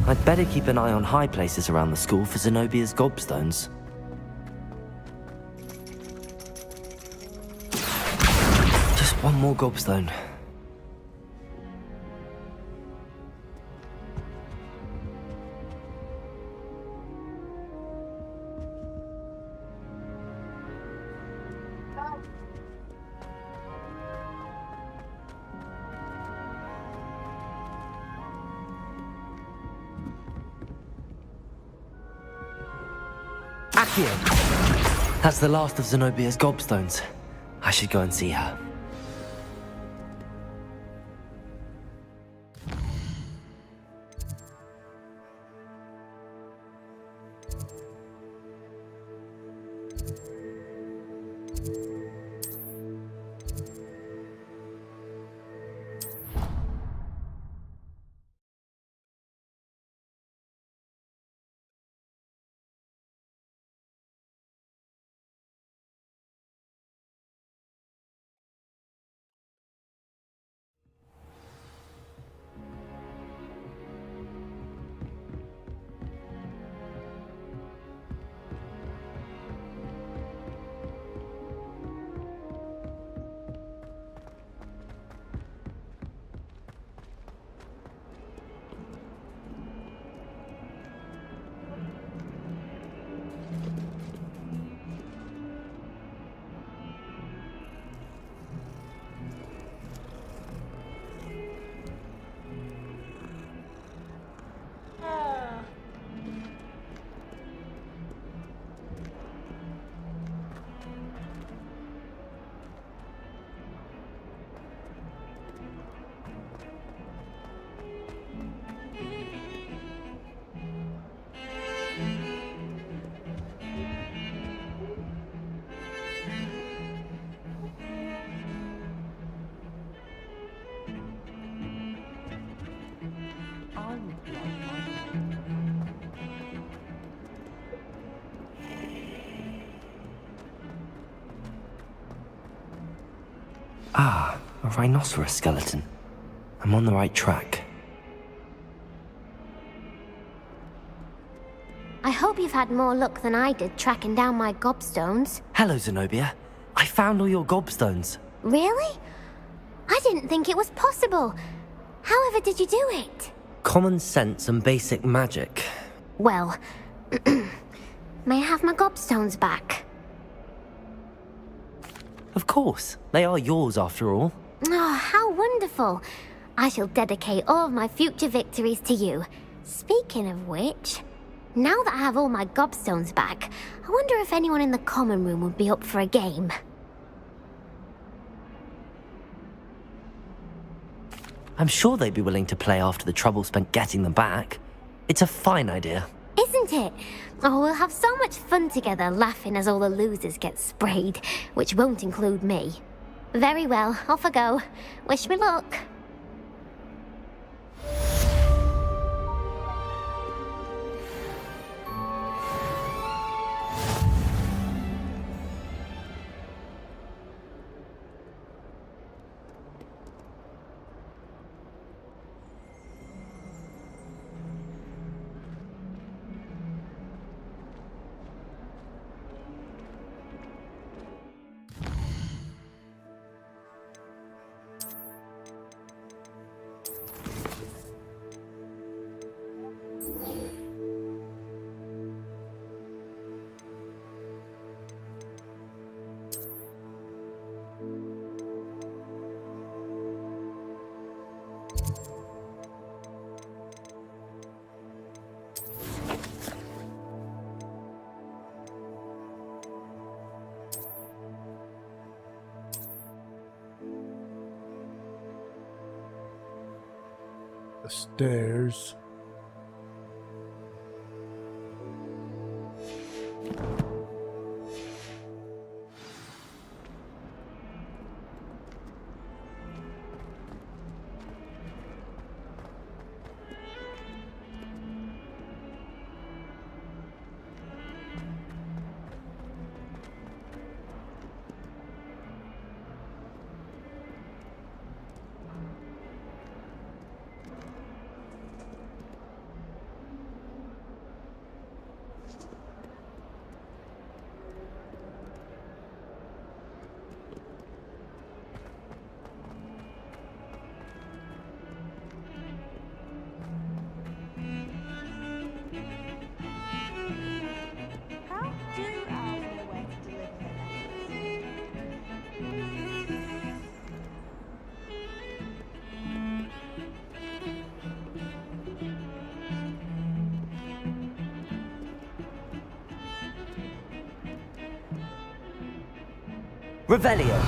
I'd better keep an eye on high places around the school for Zenobia's gobstones. Just one more gobstone. Accio. That's the last of Zenobia's gobstones. I should go and see her. Ah, a rhinoceros skeleton. I'm on the right track. I hope you've had more luck than I did tracking down my gobstones. Hello, Zenobia. I found all your gobstones. Really? I didn't think it was possible. However did you do it? Common sense and basic magic. Well, may I have my gobstones back? Of course. They are yours after all. Oh, how wonderful. I shall dedicate all of my future victories to you. Speaking of which, now that I have all my gobstones back, I wonder if anyone in the common room would be up for a game. I'm sure they'd be willing to play after the trouble spent getting them back. It's a fine idea. Isn't it? Oh, we'll have so much fun together laughing as all the losers get sprayed, which won't include me. Very well, off I go. Wish me luck. The stairs. Revelio.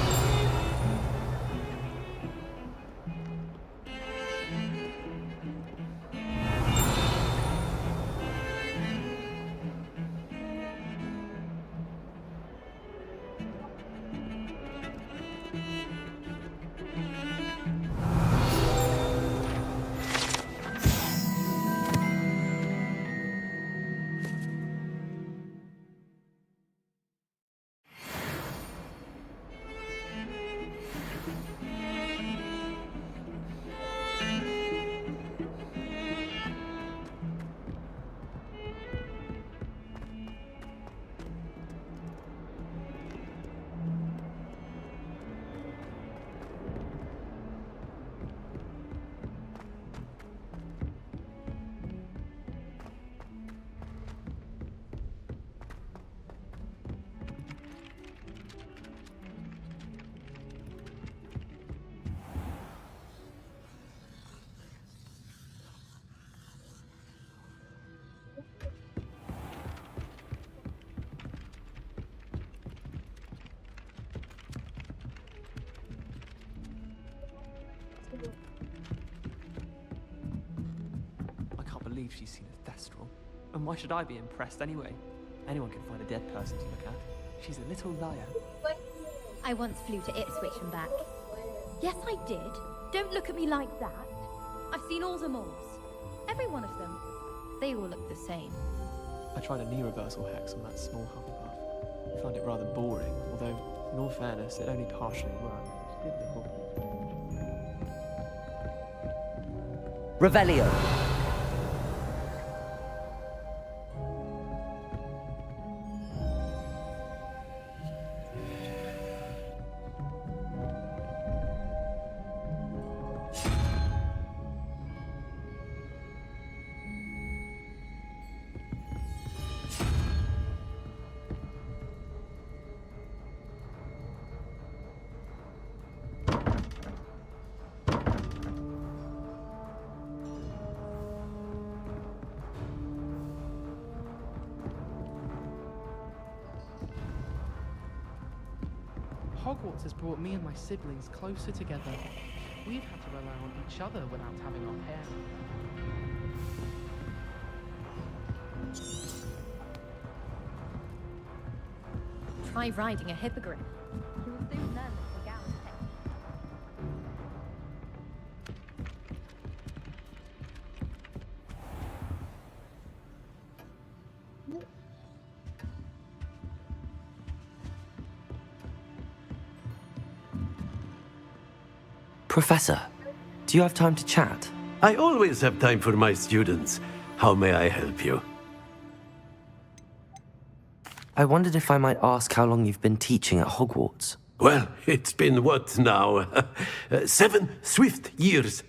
I can't believe she's seen a thestral. And why should I be impressed anyway? Anyone can find a dead person to look at. She's a little liar. I once flew to Ipswich and back. Yes, I did. Don't look at me like that. I've seen all the moles. Every one of them. They all look the same. I tried a knee reversal hex on that small Hufflepuff. I found it rather boring, although, in all fairness, it only partially worked. It did look awkward. Revelio. Hogwarts has brought me and my siblings closer together. We've had to rely on each other without having our parents. Try riding a hippogriff. You will soon learn that the gown Professor, do you have time to chat? I always have time for my students. How may I help you? I wondered if I might ask how long you've been teaching at Hogwarts. Well, it's been what now? 7 swift years.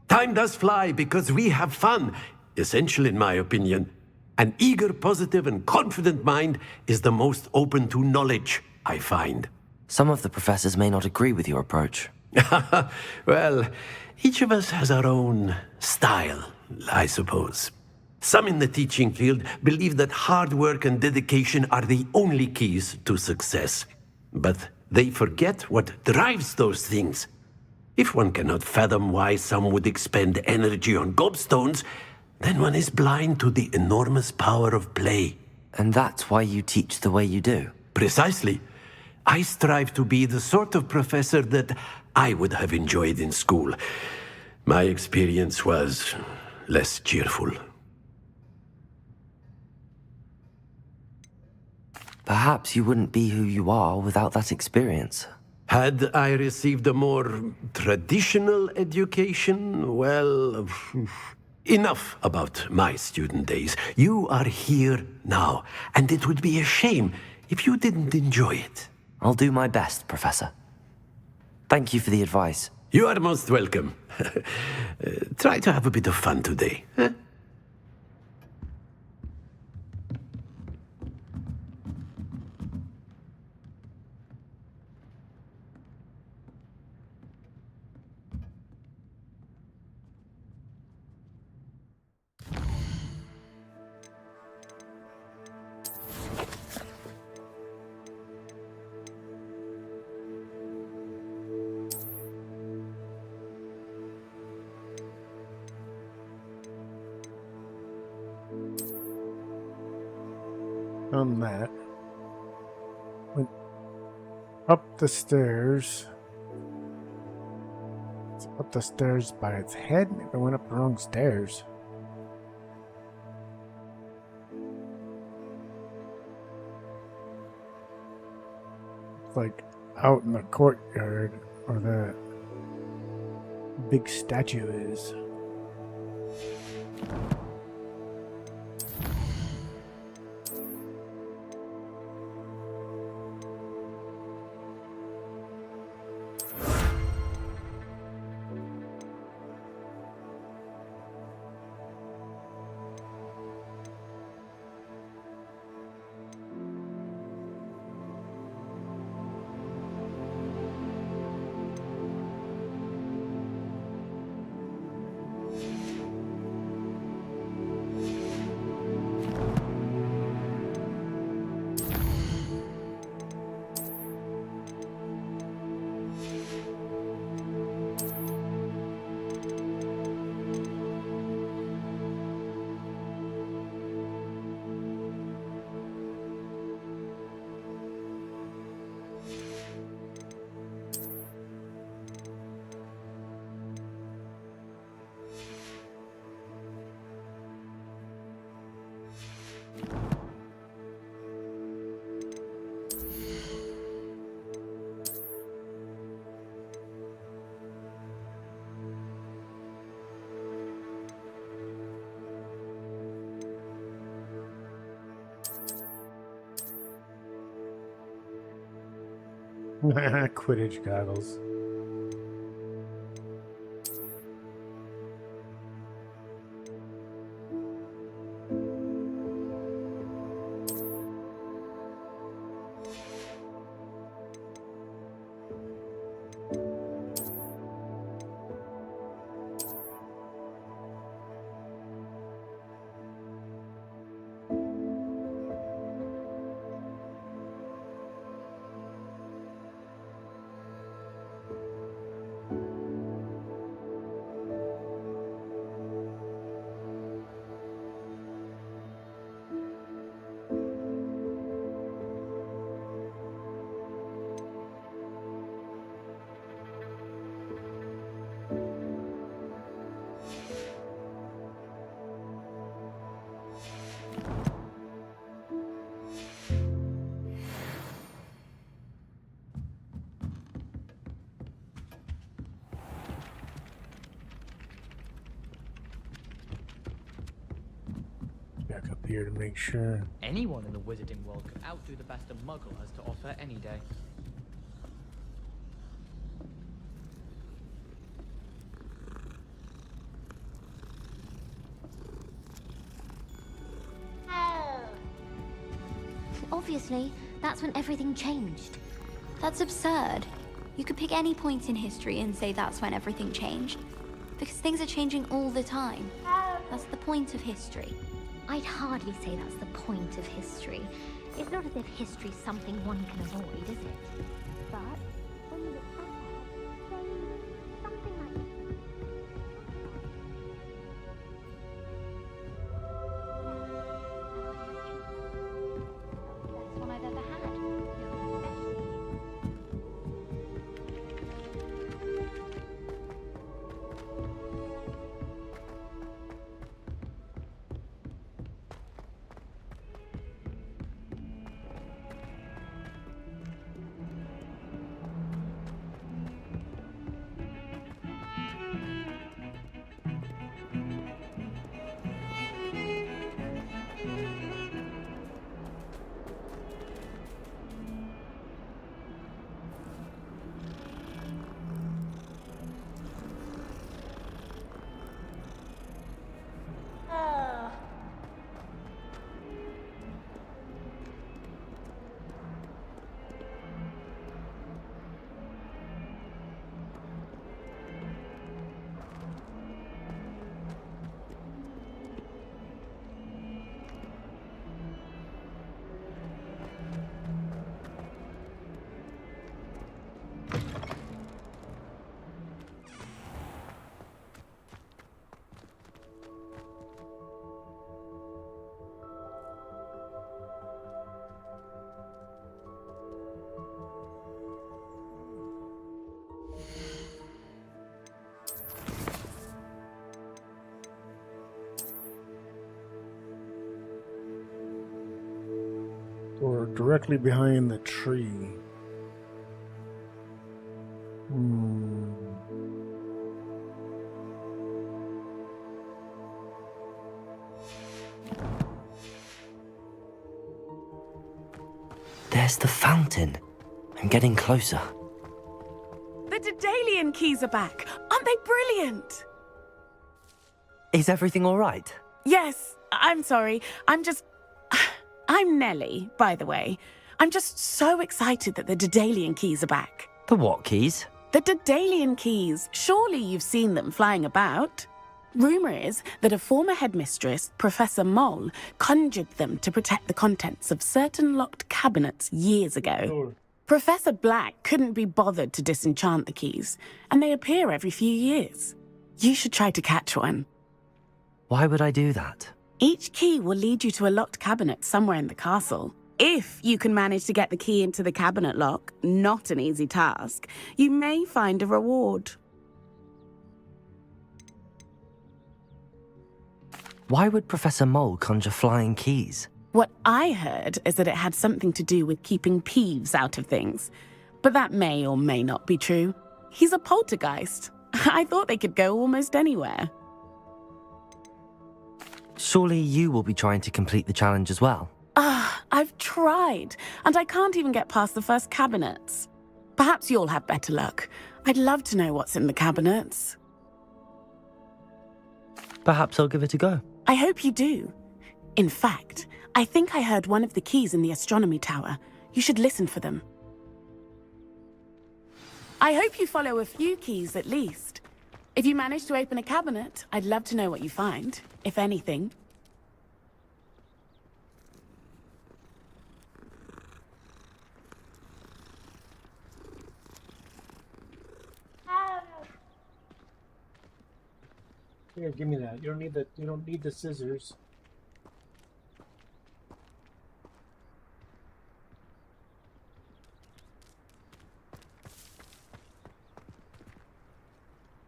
Time does fly because we have fun. Essential in my opinion. An eager, positive, and confident mind is the most open to knowledge, I find. Some of the professors may not agree with your approach. Well, each of us has our own style, I suppose. Some in the teaching field believe that hard work and dedication are the only keys to success. But they forget what drives those things. If one cannot fathom why some would expend energy on gobstones, then one is blind to the enormous power of play. And that's why you teach the way you do? Precisely. I strive to be the sort of professor that I would have enjoyed in school. My experience was less cheerful. Perhaps you wouldn't be who you are without that experience. Had I received a more traditional education, well, enough about my student days. You are here now, and it would be a shame if you didn't enjoy it. I'll do my best, Professor. Thank you for the advice. You are most welcome. Try to have a bit of fun today. Huh? on that. Went up the stairs. It's up the stairs by its head. Maybe I went up the wrong stairs. It's like out in the courtyard where the big statue is. Quidditch goggles. Back up here to make sure. Anyone in the wizarding world could outdo the best a muggle has to offer any day. Obviously, that's when everything changed. That's absurd. You could pick any point in history and say that's when everything changed. Because things are changing all the time. That's the point of history. I'd hardly say that's the point of history. It's not as if history's something one can avoid, is it? But when you look back, say something like best one I've ever had. Or directly behind the tree. There's the fountain. I'm getting closer. The Daedalian keys are back. Aren't they brilliant? Is everything all right? Yes, I'm sorry. I'm Nellie, by the way. I'm just so excited that the Daedalian keys are back. The what keys? The Daedalian keys. Surely you've seen them flying about. Rumour is that a former headmistress, Professor Mole, conjured them to protect the contents of certain locked cabinets years ago. Professor Black couldn't be bothered to disenchant the keys, and they appear every few years. You should try to catch one. Why would I do that? Each key will lead you to a locked cabinet somewhere in the castle. If you can manage to get the key into the cabinet lock, not an easy task, you may find a reward. Why would Professor Mole conjure flying keys? What I heard is that it had something to do with keeping Peeves out of things. But that may or may not be true. He's a poltergeist. I thought they could go almost anywhere. Surely you will be trying to complete the challenge as well. I've tried, and I can't even get past the first cabinets. Perhaps you'll have better luck. I'd love to know what's in the cabinets. Perhaps I'll give it a go. I hope you do. In fact, I think I heard one of the keys in the astronomy tower. You should listen for them. I hope you follow a few keys at least. If you manage to open a cabinet, I'd love to know what you find, if anything. Here, give me that. You don't need the scissors.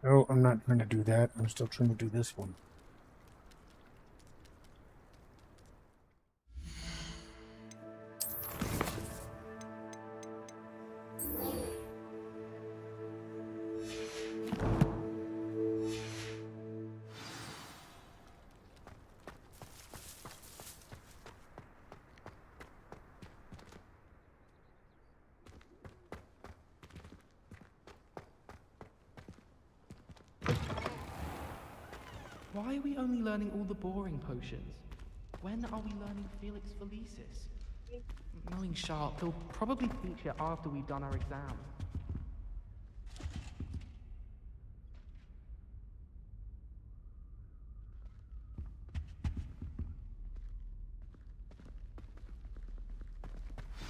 No, I'm not trying to do that. I'm still trying to do this one. Why are we only learning all the boring potions? When are we learning Felix Felicis? Knowing Sharp, he'll probably teach it after we've done our exam.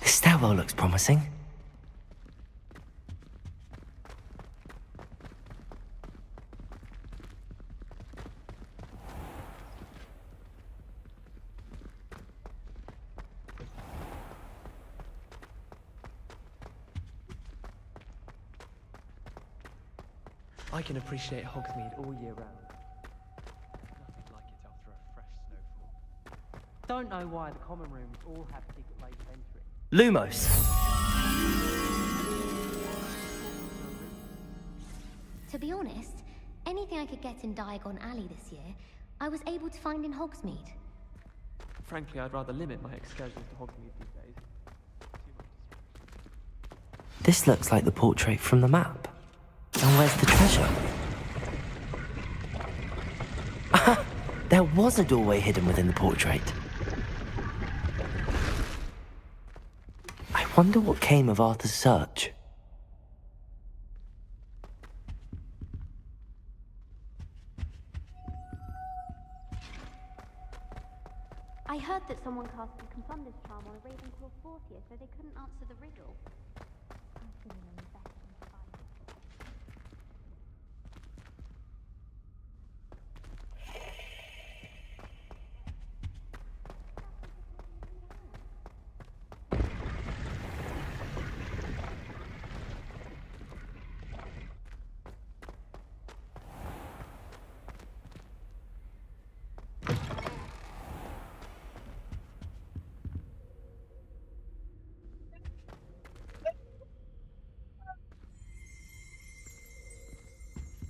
The stairwell looks promising. I can appreciate Hogsmeade all year round. Nothing like it after a fresh snowfall. Don't know why the common rooms all have secret ways of entry. Lumos. To be honest, anything I could get in Diagon Alley this year, I was able to find in Hogsmeade. Frankly, I'd rather limit my excursions to Hogsmeade these days. This looks like the portrait from the map. And where's the treasure? There was a doorway hidden within the portrait. I wonder what came of Arthur's search. I heard that someone cast a Confundus charm on a Ravenclaw 40th, so they couldn't answer the riddle. I'm feeling them better than fight.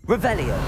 Revelio.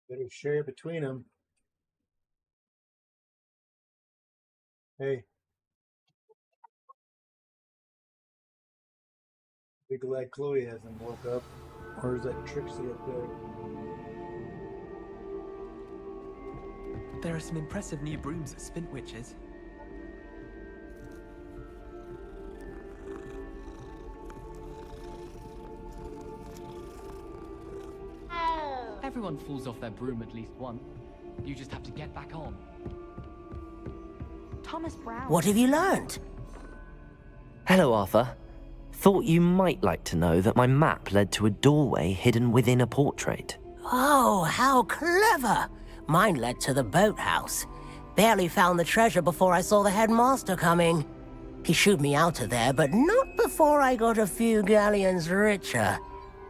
Better share between them. Hey. Be glad Chloe hasn't woke up. Or is that Trixie up there? There are some impressive new brooms at Spintwitch's. Everyone falls off their broom at least once. You just have to get back on. Thomas Brown. What have you learned? Hello, Arthur. Thought you might like to know that my map led to a doorway hidden within a portrait. Oh, how clever! Mine led to the boathouse. Barely found the treasure before I saw the headmaster coming. He shooed me out of there, but not before I got a few galleons richer.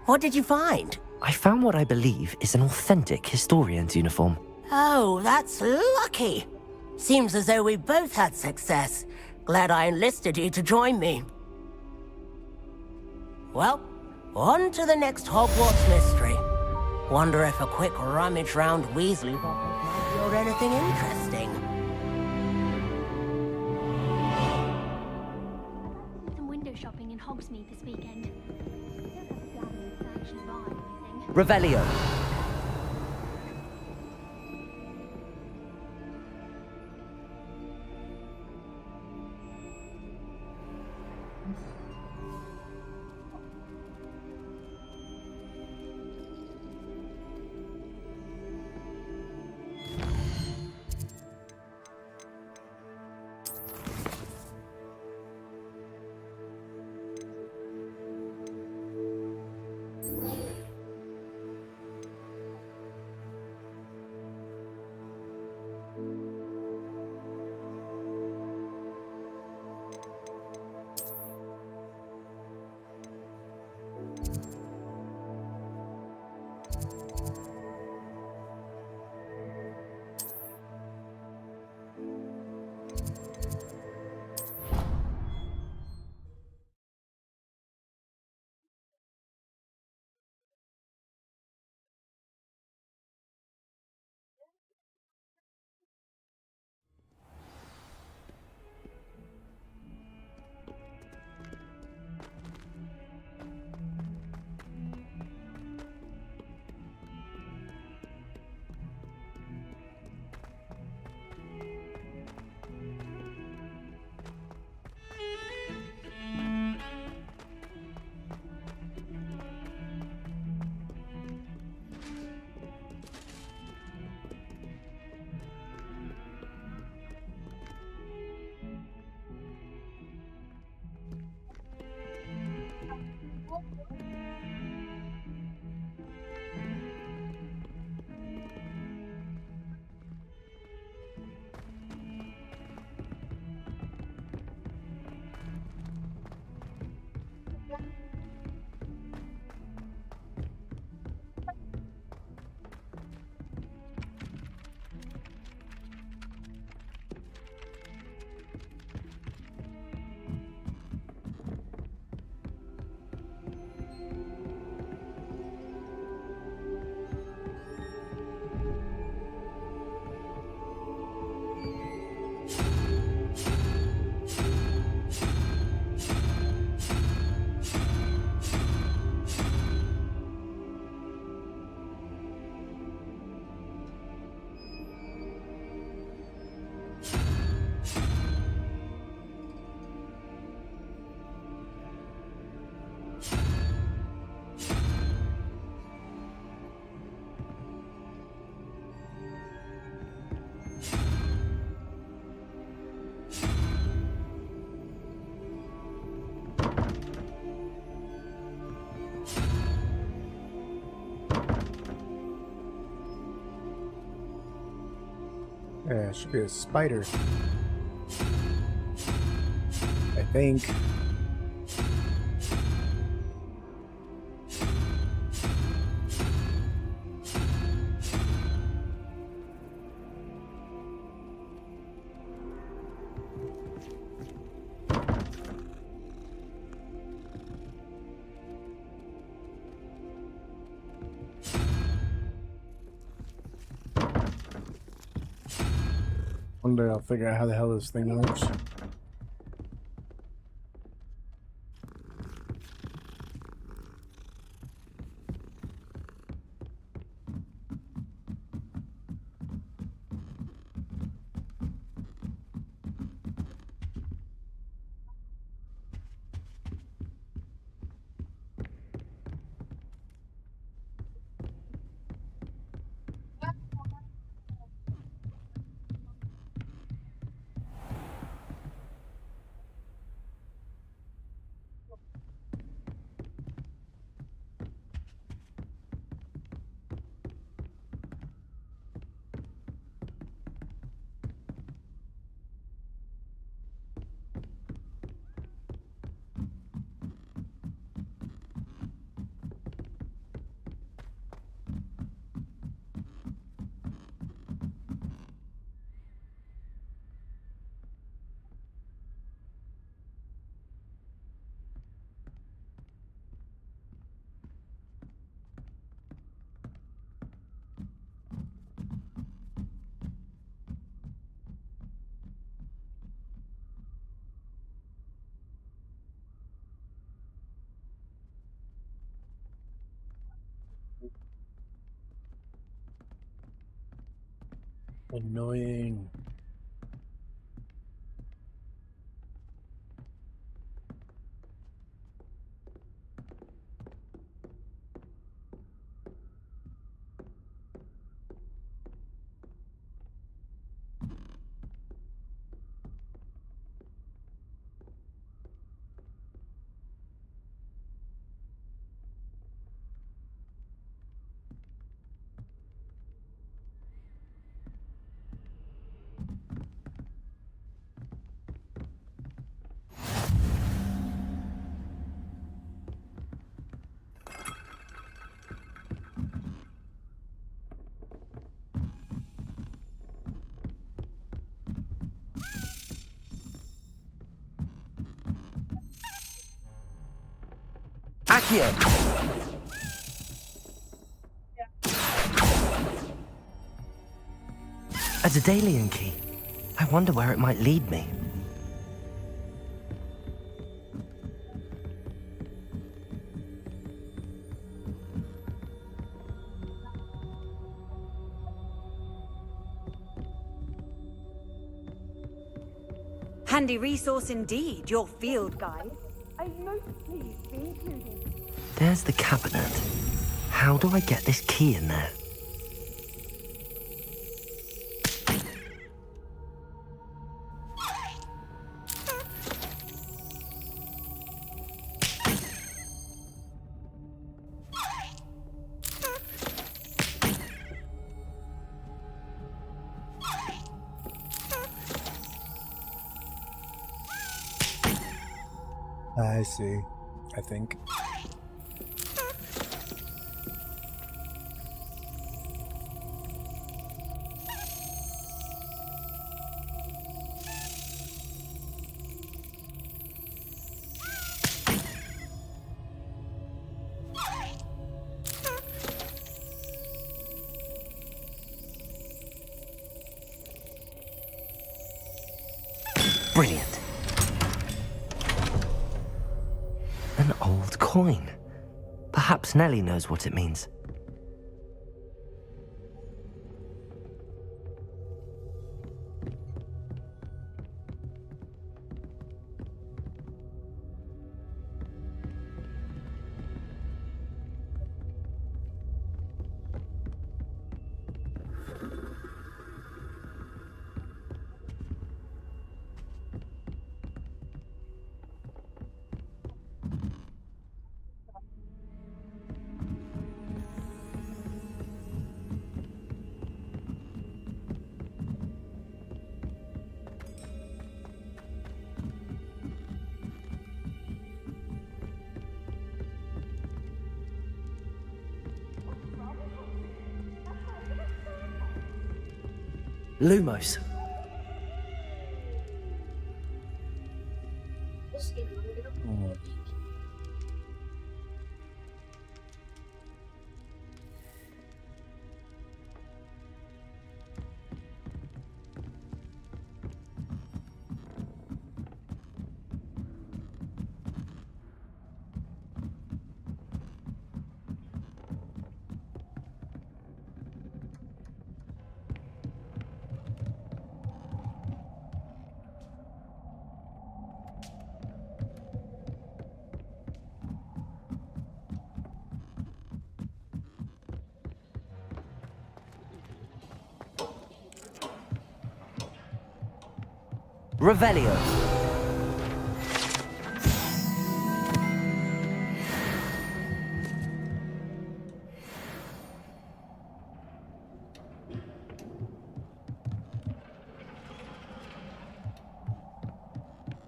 What did you find? I found what I believe is an authentic historian's uniform. Oh, that's lucky. Seems as though we both had success. Glad I enlisted you to join me. Well, on to the next Hogwarts mystery. Wonder if a quick rummage round Weasley's office might yield anything interesting. Some window shopping in Hogsmeade this weekend. I don't have a galleon to actually buy anything. Revelio. Yeah, it should be a spider. I think. One day I'll figure out how the hell this thing works. Annoying. Accio! A Daedalian key. I wonder where it might lead me. Handy resource indeed, your field guide. I'm most pleased to be included. There's the cabinet. How do I get this key in there? I see. I think. Brilliant. An old coin. Perhaps Nellie knows what it means. Lumos. Revelio.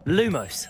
Lumos.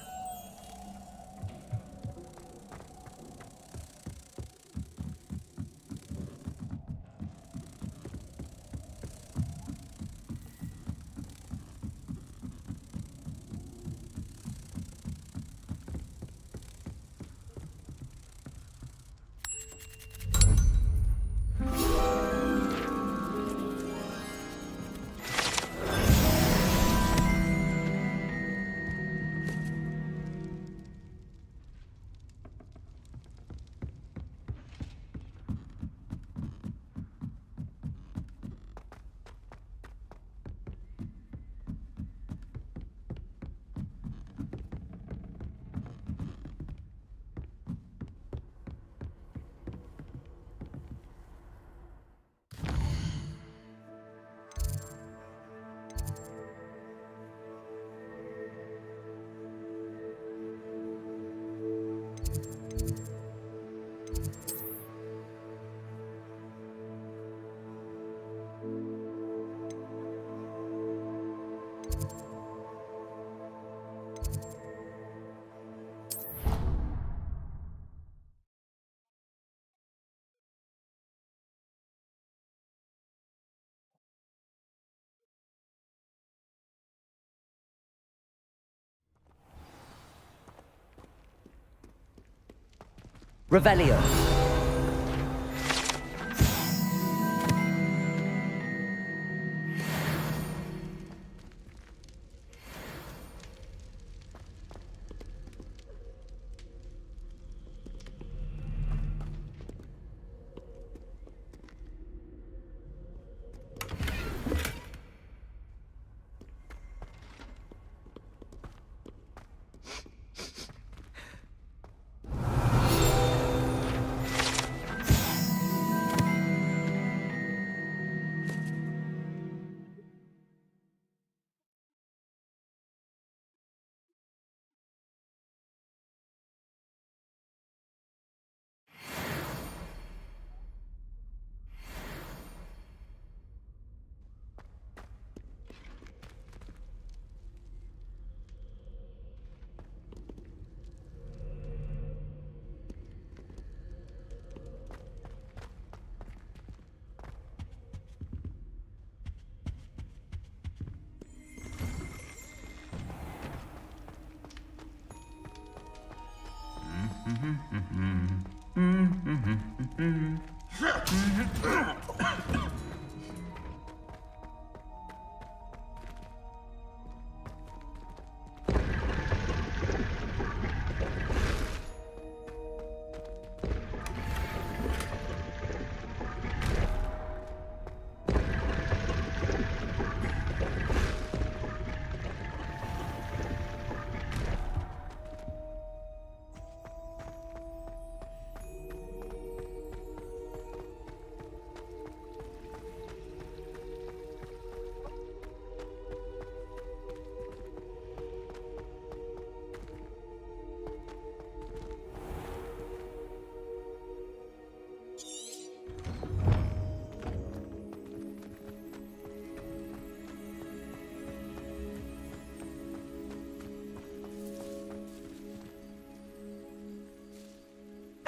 Revelio.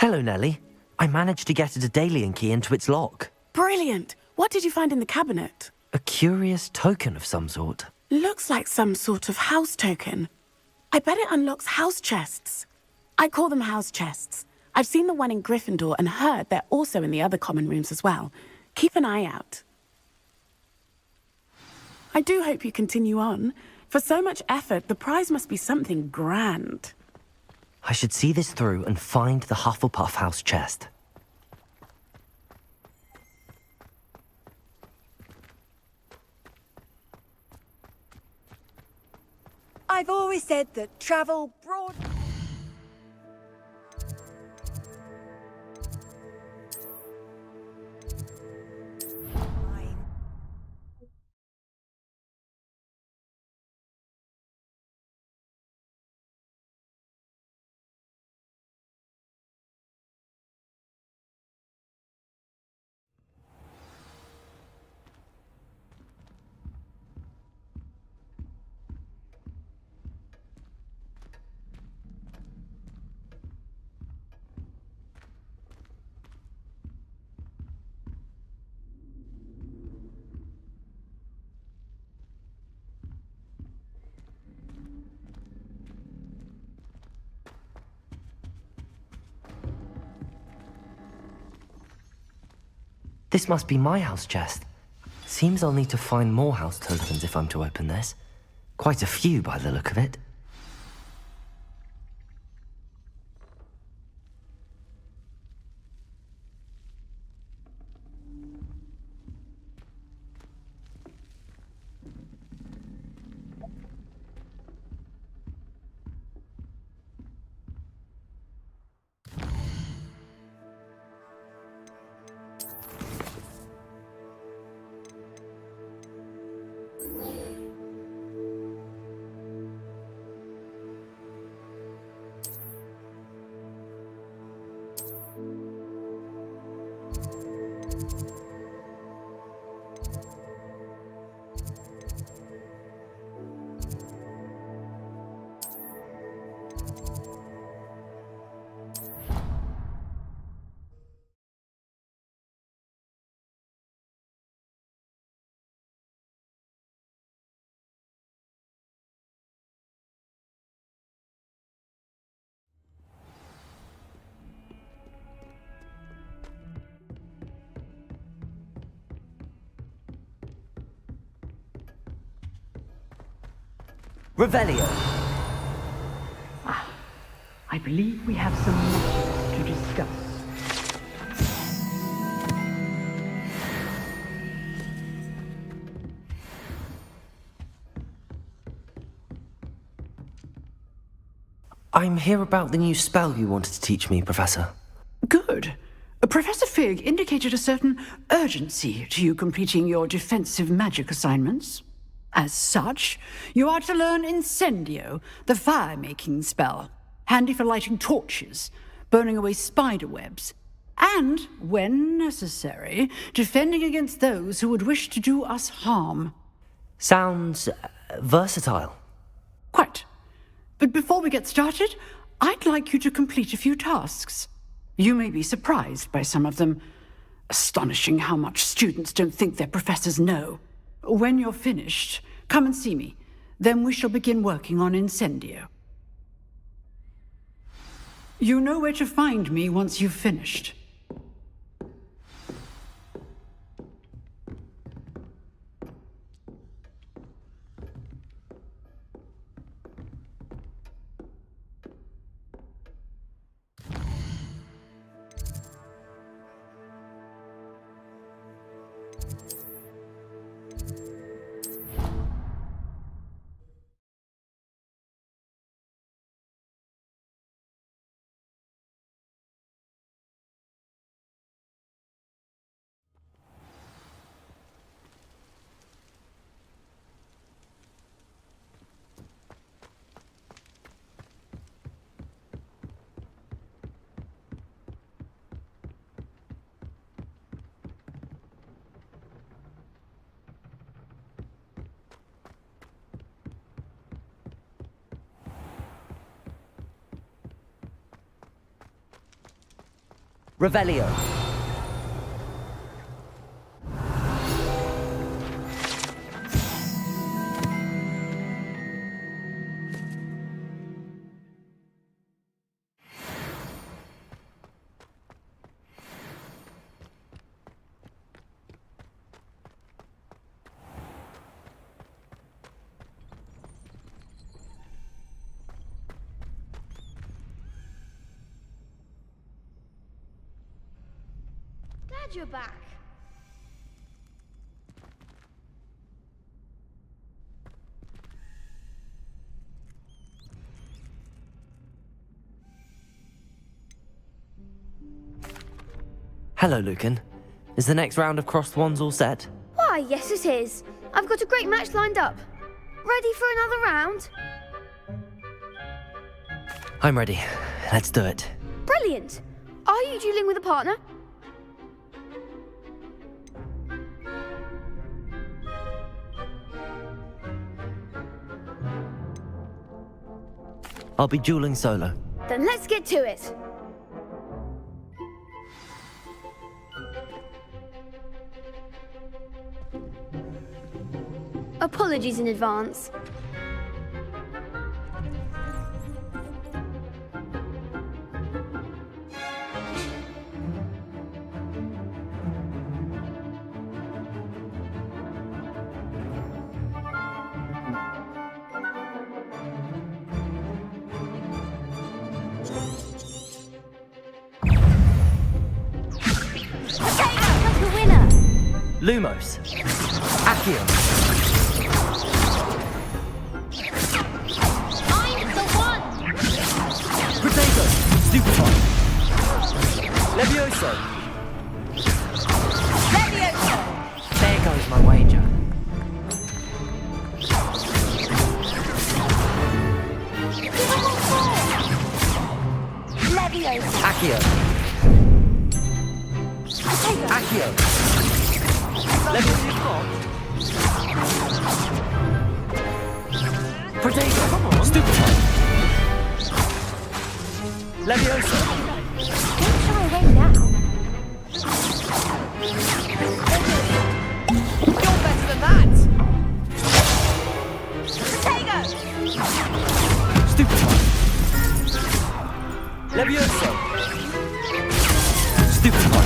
Hello, Nellie. I managed to get a Daedalian key into its lock. Brilliant! What did you find in the cabinet? A curious token of some sort. Looks like some sort of house token. I bet it unlocks house chests. I call them house chests. I've seen the one in Gryffindor and heard they're also in the other common rooms as well. Keep an eye out. I do hope you continue on. For so much effort, the prize must be something grand. I should see this through and find the Hufflepuff house chest. I've always said that travel broad... This must be my house chest. Seems I'll need to find more house tokens if I'm to open this. Quite a few by the look of it. Revelio. I believe we have some matters to discuss. I'm here about the new spell you wanted to teach me, Professor. Good. Professor Fig indicated a certain urgency to you completing your defensive magic assignments. As such, you are to learn Incendio, the fire-making spell, handy for lighting torches, burning away spider webs, and, when necessary, defending against those who would wish to do us harm. Sounds versatile. Quite. But before we get started, I'd like you to complete a few tasks. You may be surprised by some of them. Astonishing how much students don't think their professors know. When you're finished, come and see me. Then we shall begin working on Incendio. You know where to find me once you've finished. Revelio. glad you're back. Hello, Lucan. Is the next round of Crossed Wands all set? Why, yes it is. I've got a great match lined up. Ready for another round? I'm ready. Let's do it. Brilliant. Are you dueling with a partner? I'll be dueling solo. Then let's get to it. Apologies in advance. Lumos. Accio. I'm the one! Potato. Stupefy. Levioso. Levioso! There goes my wager. Levioso! Accio. Accio. Potato. Come on. Stupefy. Levioso. Don't shy away now. You're better than that! Potato! Stupefy. Levioso. Stupefy.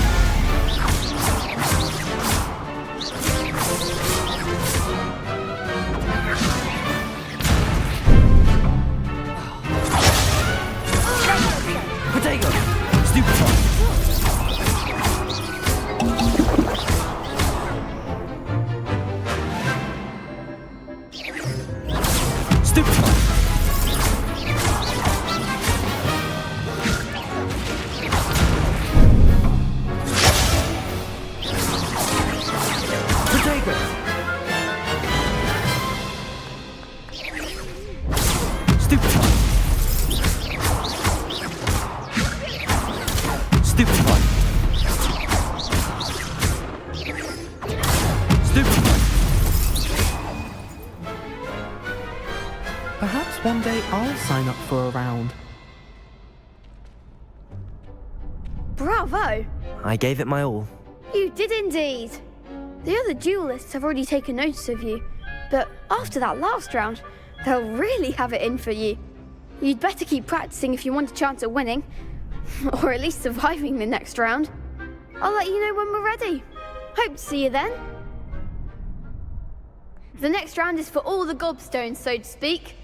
Potato. Stupefy. Stupefy. Potato. Stupefy. Stupefy. Stupefy. Perhaps one day I'll sign up for a round. Bravo! I gave it my all. You did indeed. The other duelists have already taken notice of you, but after that last round, they'll really have it in for you. You'd better keep practicing if you want a chance at winning, or at least surviving the next round. I'll let you know when we're ready. Hope to see you then. The next round is for all the gobstones, so to speak.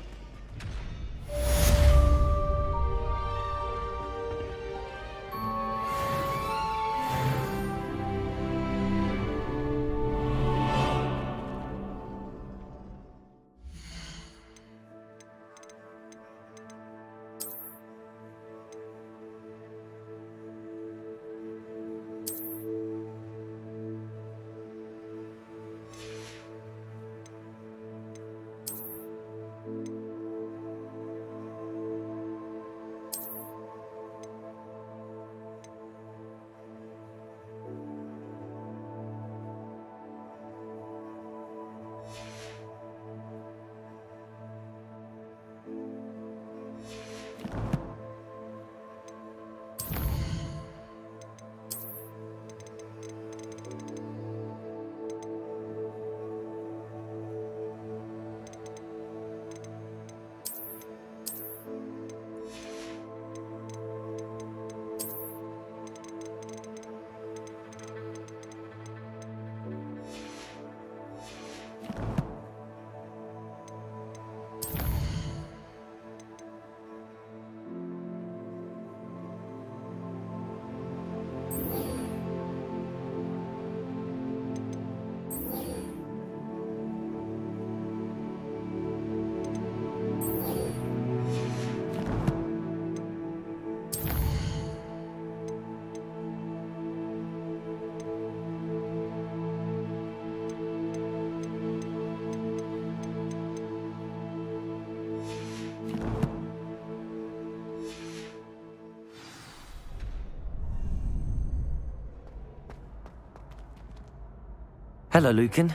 Hello, Lucan.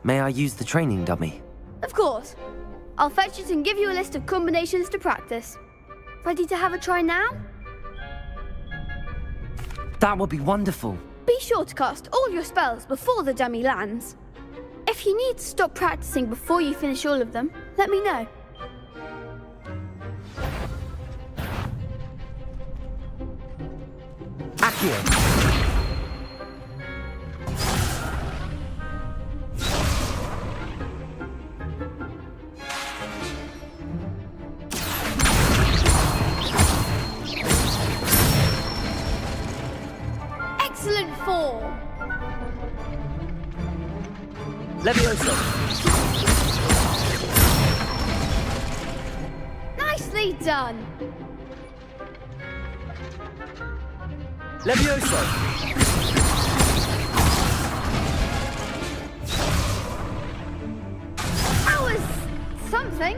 May I use the training dummy? Of course. I'll fetch it and give you a list of combinations to practice. Ready to have a try now? That would be wonderful. Be sure to cast all your spells before the dummy lands. If you need to stop practicing before you finish all of them, let me know. Accio! Excellent form! Levioso! Nicely done! Levioso! That was something.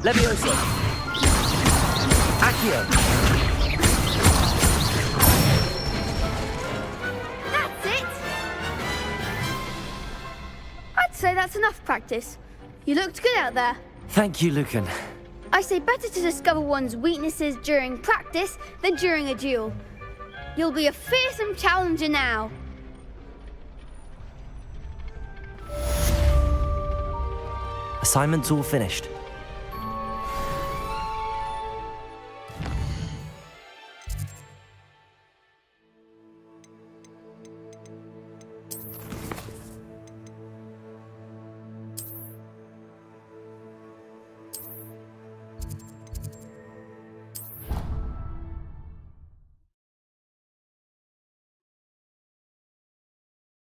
Levioso! Accio! That's it! I'd say that's enough practice. You looked good out there. Thank you, Lucan. I say better to discover one's weaknesses during practice than during a duel. You'll be a fearsome challenger now. Assignment's all finished.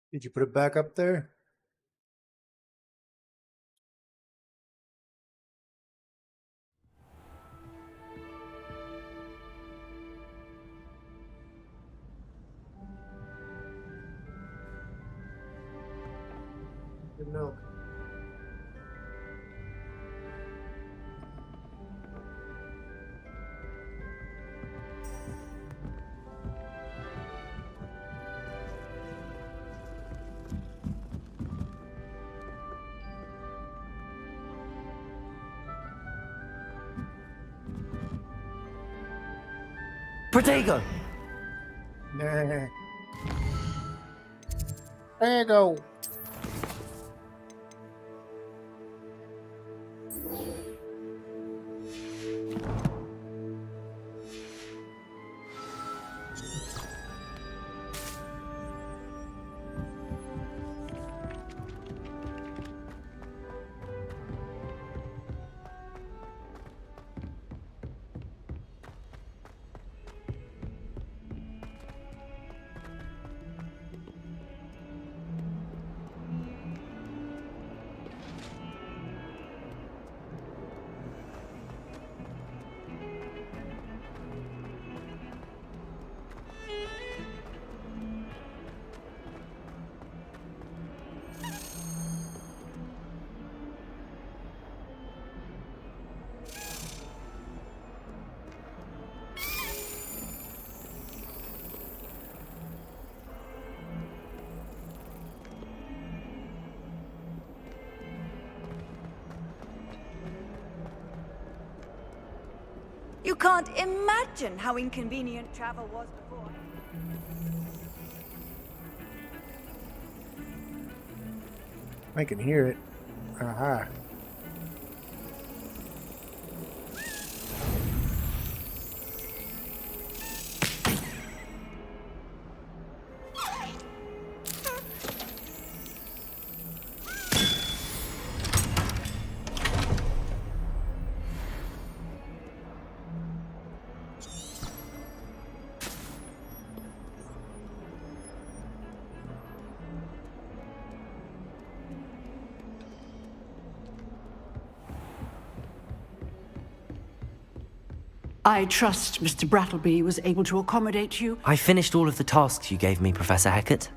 Did you put it back up there? Good milk. Protego! Nah. There you go. You can't imagine how inconvenient travel was before. I can hear it. Aha. I trust Mr. Brattleby was able to accommodate you. I finished all of the tasks you gave me, Professor Hecat.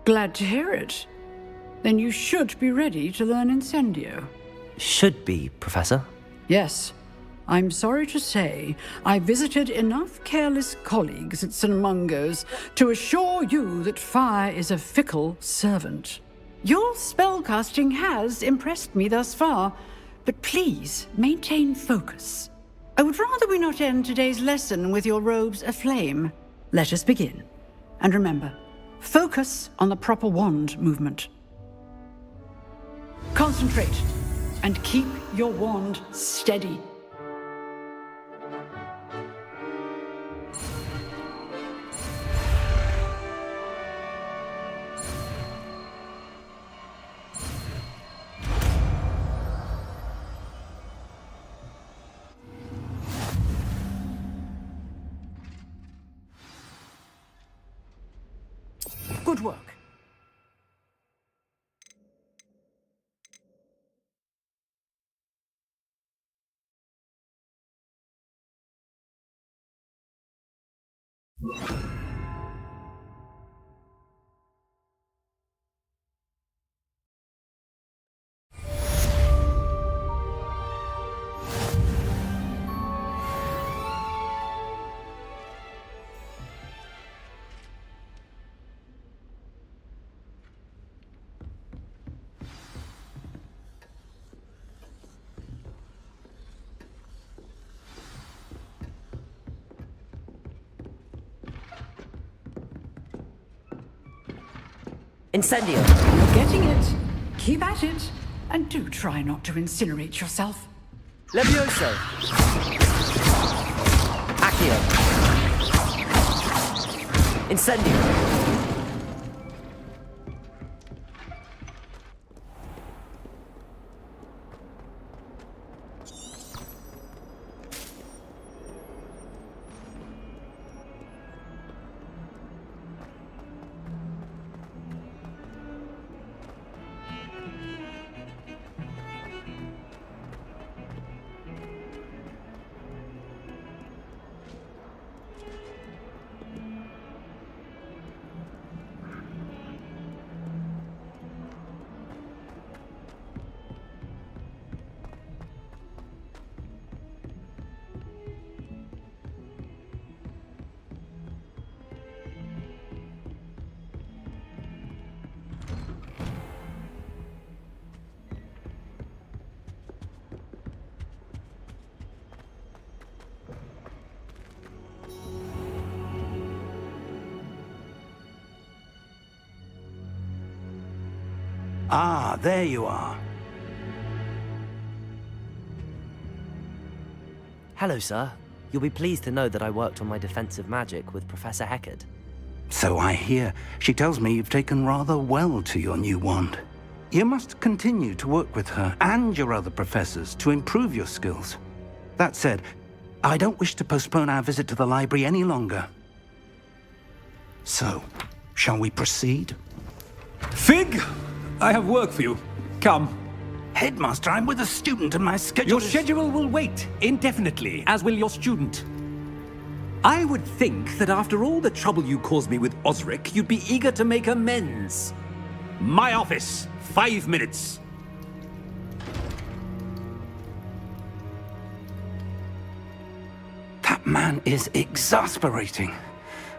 Glad to hear it. Then you should be ready to learn Incendio. Should be, Professor. Yes. I'm sorry to say I visited enough careless colleagues at St. Mungo's to assure you that fire is a fickle servant. Your spellcasting has impressed me thus far, but please maintain focus. I would rather we not end today's lesson with your robes aflame. Let us begin. And remember, focus on the proper wand movement. Concentrate and keep your wand steady. Good work. Incendio! You're getting it. Keep at it. And do try not to incinerate yourself. Levioso! Accio! Incendio! Ah, there you are. Hello, sir. You'll be pleased to know that I worked on my defensive magic with Professor Heckard. So I hear. She tells me you've taken rather well to your new wand. You must continue to work with her and your other professors to improve your skills. That said, I don't wish to postpone our visit to the library any longer. So, shall we proceed? Fig! I have work for you. Come. Headmaster, I'm with a student and my schedule Your schedule will wait indefinitely, as will your student. I would think that after all the trouble you caused me with Osric, you'd be eager to make amends. My office, 5 minutes. That man is exasperating.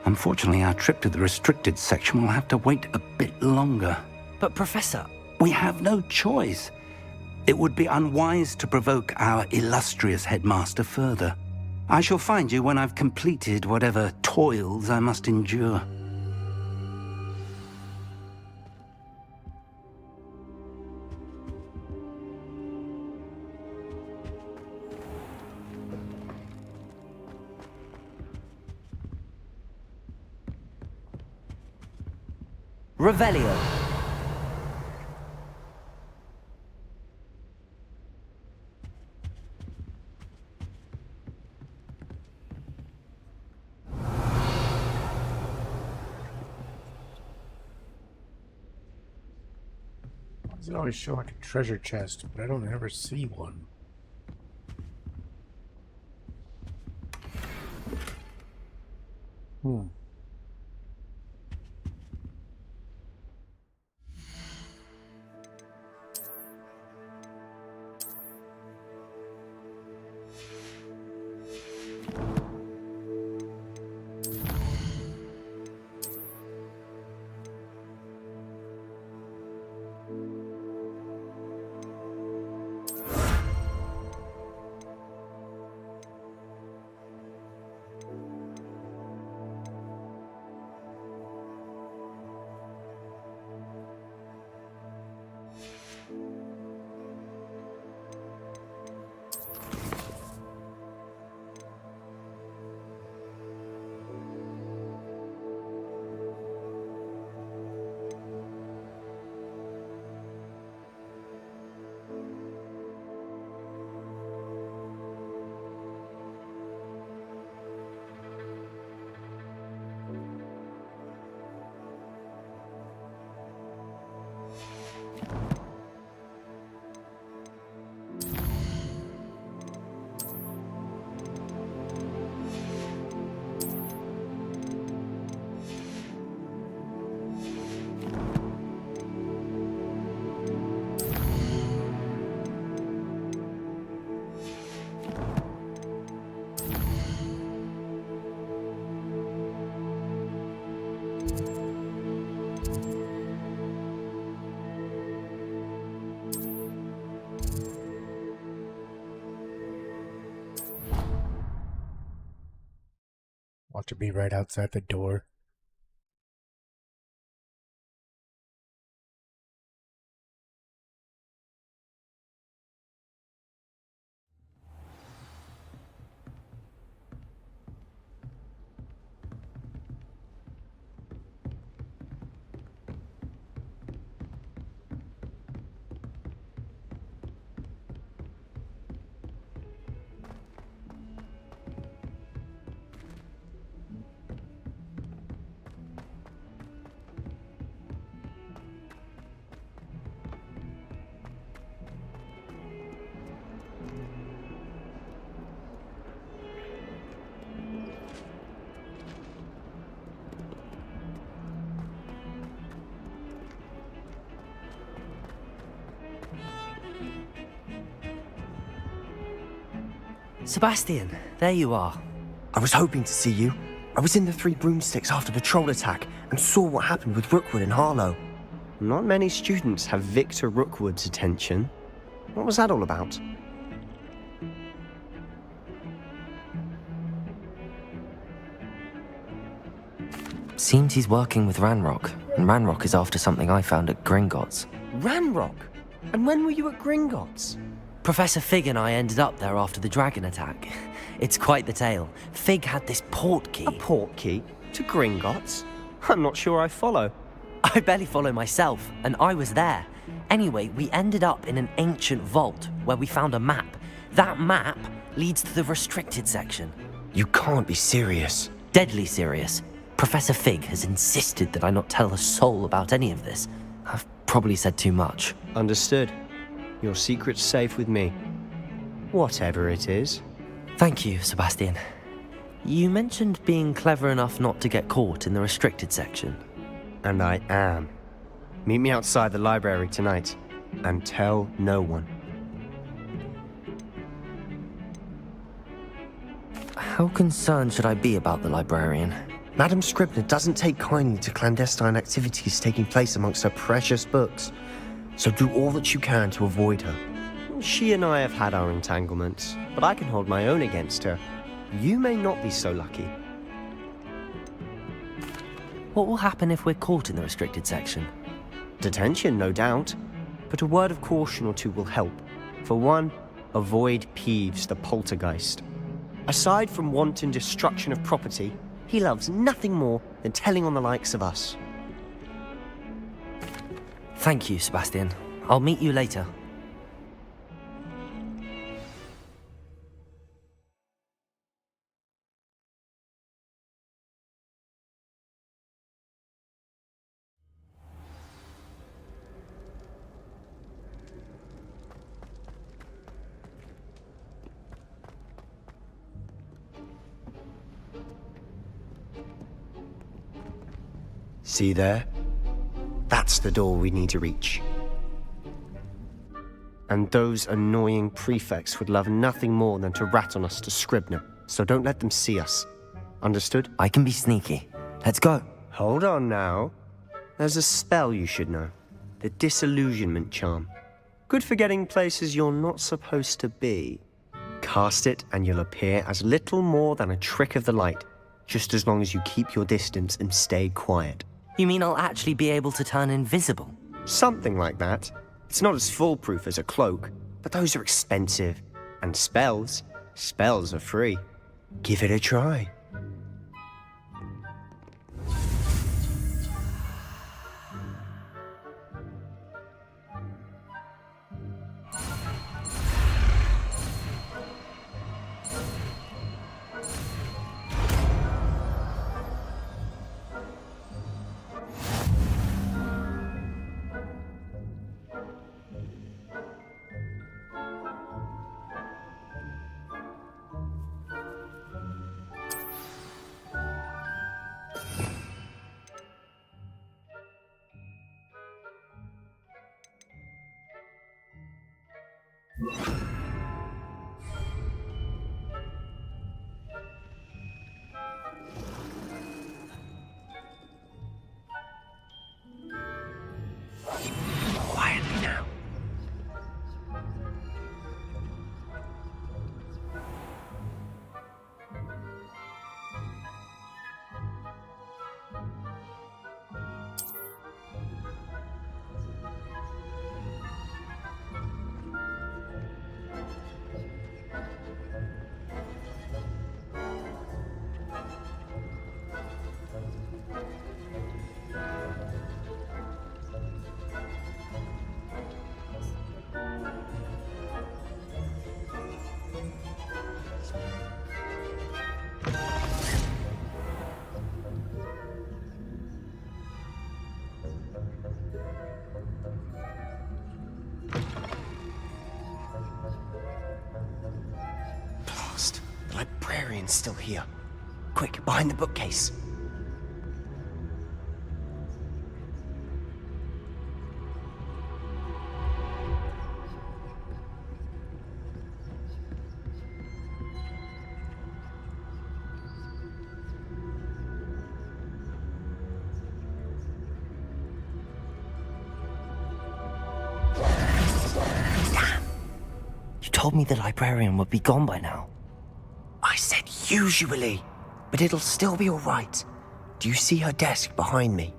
Unfortunately, our trip to the restricted section will have to wait a bit longer. But, Professor... We have no choice. It would be unwise to provoke our illustrious headmaster further. I shall find you when I've completed whatever toils I must endure. Revelio. They always show like a treasure chest, but I don't ever see one. Watch her be right outside the door. Sebastian, there you are. I was hoping to see you. I was in the Three Broomsticks after the troll attack and saw what happened with Rookwood and Harlow. Not many students have Victor Rookwood's attention. What was that all about? Seems he's working with Ranrock, and Ranrock is after something I found at Gringotts. Ranrock? And when were you at Gringotts? Professor Fig and I ended up there after the dragon attack. It's quite the tale. Fig had this port key. A port key? To Gringotts? I'm not sure I follow. I barely follow myself, and I was there. Anyway, we ended up in an ancient vault where we found a map. That map leads to the restricted section. You can't be serious. Deadly serious. Professor Fig has insisted that I not tell a soul about any of this. I've probably said too much. Understood. Your secret's safe with me. Whatever it is. Thank you, Sebastian. You mentioned being clever enough not to get caught in the restricted section. And I am. Meet me outside the library tonight, and tell no one. How concerned should I be about the librarian? Madame Scribner doesn't take kindly to clandestine activities taking place amongst her precious books, so do all that you can to avoid her. She and I have had our entanglements, but I can hold my own against her. You may not be so lucky. What will happen if we're caught in the restricted section? Detention, no doubt, but a word of caution or two will help. For one, avoid Peeves the poltergeist. Aside from wanton destruction of property, he loves nothing more than telling on the likes of us. Thank you, Sebastian. I'll meet you later. See there? That's the door we need to reach. And those annoying prefects would love nothing more than to rat on us to Scribner, so don't let them see us. Understood? I can be sneaky. Let's go. Hold on now. There's a spell you should know. The Disillusionment Charm. Good for getting places you're not supposed to be. Cast it and you'll appear as little more than a trick of the light, just as long as you keep your distance and stay quiet. You mean I'll actually be able to turn invisible? Something like that. It's not as foolproof as a cloak, but those are expensive. And spells are free. Give it a try. last. The librarian's still here. Quick, behind the bookcase. You told me the librarian would be gone by now. I said usually, but it'll still be all right. Do you see her desk behind me?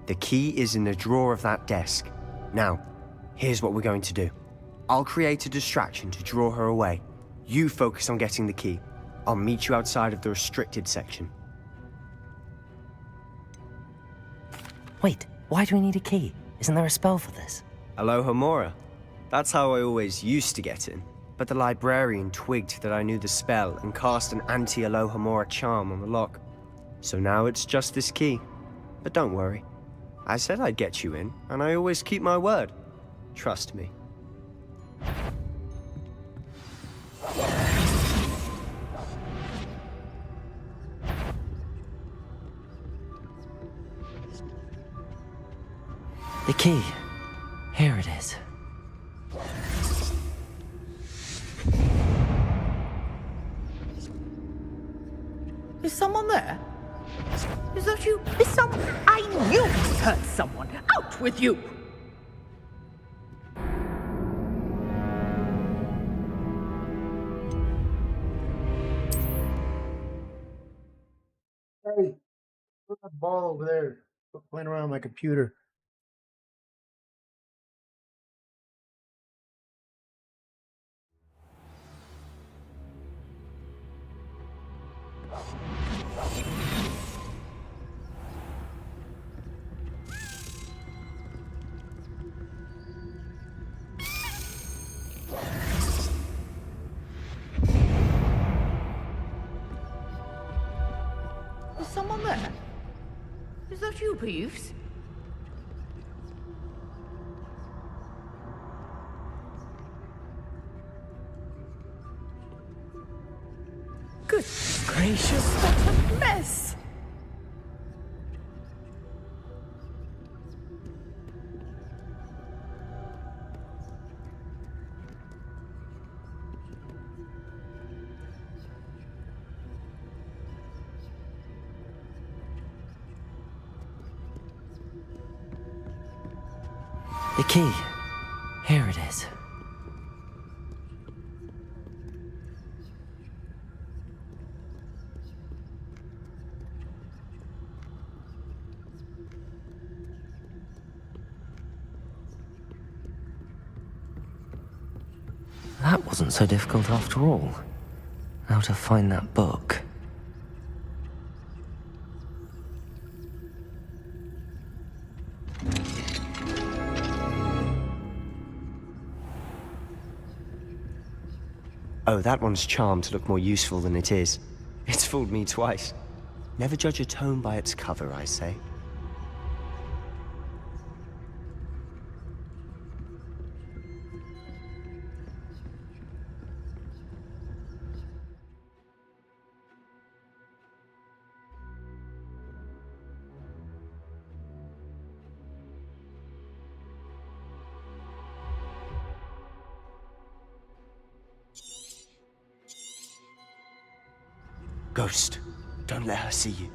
The key is in the drawer of that desk. Now, here's what we're going to do. I'll create a distraction to draw her away. You focus on getting the key. I'll meet you outside of the restricted section. Wait, why do we need a key? Isn't there a spell for this? Alohomora. That's how I always used to get in. But the librarian twigged that I knew the spell and cast an anti-Alohomora charm on the lock. So now it's just this key. But don't worry. I said I'd get you in, and I always keep my word. Trust me. The key. Here it is. Is someone there? Is that you? Is someone? I knew I heard someone. Out with you! Hey, put that ball over there. Quit playing around on my computer. Is someone there? Is that you, Peeves? Good gracious, what a mess! The key. Here it is. That wasn't so difficult after all. How to find that book. Oh, that one's charmed to look more useful than it is. It's fooled me twice. Never judge a tome by its cover, I say. Ghost, don't let her see you.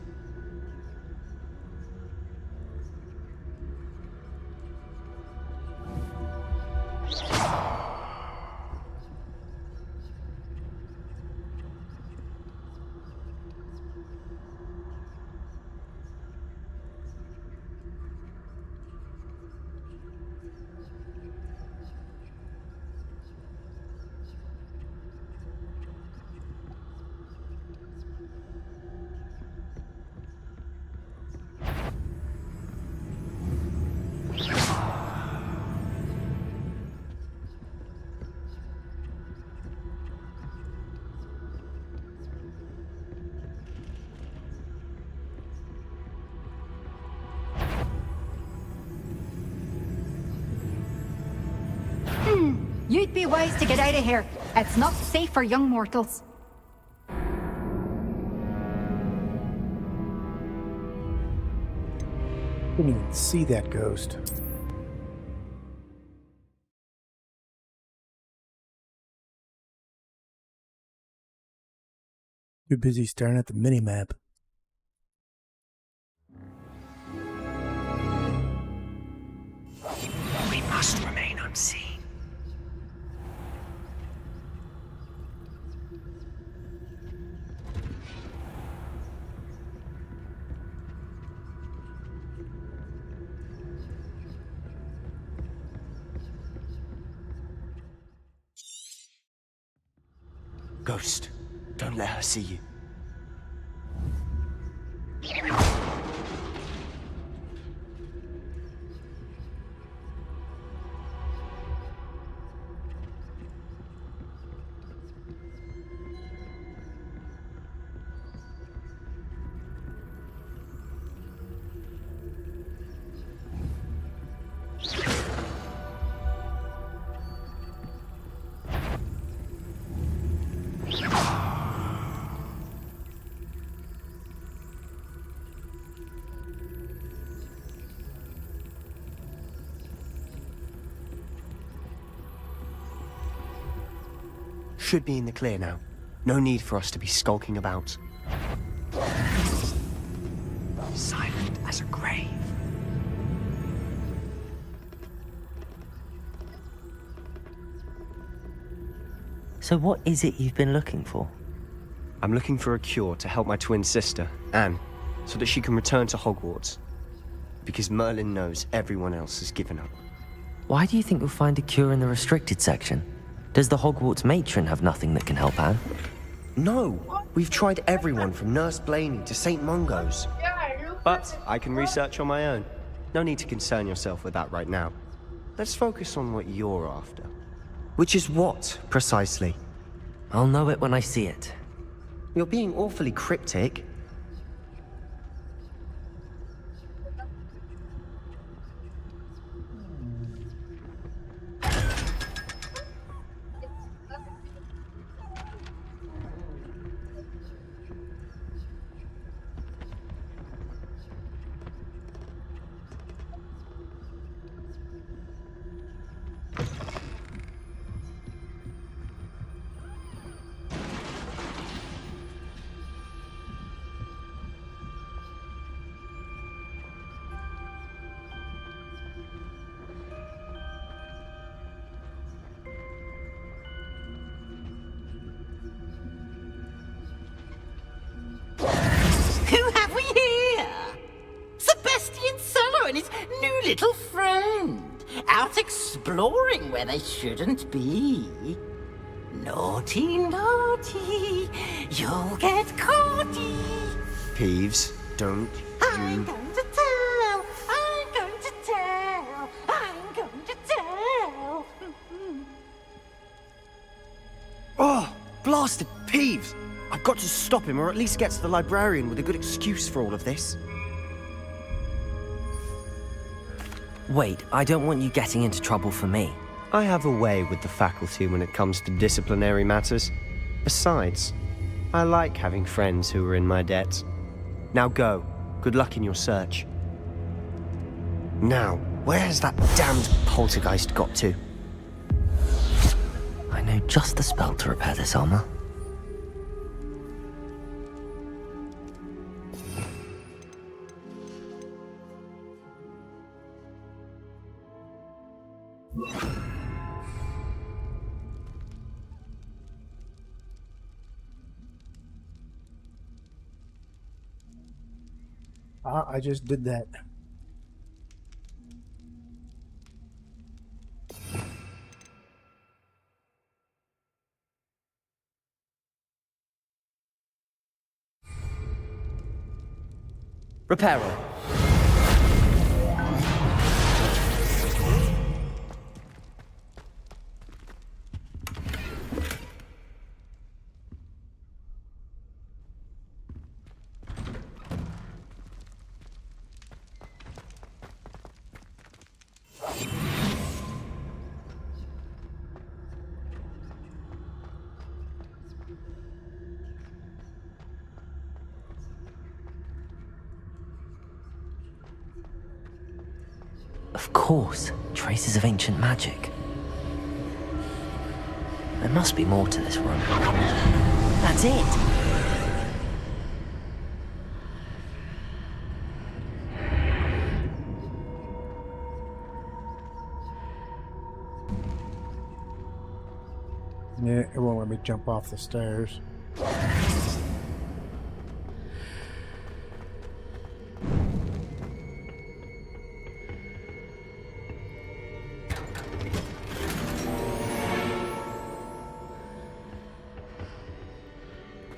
You'd be wise to get out of here. It's not safe for young mortals. Didn't even see that ghost. Too busy staring at the mini-map. We must remain unseen. Ghost, don't let her see you. Should be in the clear now. No need for us to be skulking about. Silent as a grave. So what is it you've been looking for? I'm looking for a cure to help my twin sister, Anne, so that she can return to Hogwarts. Because Merlin knows everyone else has given up. Why do you think you'll find a cure in the restricted section? Does the Hogwarts matron have nothing that can help Anne? No! We've tried everyone from Nurse Blaney to St. Mungo's. But I can research on my own. No need to concern yourself with that right now. Let's focus on what you're after. Which is what, precisely? I'll know it when I see it. You're being awfully cryptic. Who have we here? Sebastian Sallow and his new little friend, out exploring where they shouldn't be. Naughty, naughty, you'll get caughty. Peeves, don't I'm you... going to tell, I'm going to tell, I'm going to tell. Oh, blasted Peeves! I've got to stop him, or at least get to the librarian with a good excuse for all of this. Wait, I don't want you getting into trouble for me. I have a way with the faculty when it comes to disciplinary matters. Besides, I like having friends who are in my debt. Now go. Good luck in your search. Now, where has that damned poltergeist got to? I know just the spell to repair this armor. I just did that. Repairer. course, traces of ancient magic. There must be more to this room. That's it! Yeah, it won't let me jump off the stairs.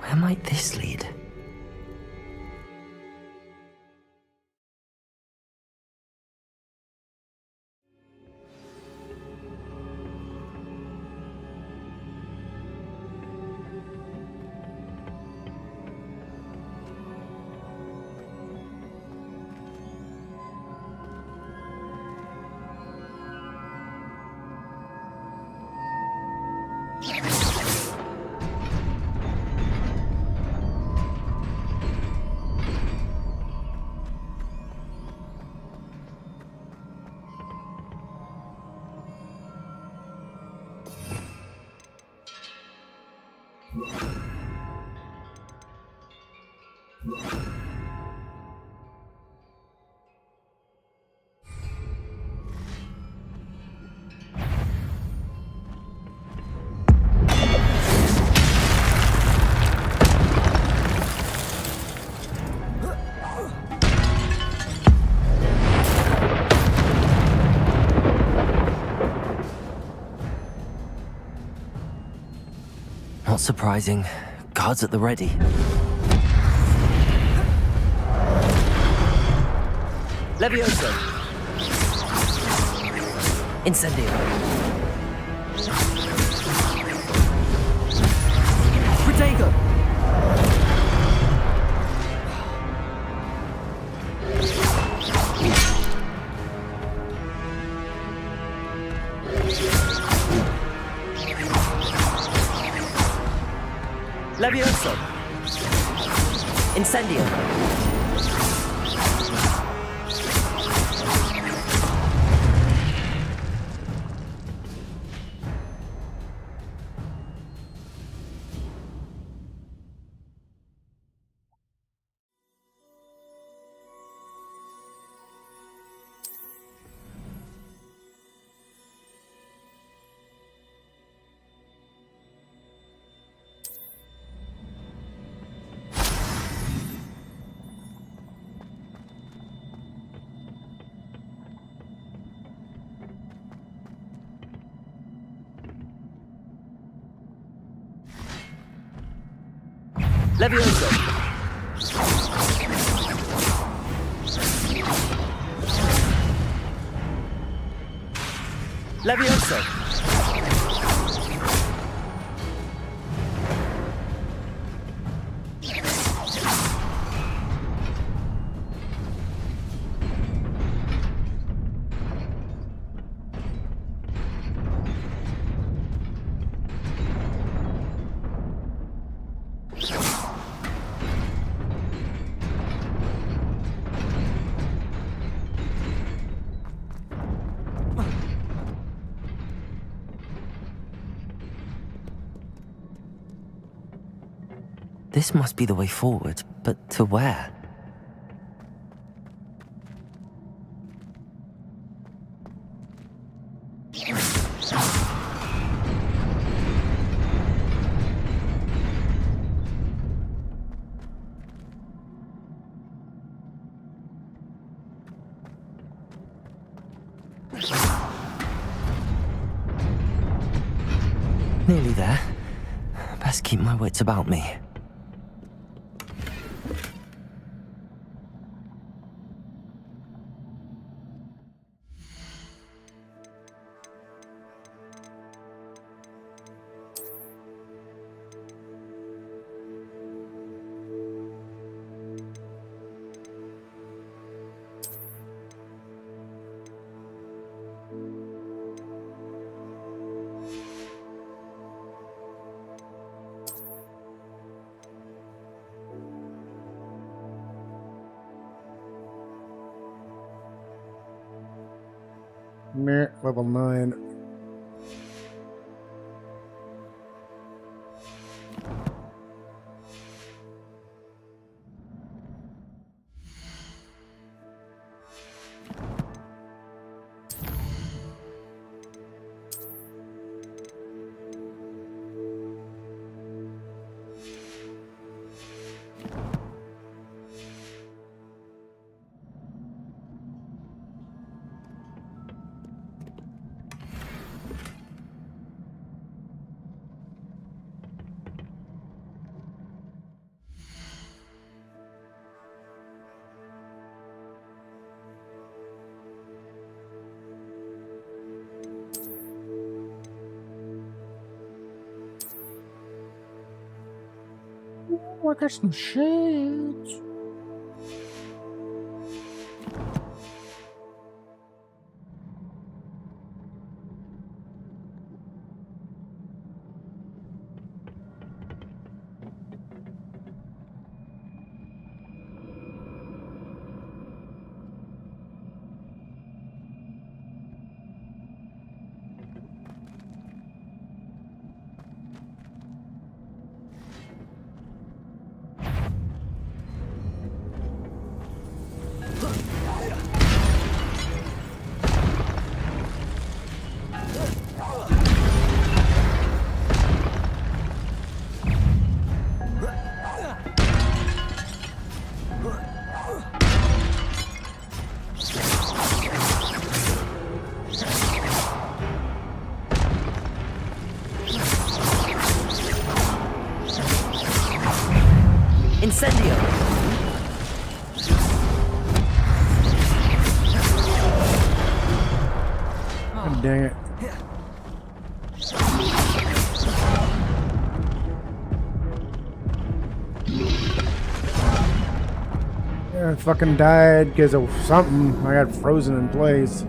Where might this lead? Not surprising. Guards at the ready. Levioso! Incendio! Protego! Levioso! Incendio! Levioso! Levioso! This must be the way forward, but to where? Nearly there. Best keep my wits about me. Meh, level 9. I got some shades. Incendio! God dang it. Yeah, I fucking died because of something. I got frozen in place.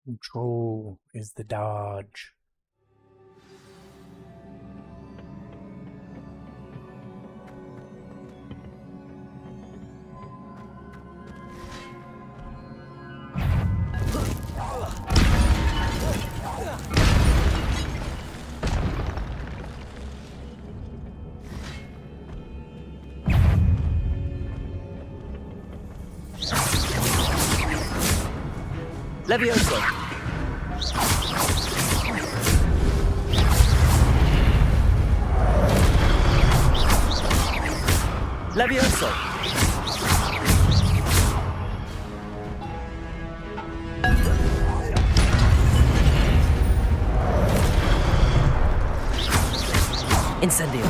Control is the dodge. Levioso! Levioso! Incendio!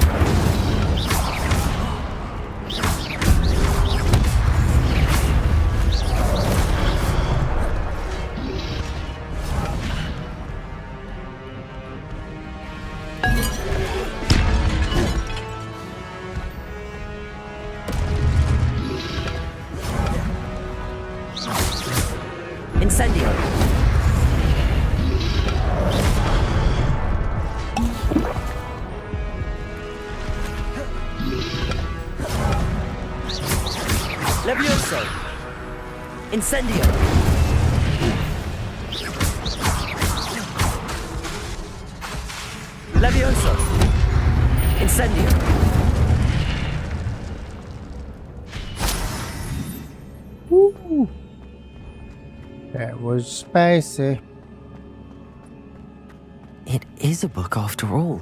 Incendio! Levioso! Incendio! Levioso! Incendio! Woo! That was spicy. It is a book after all.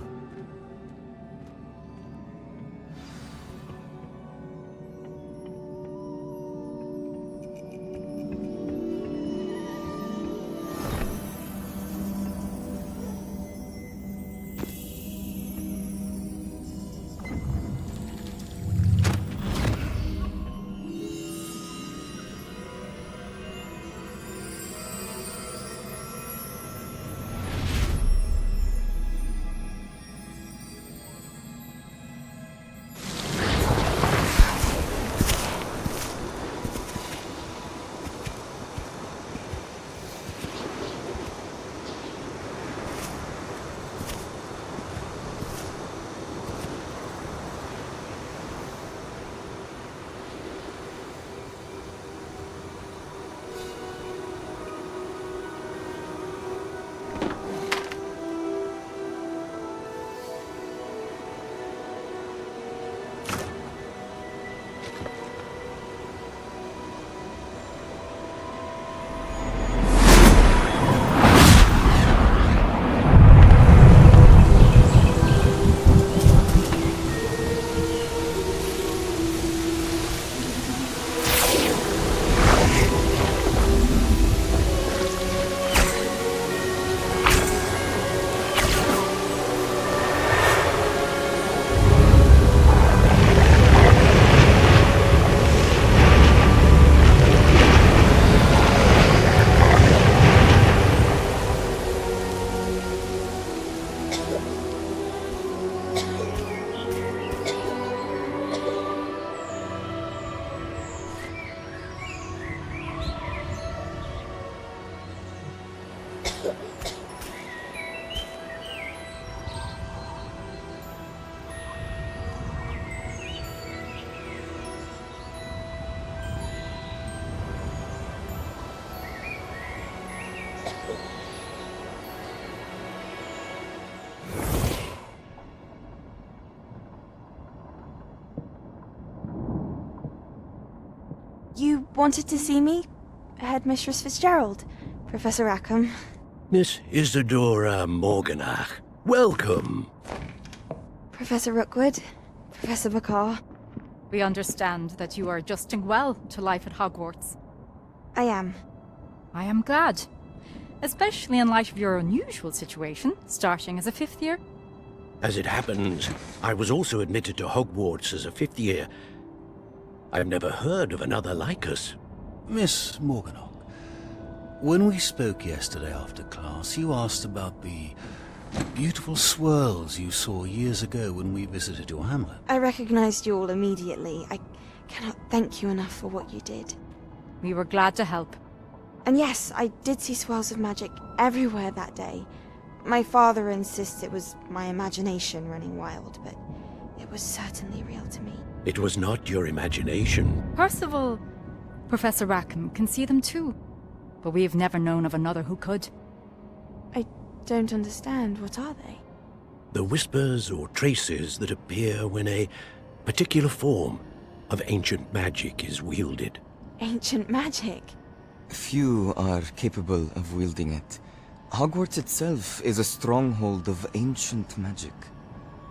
wanted to see me? Headmistress Fitzgerald, Professor Rackham. Miss Isadora Morganach, welcome. Professor Rookwood, Professor Bakar. We understand that you are adjusting well to life at Hogwarts. I am. I am glad. Especially in light of your unusual situation, starting as a 5th year. As it happens, I was also admitted to Hogwarts as a 5th year. I have never heard of another like us. Miss Morganach, when we spoke yesterday after class, you asked about the beautiful swirls you saw years ago when we visited your hamlet. I recognized you all immediately. I cannot thank you enough for what you did. We were glad to help. And yes, I did see swirls of magic everywhere that day. My father insists it was my imagination running wild, but it was certainly real to me. It was not your imagination. Percival, Professor Rackham can see them too. But we have never known of another who could. I don't understand. What are they? The whispers or traces that appear when a particular form of ancient magic is wielded. Ancient magic? Few are capable of wielding it. Hogwarts itself is a stronghold of ancient magic.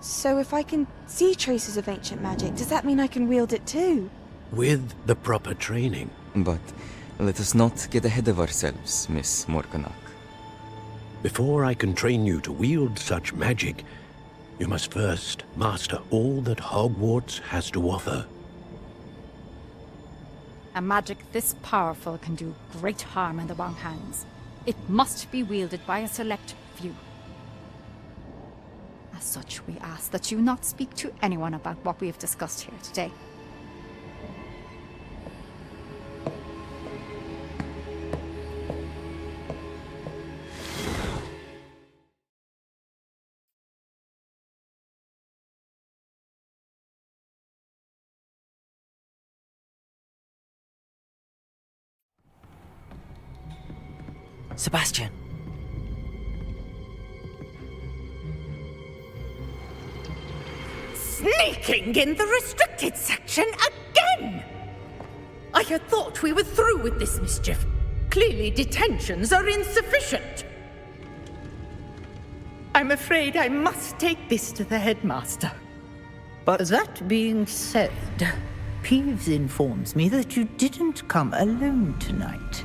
So if I can see traces of ancient magic, does that mean I can wield it too? With the proper training. But let us not get ahead of ourselves, Miss Morganach. Before I can train you to wield such magic, you must first master all that Hogwarts has to offer. A magic this powerful can do great harm in the wrong hands. It must be wielded by a select few. As such, we ask that you not speak to anyone about what we have discussed here today. Sebastian. Sneaking in the restricted section again! I had thought we were through with this mischief. Clearly detentions are insufficient. I'm afraid I must take this to the headmaster. But that being said, Peeves informs me that you didn't come alone tonight.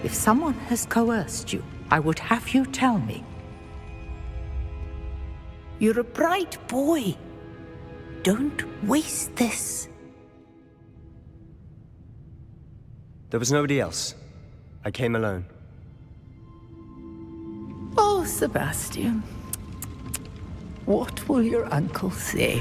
If someone has coerced you, I would have you tell me. You're a bright boy. Don't waste this. There was nobody else. I came alone. Oh, Sebastian. What will your uncle say?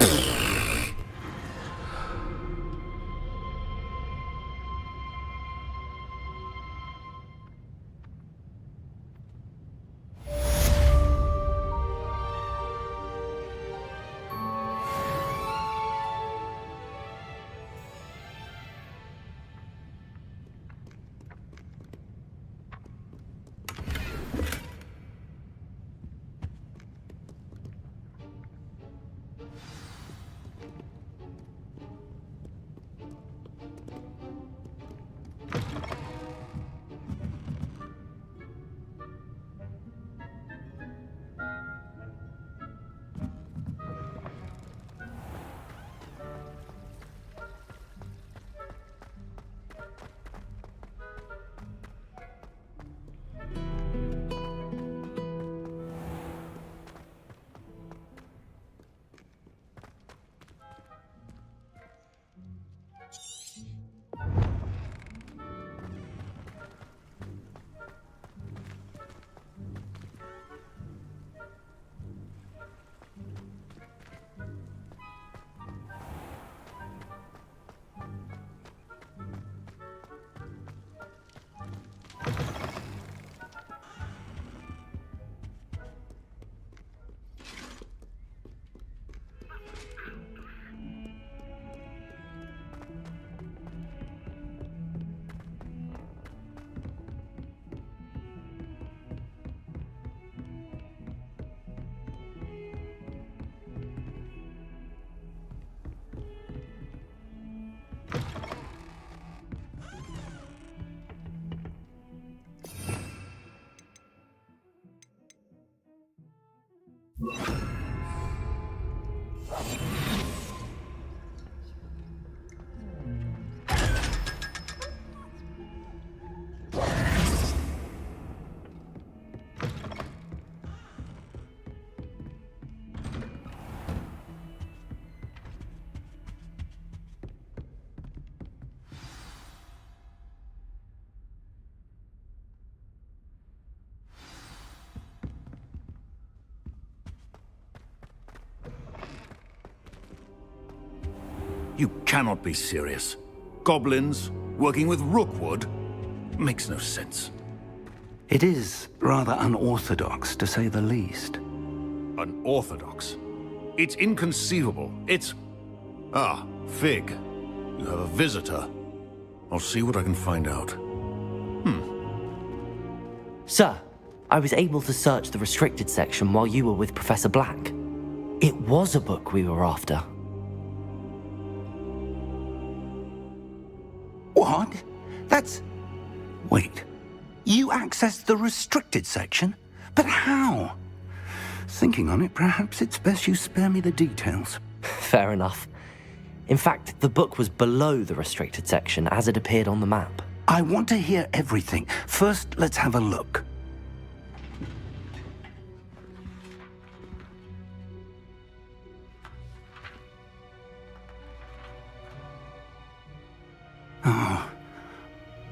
You cannot be serious. Goblins working with Rookwood? Makes no sense. It is rather unorthodox, to say the least. Unorthodox? It's inconceivable. It's... Ah, Fig. You have a visitor. I'll see what I can find out. Sir, I was able to search the restricted section while you were with Professor Black. It was a book we were after. What? That's... Wait. You accessed the restricted section? But how? Thinking on it, perhaps it's best you spare me the details. Fair enough. In fact, the book was below the restricted section as it appeared on the map. I want to hear everything. First, let's have a look.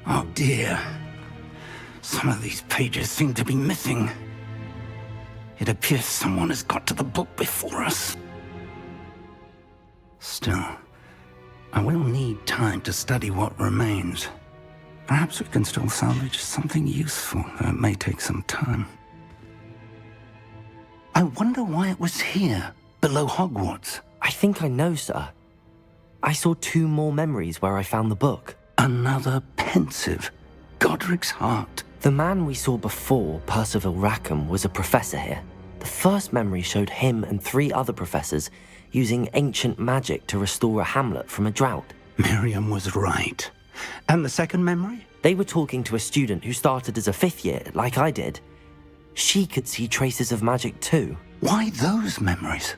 Oh dear. Some of these pages seem to be missing. It appears someone has got to the book before us. Still, I will need time to study what remains. Perhaps we can still salvage something useful, though it may take some time. I wonder why it was here, below Hogwarts. I think I know, sir. I saw 2 more memories where I found the book. Another pensive. Godric's heart. The man we saw before, Percival Rackham, was a professor here. The first memory showed him and 3 other professors using ancient magic to restore a hamlet from a drought. Miriam was right. And the second memory? They were talking to a student who started as a 5th year, like I did. She could see traces of magic too. Why those memories?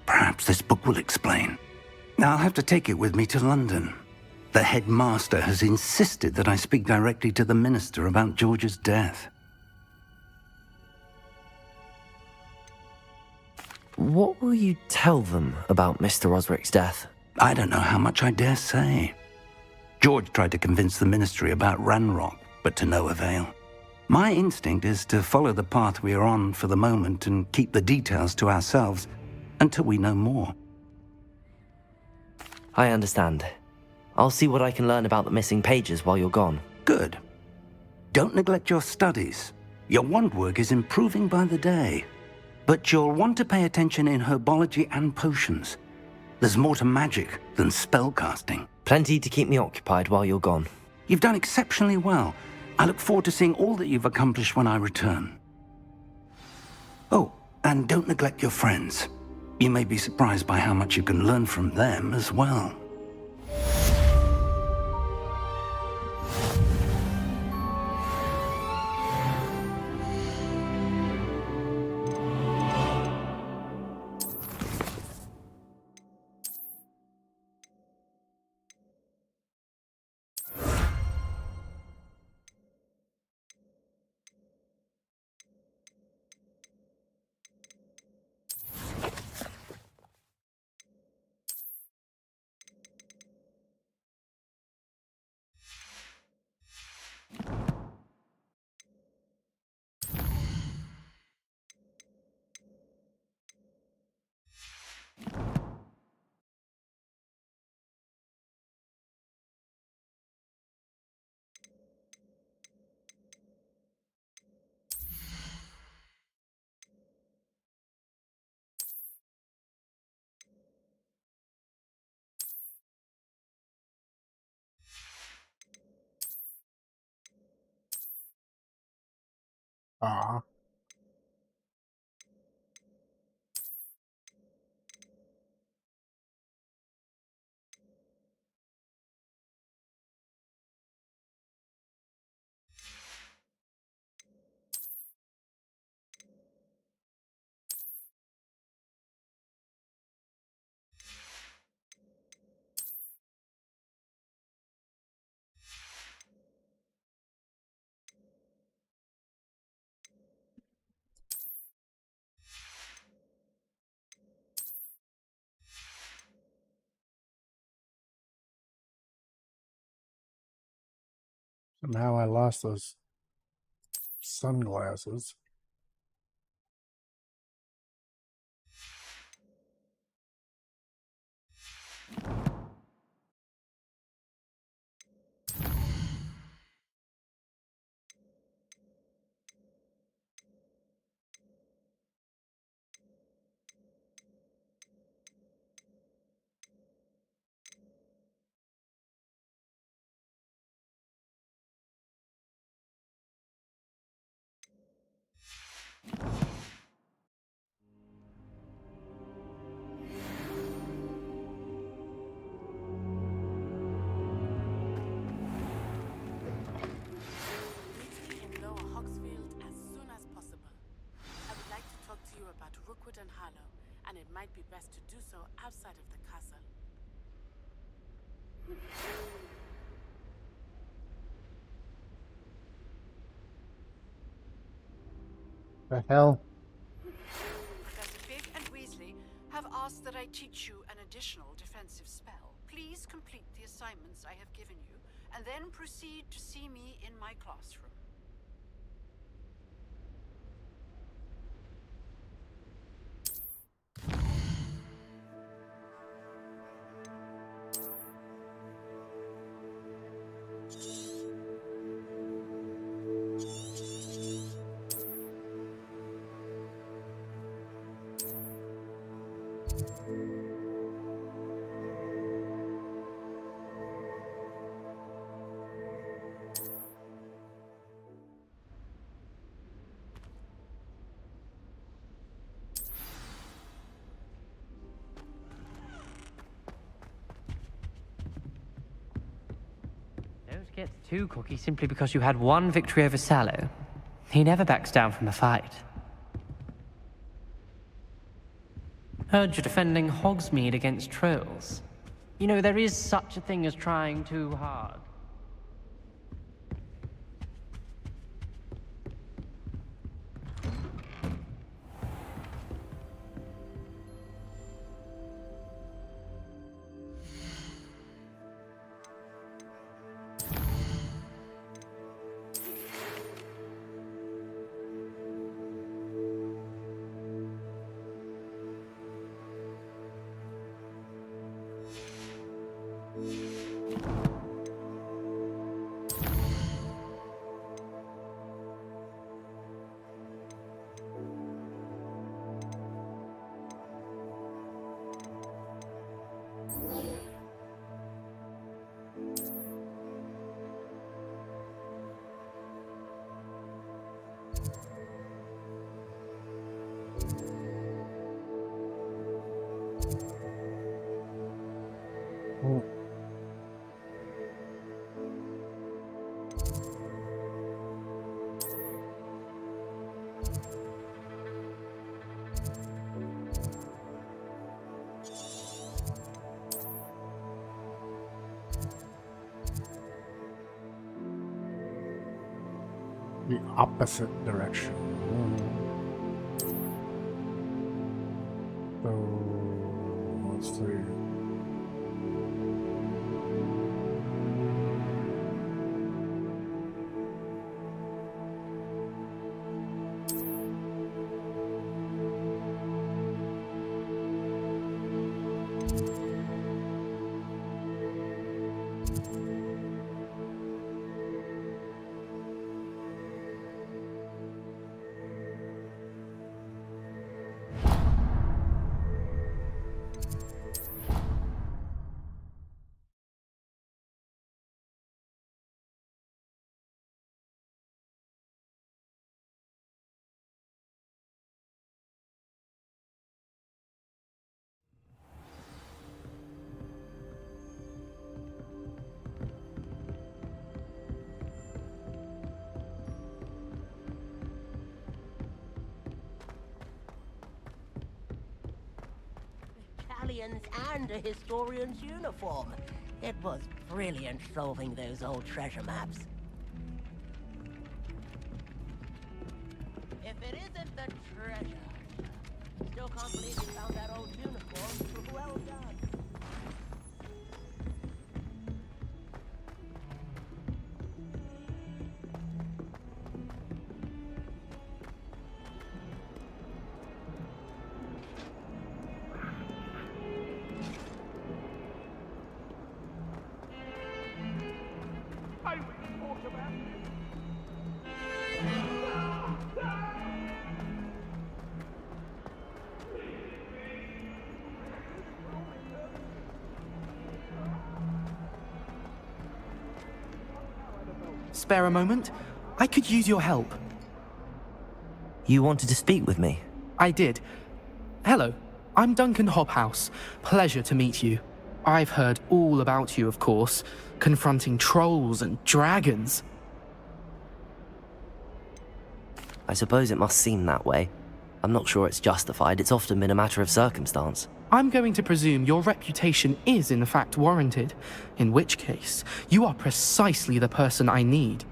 Perhaps this book will explain. I'll have to take it with me to London. The headmaster has insisted that I speak directly to the minister about George's death. What will you tell them about Mr. Osric's death? I don't know how much I dare say. George tried to convince the ministry about Ranrock, but to no avail. My instinct is to follow the path we are on for the moment and keep the details to ourselves until we know more. I understand. I'll see what I can learn about the missing pages while you're gone. Good. Don't neglect your studies. Your wand work is improving by the day. But you'll want to pay attention in herbology and potions. There's more to magic than spellcasting. Plenty to keep me occupied while you're gone. You've done exceptionally well. I look forward to seeing all that you've accomplished when I return. Oh, and don't neglect your friends. You may be surprised by how much you can learn from them as well. Ah. Somehow I lost those sunglasses. In Lower Hogsfield as soon as possible. I would like to talk to you about Rookwood and Harlow, and it might be best to do so outside of the castle. The hell? Professor Fig and Weasley have asked that I teach you an additional defensive spell. Please complete the assignments I have given you, and then proceed to see me in my classroom. Don't get too cocky simply because you had one victory over Sallow. He never backs down from a fight. Heard you're defending Hogsmeade against trolls. You know, there is such a thing as trying too hard. The opposite direction. So let's see. And a historian's uniform. It was brilliant solving those old treasure maps. If it isn't the treasure, still can't believe you found that old uniform. Well done. spare a moment? I could use your help. You wanted to speak with me? I did. Hello, I'm Duncan Hobhouse. Pleasure to meet you. I've heard all about you, of course, confronting trolls and dragons. I suppose it must seem that way. I'm not sure it's justified. It's often been a matter of circumstance. I'm going to presume your reputation is in fact warranted, in which case, you are precisely the person I need.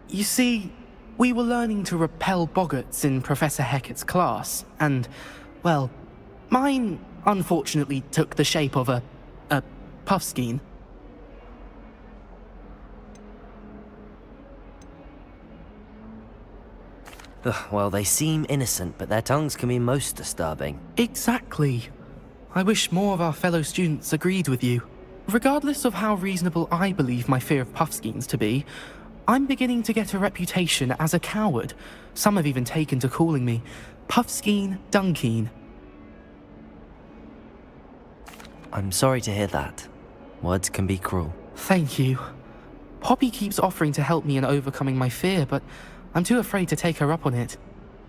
You see, we were learning to repel boggarts in Professor Hecat's class, and, well, mine unfortunately took the shape of a puffskein. Well, they seem innocent, but their tongues can be most disturbing. Exactly. I wish more of our fellow students agreed with you. Regardless of how reasonable I believe my fear of puffskeins to be, I'm beginning to get a reputation as a coward. Some have even taken to calling me Puffskeen Dunkeen. I'm sorry to hear that. Words can be cruel. Thank you. Poppy keeps offering to help me in overcoming my fear, but I'm too afraid to take her up on it.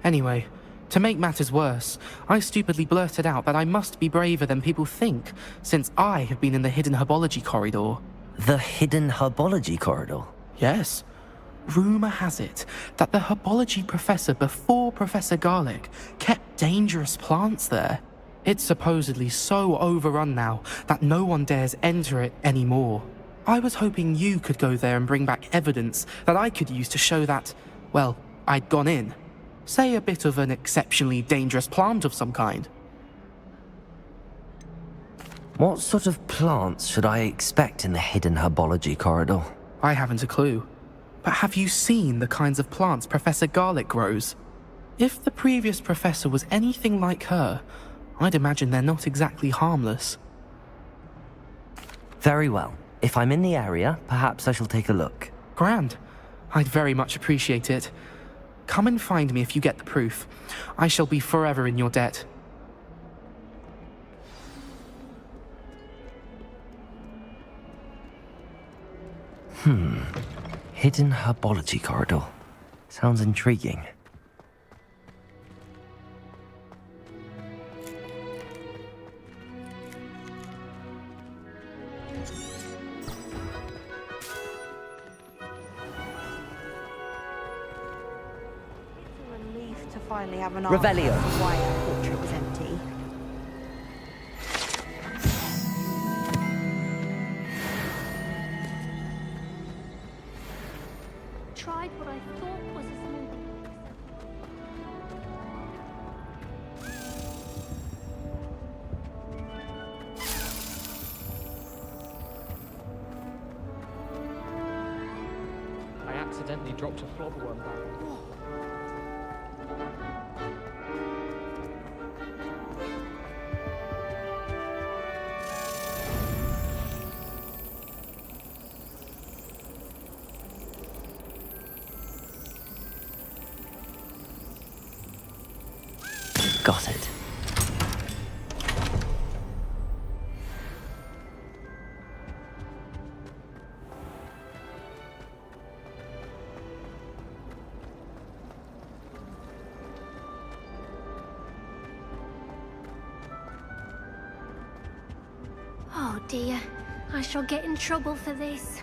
Anyway, to make matters worse, I stupidly blurted out that I must be braver than people think, since I have been in the hidden herbology corridor. The hidden herbology corridor? Yes. Rumour has it that the herbology professor before Professor Garlic kept dangerous plants there. It's supposedly so overrun now that no one dares enter it anymore. I was hoping you could go there and bring back evidence that I could use to show that, well, I'd gone in. Say a bit of an exceptionally dangerous plant of some kind. What sort of plants should I expect in the hidden herbology corridor? I haven't a clue. But have you seen the kinds of plants Professor Garlic grows? If the previous professor was anything like her, I'd imagine they're not exactly harmless. Very well. If I'm in the area, perhaps I shall take a look. Grand. I'd very much appreciate it. Come and find me if you get the proof. I shall be forever in your debt. Hidden herbology corridor. Sounds intriguing. Relief to finally have an Revelio. answer to why our portrait was empty. Tried what I thought was a smooth. I accidentally dropped a flobberworm barrel. Got it. Oh dear, I shall get in trouble for this.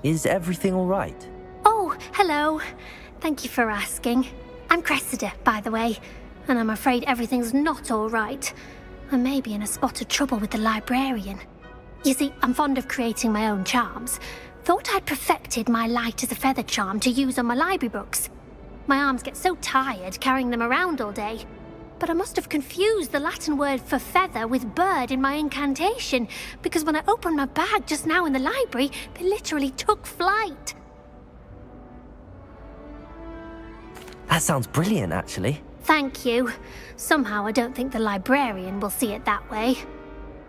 Is everything all right? Oh, hello. Thank you for asking. I'm Cressida, by the way, and I'm afraid everything's not all right. I may be in a spot of trouble with the librarian. You see, I'm fond of creating my own charms. Thought I'd perfected my light as a feather charm to use on my library books. My arms get so tired carrying them around all day. But I must have confused the Latin word for feather with bird in my incantation, because when I opened my bag just now in the library, they literally took flight. That sounds brilliant, actually. Thank you. Somehow I don't think the librarian will see it that way.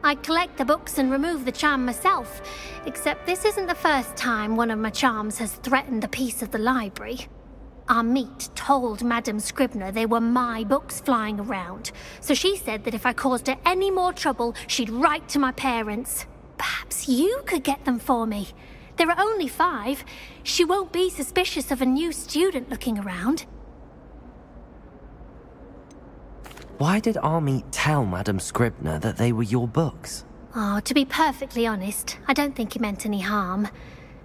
I'd collect the books and remove the charm myself, except this isn't the first time one of my charms has threatened a piece of the library. Amit told Madame Scribner they were my books flying around, so she said that if I caused her any more trouble, she'd write to my parents. Perhaps you could get them for me. There are only 5. She won't be suspicious of a new student looking around. Why did Amit tell Madame Scribner that they were your books? Oh, to be perfectly honest, I don't think he meant any harm.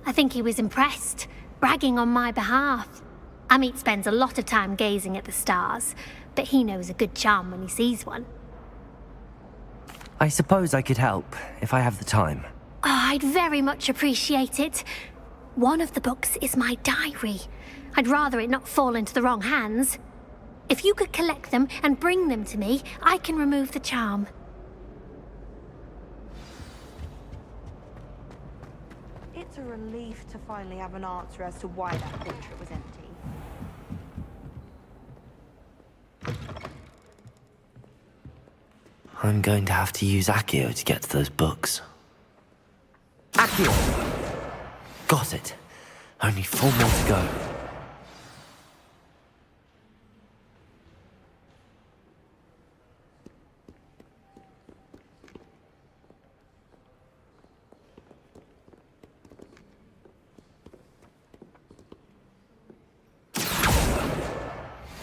I think he was impressed, bragging on my behalf. Amit spends a lot of time gazing at the stars, but he knows a good charm when he sees one. I suppose I could help, if I have the time. Oh, I'd very much appreciate it. One of the books is my diary. I'd rather it not fall into the wrong hands. If you could collect them and bring them to me, I can remove the charm. It's a relief to finally have an answer as to why that portrait was empty. I'm going to have to use Accio to get to those books. Accio! Got it. Only 4 more to go.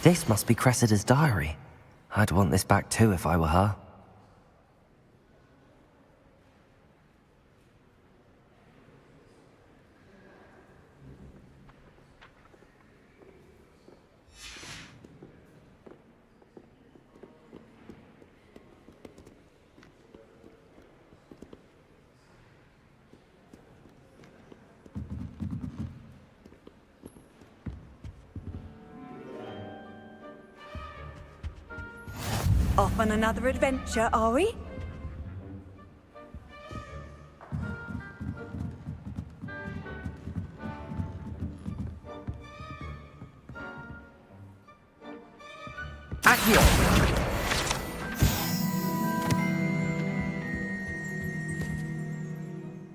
This must be Cressida's diary. I'd want this back too if I were her. Off on another adventure, are we? Accio!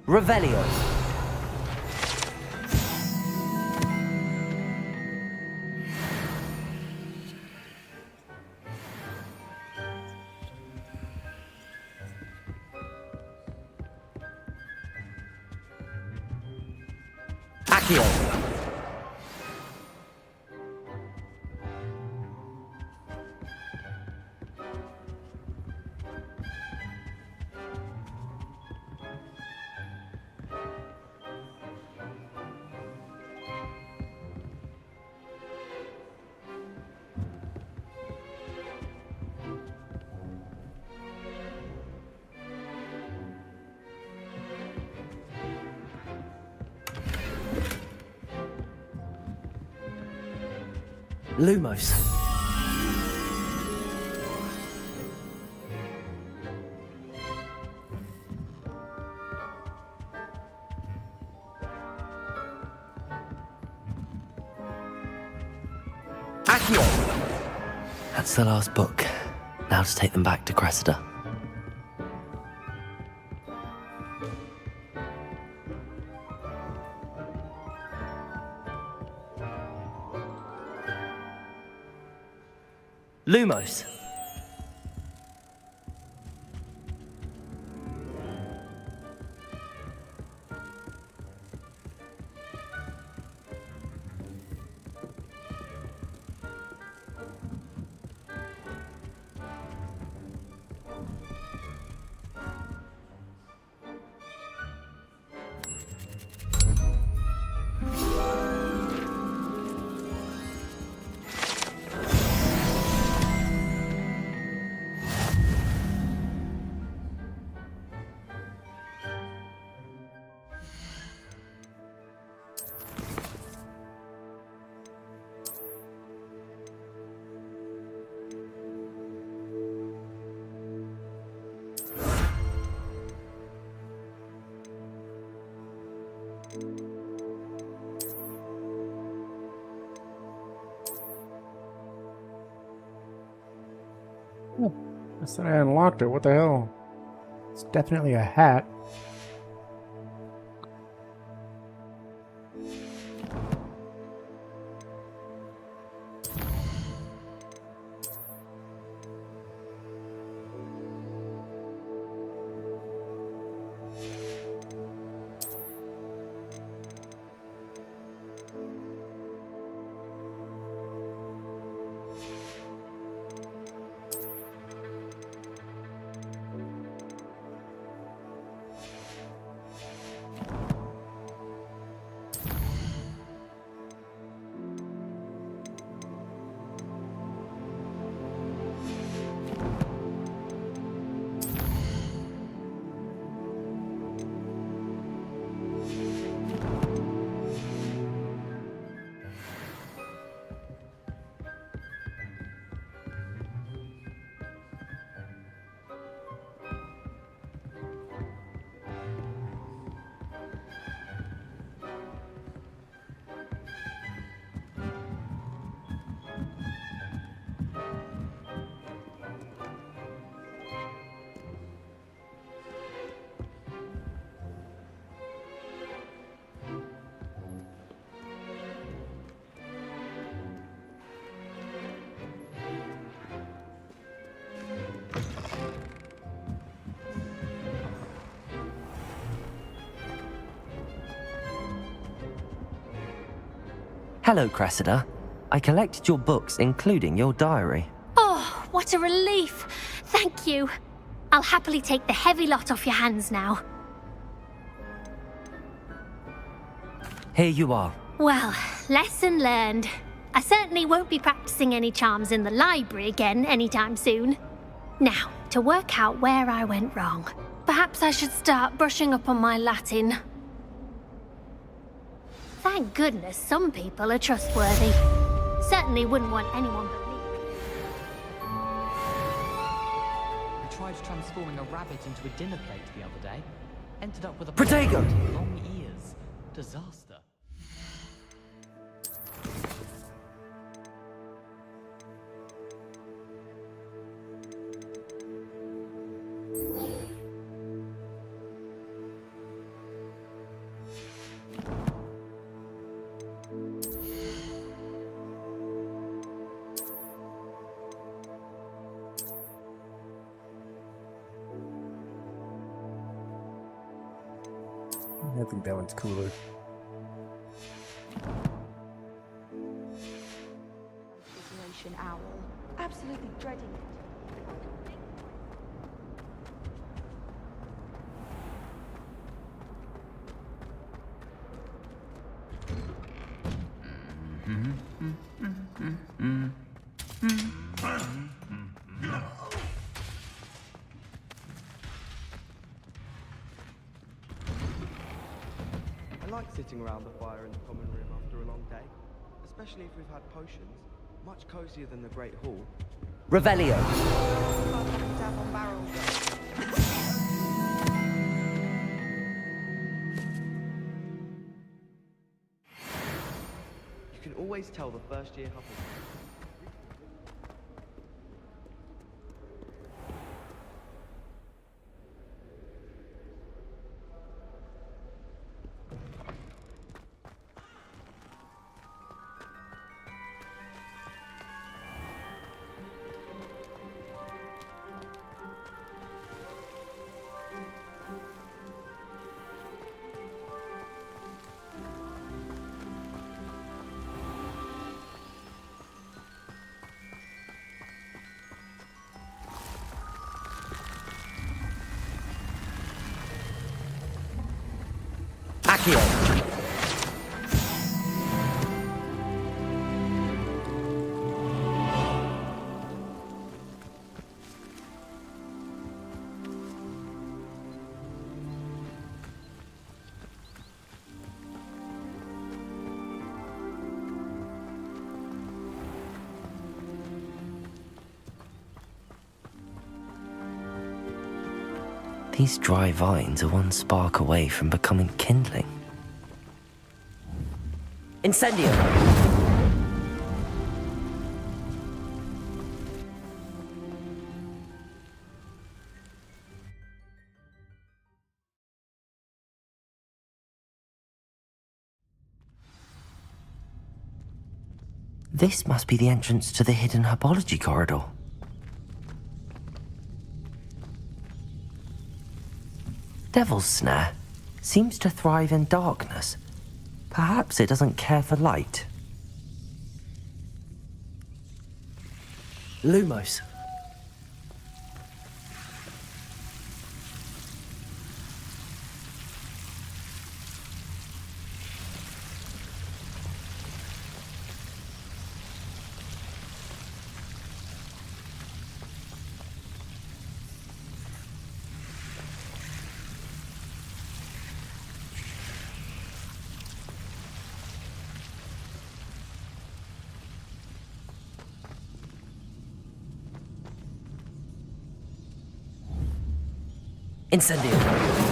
Revelio! Accio! Lumos. Accio! That's the last book. Now to take them back to Cressida. Lumos. I said I unlocked it. What the hell? It's definitely a hat. Hello, Cressida. I collected your books, including your diary. Oh, what a relief. Thank you. I'll happily take the heavy lot off your hands now. Here you are. Well, lesson learned. I certainly won't be practicing any charms in the library again anytime soon. Now, to work out where I went wrong. Perhaps I should start brushing up on my Latin. Thank goodness some people are trustworthy. Certainly wouldn't want anyone but me. I tried transforming a rabbit into a dinner plate the other day. Ended up with a Protego! with long ears. Disaster. I think that one's cooler. Isolation owl. Absolutely dreading it. I like sitting around the fire in the common room after a long day, especially if we've had potions. Much cozier than the Great Hall. Revelio. You can always tell the first year Hufflepuff. Accio. These dry vines are one spark away from becoming kindling. Incendio! This must be the entrance to the hidden herbology corridor. Devil's Snare seems to thrive in darkness. Perhaps it doesn't care for light. Lumos. Incendio.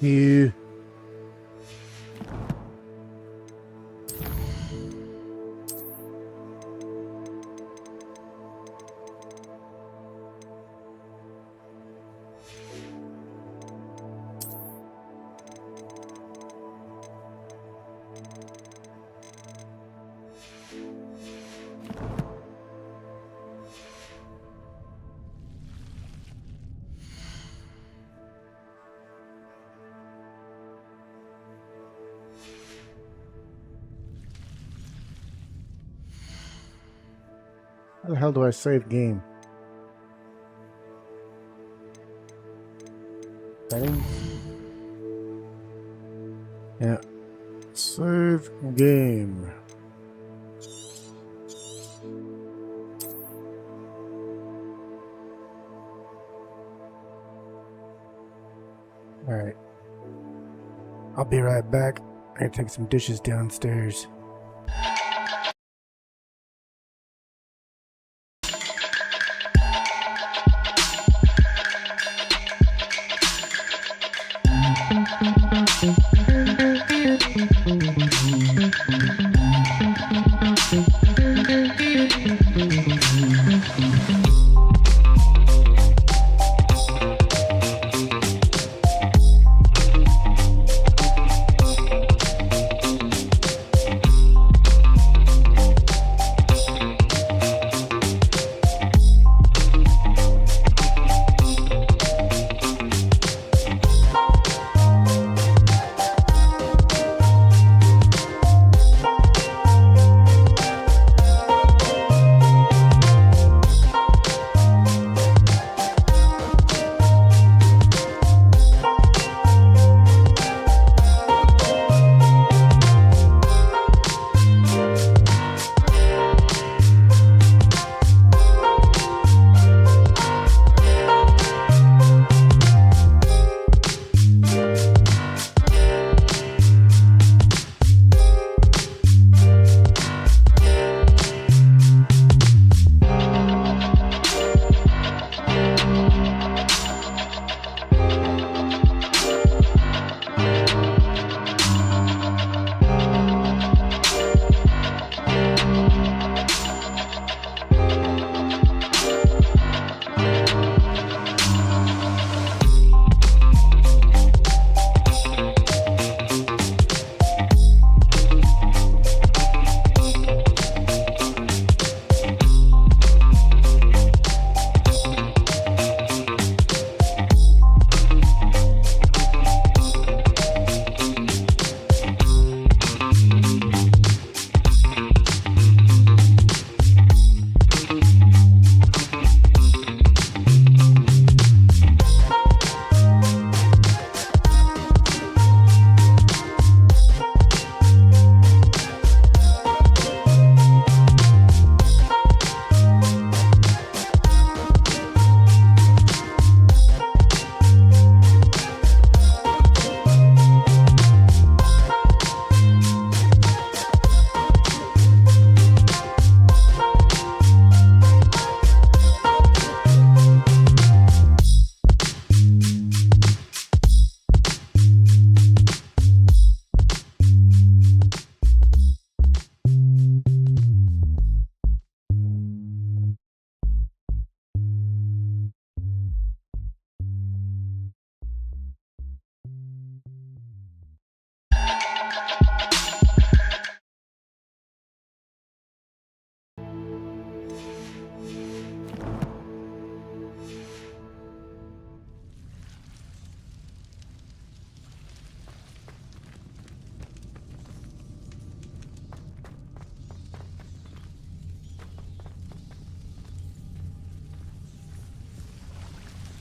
You. How the hell do I save game? Settings? Yeah. Save game. Alright. I'll be right back. I gotta take some dishes downstairs.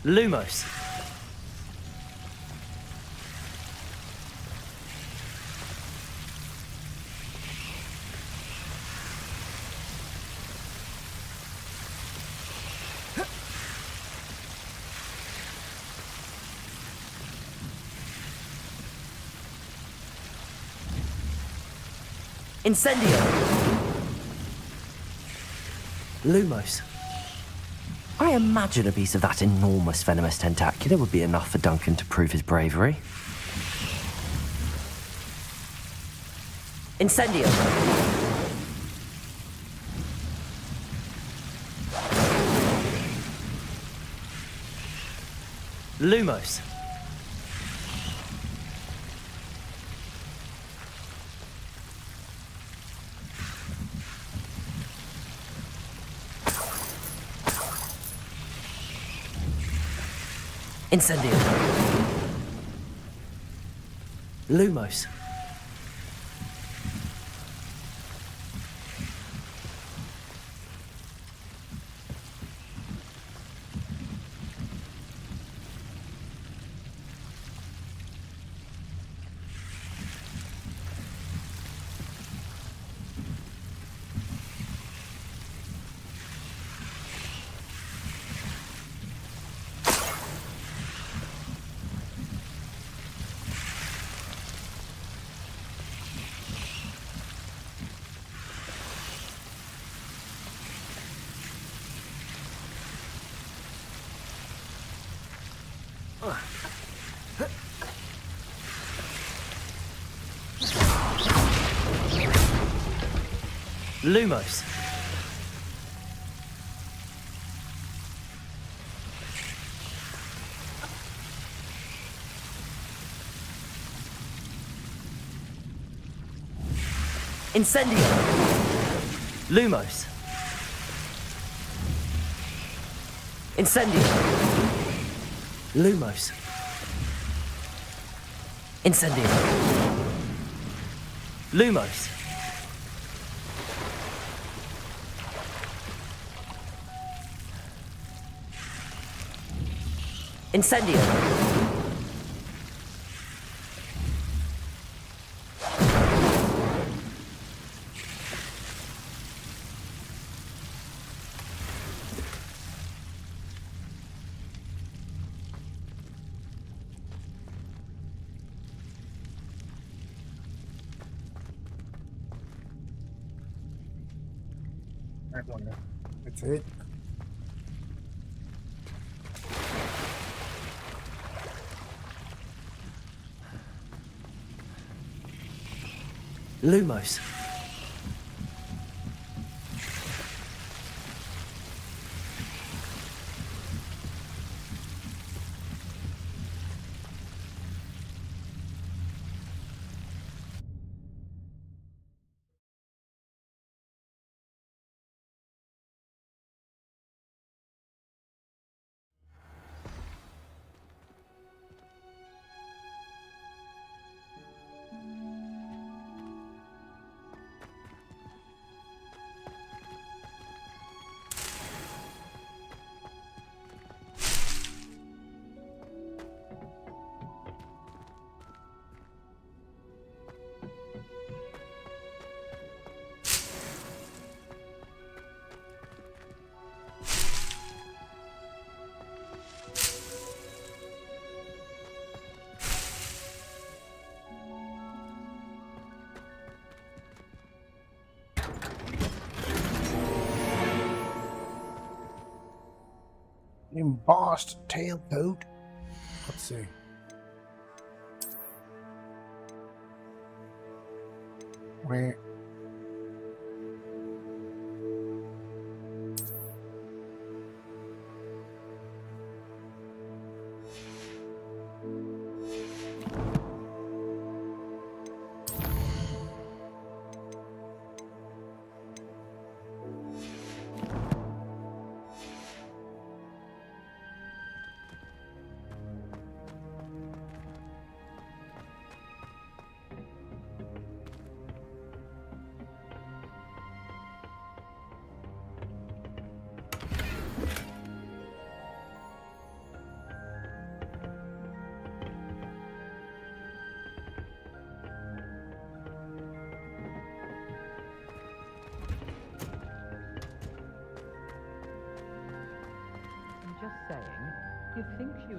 Lumos. Incendio! Lumos. I imagine a piece of that enormous venomous tentacula would be enough for Duncan to prove his bravery. Incendio! Lumos. Incendio. Lumos. Lumos. Incendio. Lumos. Incendio. Lumos. Incendio. Lumos. Incendio. That one. That's it. Lumos. Embossed tailcoat. Let's see. Where?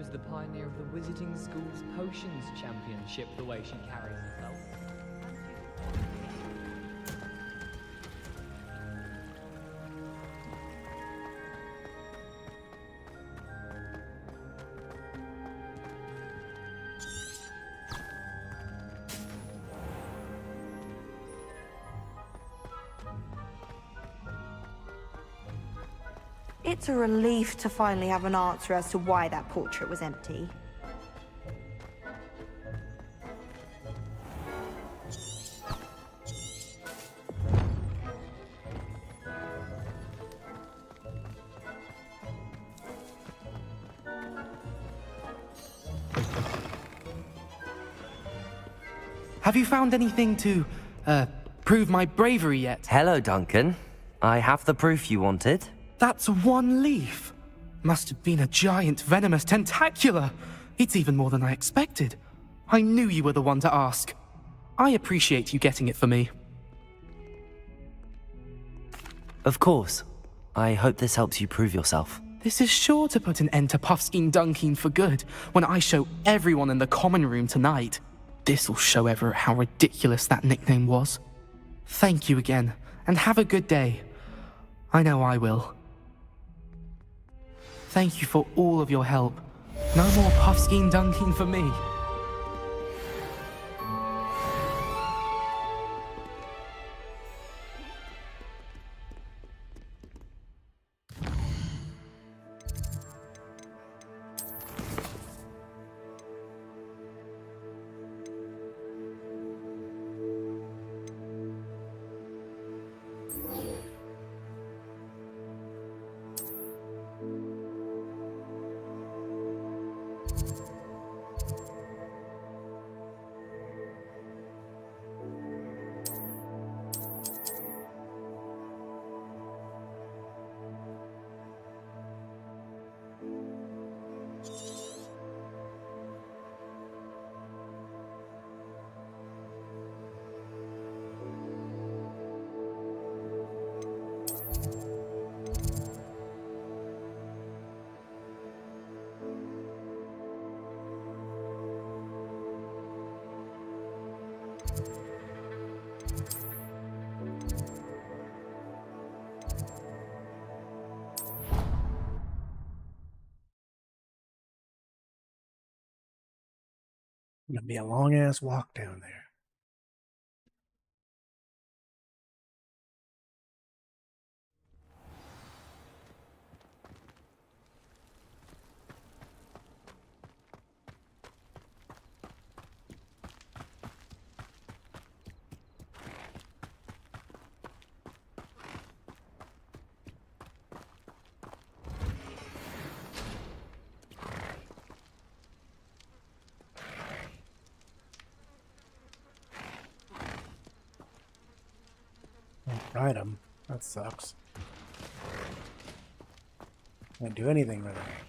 was the pioneer of the Wizarding School's Potions Championship, the way she carries herself. It's a relief to finally have an answer as to why that portrait was empty. Have you found anything to, prove my bravery yet? Hello, Duncan. I have the proof you wanted. That's one leaf. Must have been a giant venomous tentacula. It's even more than I expected. I knew you were the one to ask. I appreciate you getting it for me. Of course. I hope this helps you prove yourself. This is sure to put an end to Puffskein Dunkeen for good when I show everyone in the common room tonight. This'll show Everett how ridiculous that nickname was. Thank you again, and have a good day. I know I will. Thank you for all of your help. No more Puffskein Dunkeen for me. Gonna be a long ass walk down there. Ride them. That sucks. Can't do anything with it.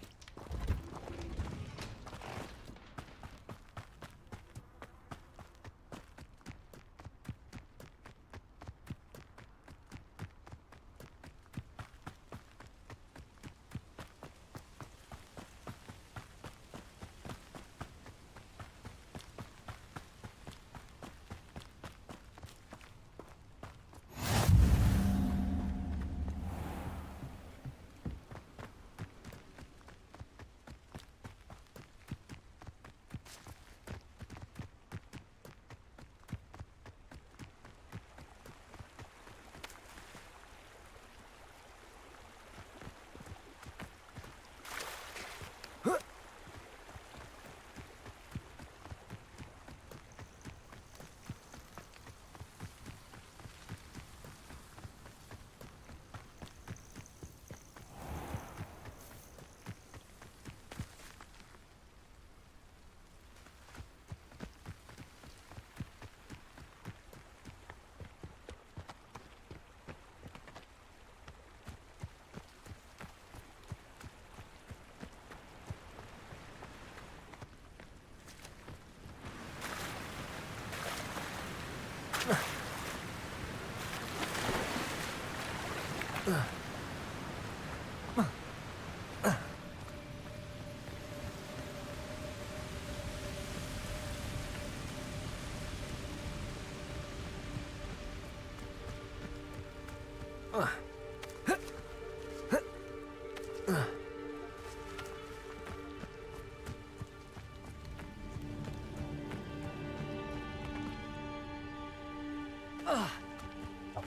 The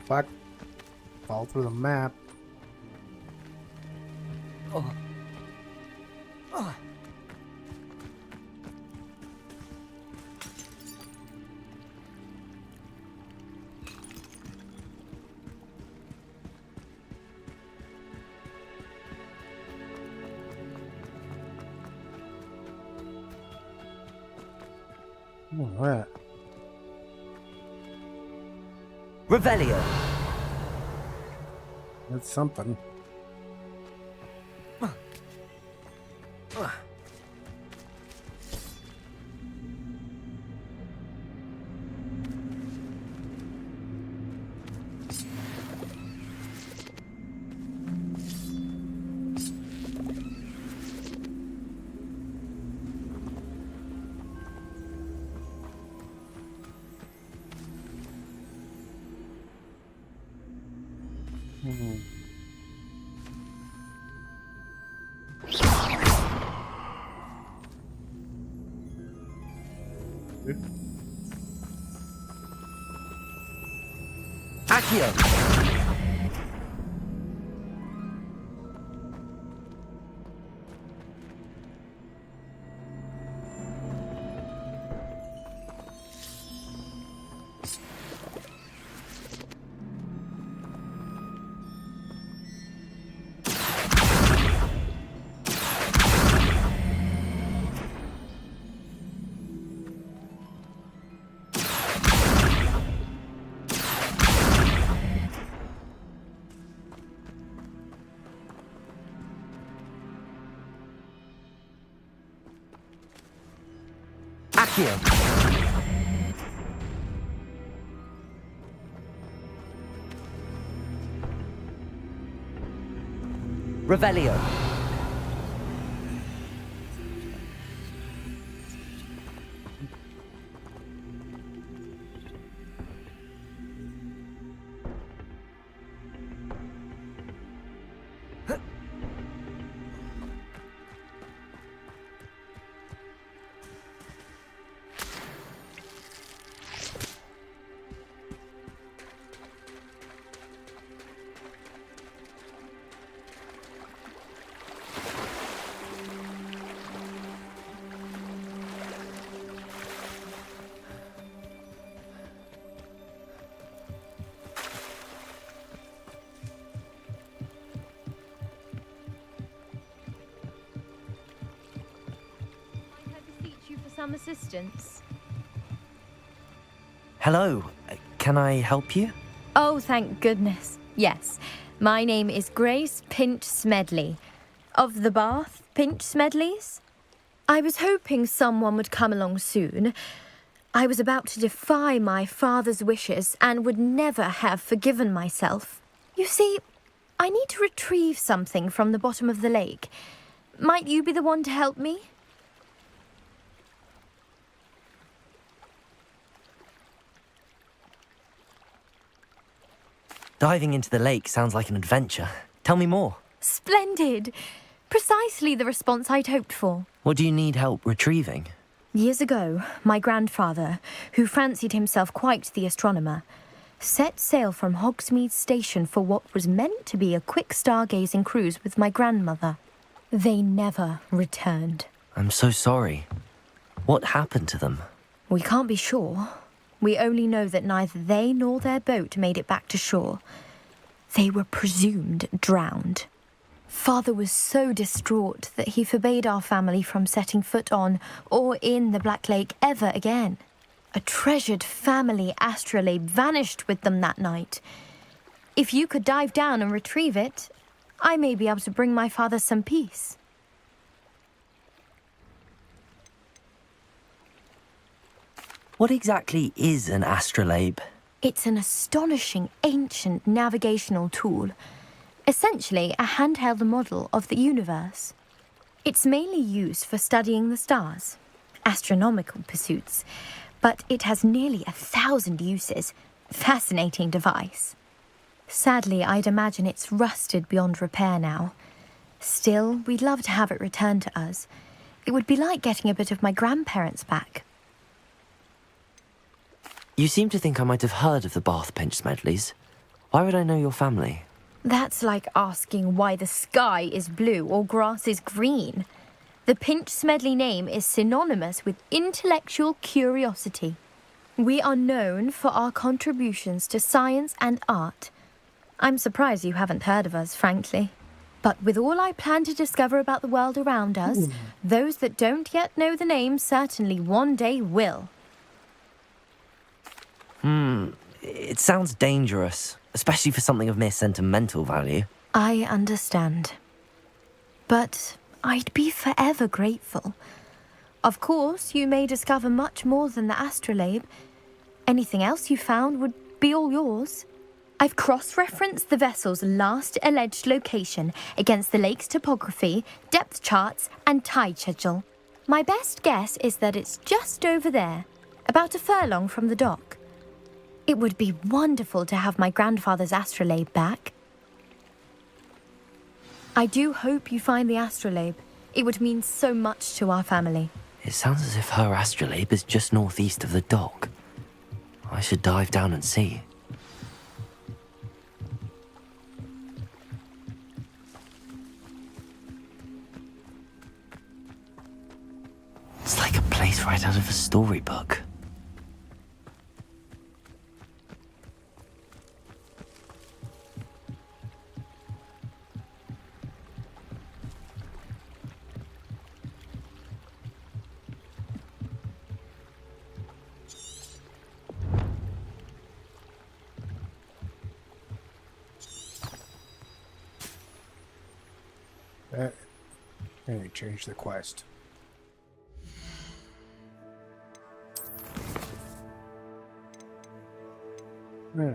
fuck? Fall through the map. What? Revelio. That's something. Accio. Accio. Revelio. Some assistance. Hello. Can I help you? Oh, thank goodness. Yes. My name is Grace Pinch Smedley. Of the Bath Pinch Smedleys. I was hoping someone would come along soon. I was about to defy my father's wishes and would never have forgiven myself. You see, I need to retrieve something from the bottom of the lake. Might you be the one to help me? Diving into the lake sounds like an adventure. Tell me more. Splendid! Precisely the response I'd hoped for. What do you need help retrieving? Years ago, my grandfather, who fancied himself quite the astronomer, set sail from Hogsmeade Station for what was meant to be a quick stargazing cruise with my grandmother. They never returned. I'm so sorry. What happened to them? We can't be sure. We only know that neither they nor their boat made it back to shore. They were presumed drowned. Father was so distraught that he forbade our family from setting foot on or in the Black Lake ever again. A treasured family astrolabe vanished with them that night. If you could dive down and retrieve it, I may be able to bring my father some peace. What exactly is an astrolabe? It's an astonishing ancient navigational tool. Essentially a handheld model of the universe. It's mainly used for studying the stars, astronomical pursuits, but it has nearly 1,000 uses. Fascinating device. Sadly, I'd imagine it's rusted beyond repair now. Still, we'd love to have it returned to us. It would be like getting a bit of my grandparents back. You seem to think I might have heard of the Bath Pinch Smedleys. Why would I know your family? That's like asking why the sky is blue or grass is green. The Pinch Smedley name is synonymous with intellectual curiosity. We are known for our contributions to science and art. I'm surprised you haven't heard of us, frankly. But with all I plan to discover about the world around us, those that don't yet know the name certainly one day will. It sounds dangerous, especially for something of mere sentimental value. I understand. But I'd be forever grateful. Of course, you may discover much more than the astrolabe. Anything else you found would be all yours. I've cross-referenced the vessel's last alleged location against the lake's topography, depth charts, and tide schedule. My best guess is that it's just over there, about a furlong from the dock. It would be wonderful to have my grandfather's astrolabe back. I do hope you find the astrolabe. It would mean so much to our family. It sounds as if her astrolabe is just northeast of the dock. I should dive down and see. It's like a place right out of a storybook. Hey, change the quest. Yeah.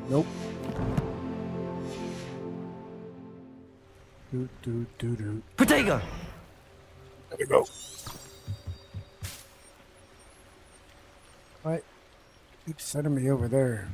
Nope. Do. Protego! There we go. What? Keep sending me over there.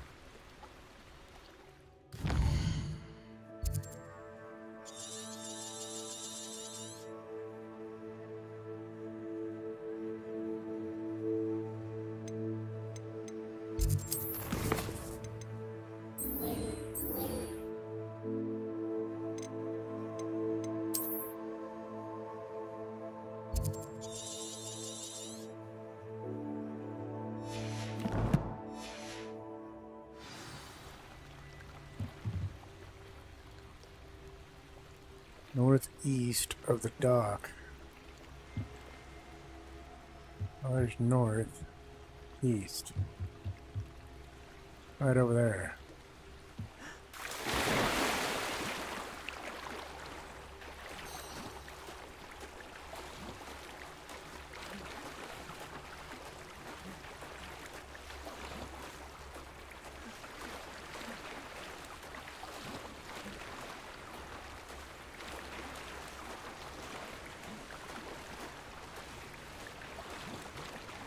Northeast of the dock. Oh, there's north, east. Right over there.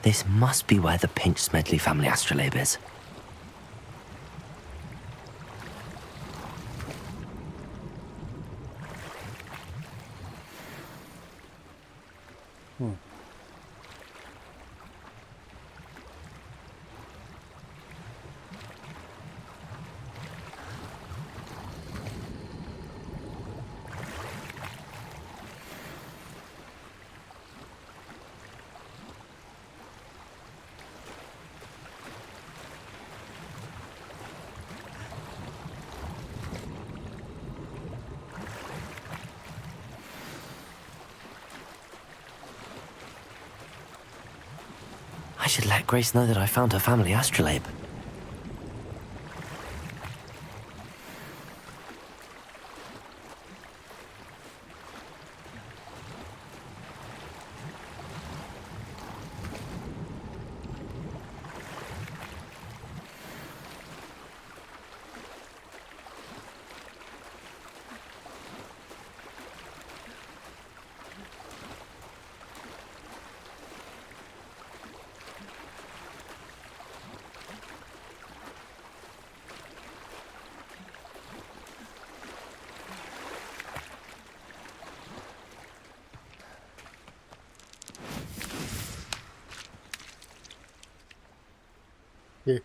This must be where the Pinch Smedley family astrolabe is. I should let Grace know that I found her family astrolabe. Yeah.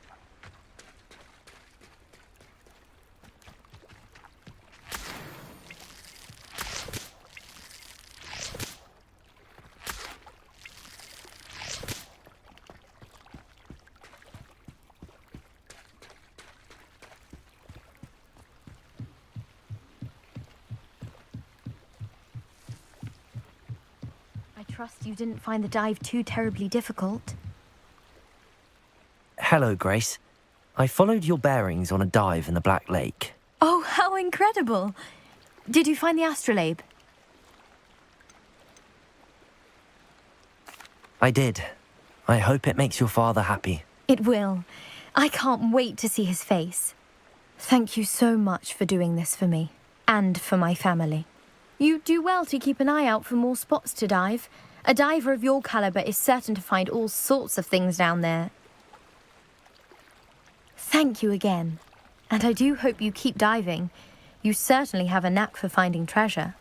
I trust you didn't find the dive too terribly difficult. Hello, Grace. I followed your bearings on a dive in the Black Lake. Oh, how incredible! Did you find the astrolabe? I did. I hope it makes your father happy. It will. I can't wait to see his face. Thank you so much for doing this for me, and for my family. You do well to keep an eye out for more spots to dive. A diver of your caliber is certain to find all sorts of things down there. Thank you again. And I do hope you keep diving. You certainly have a knack for finding treasure.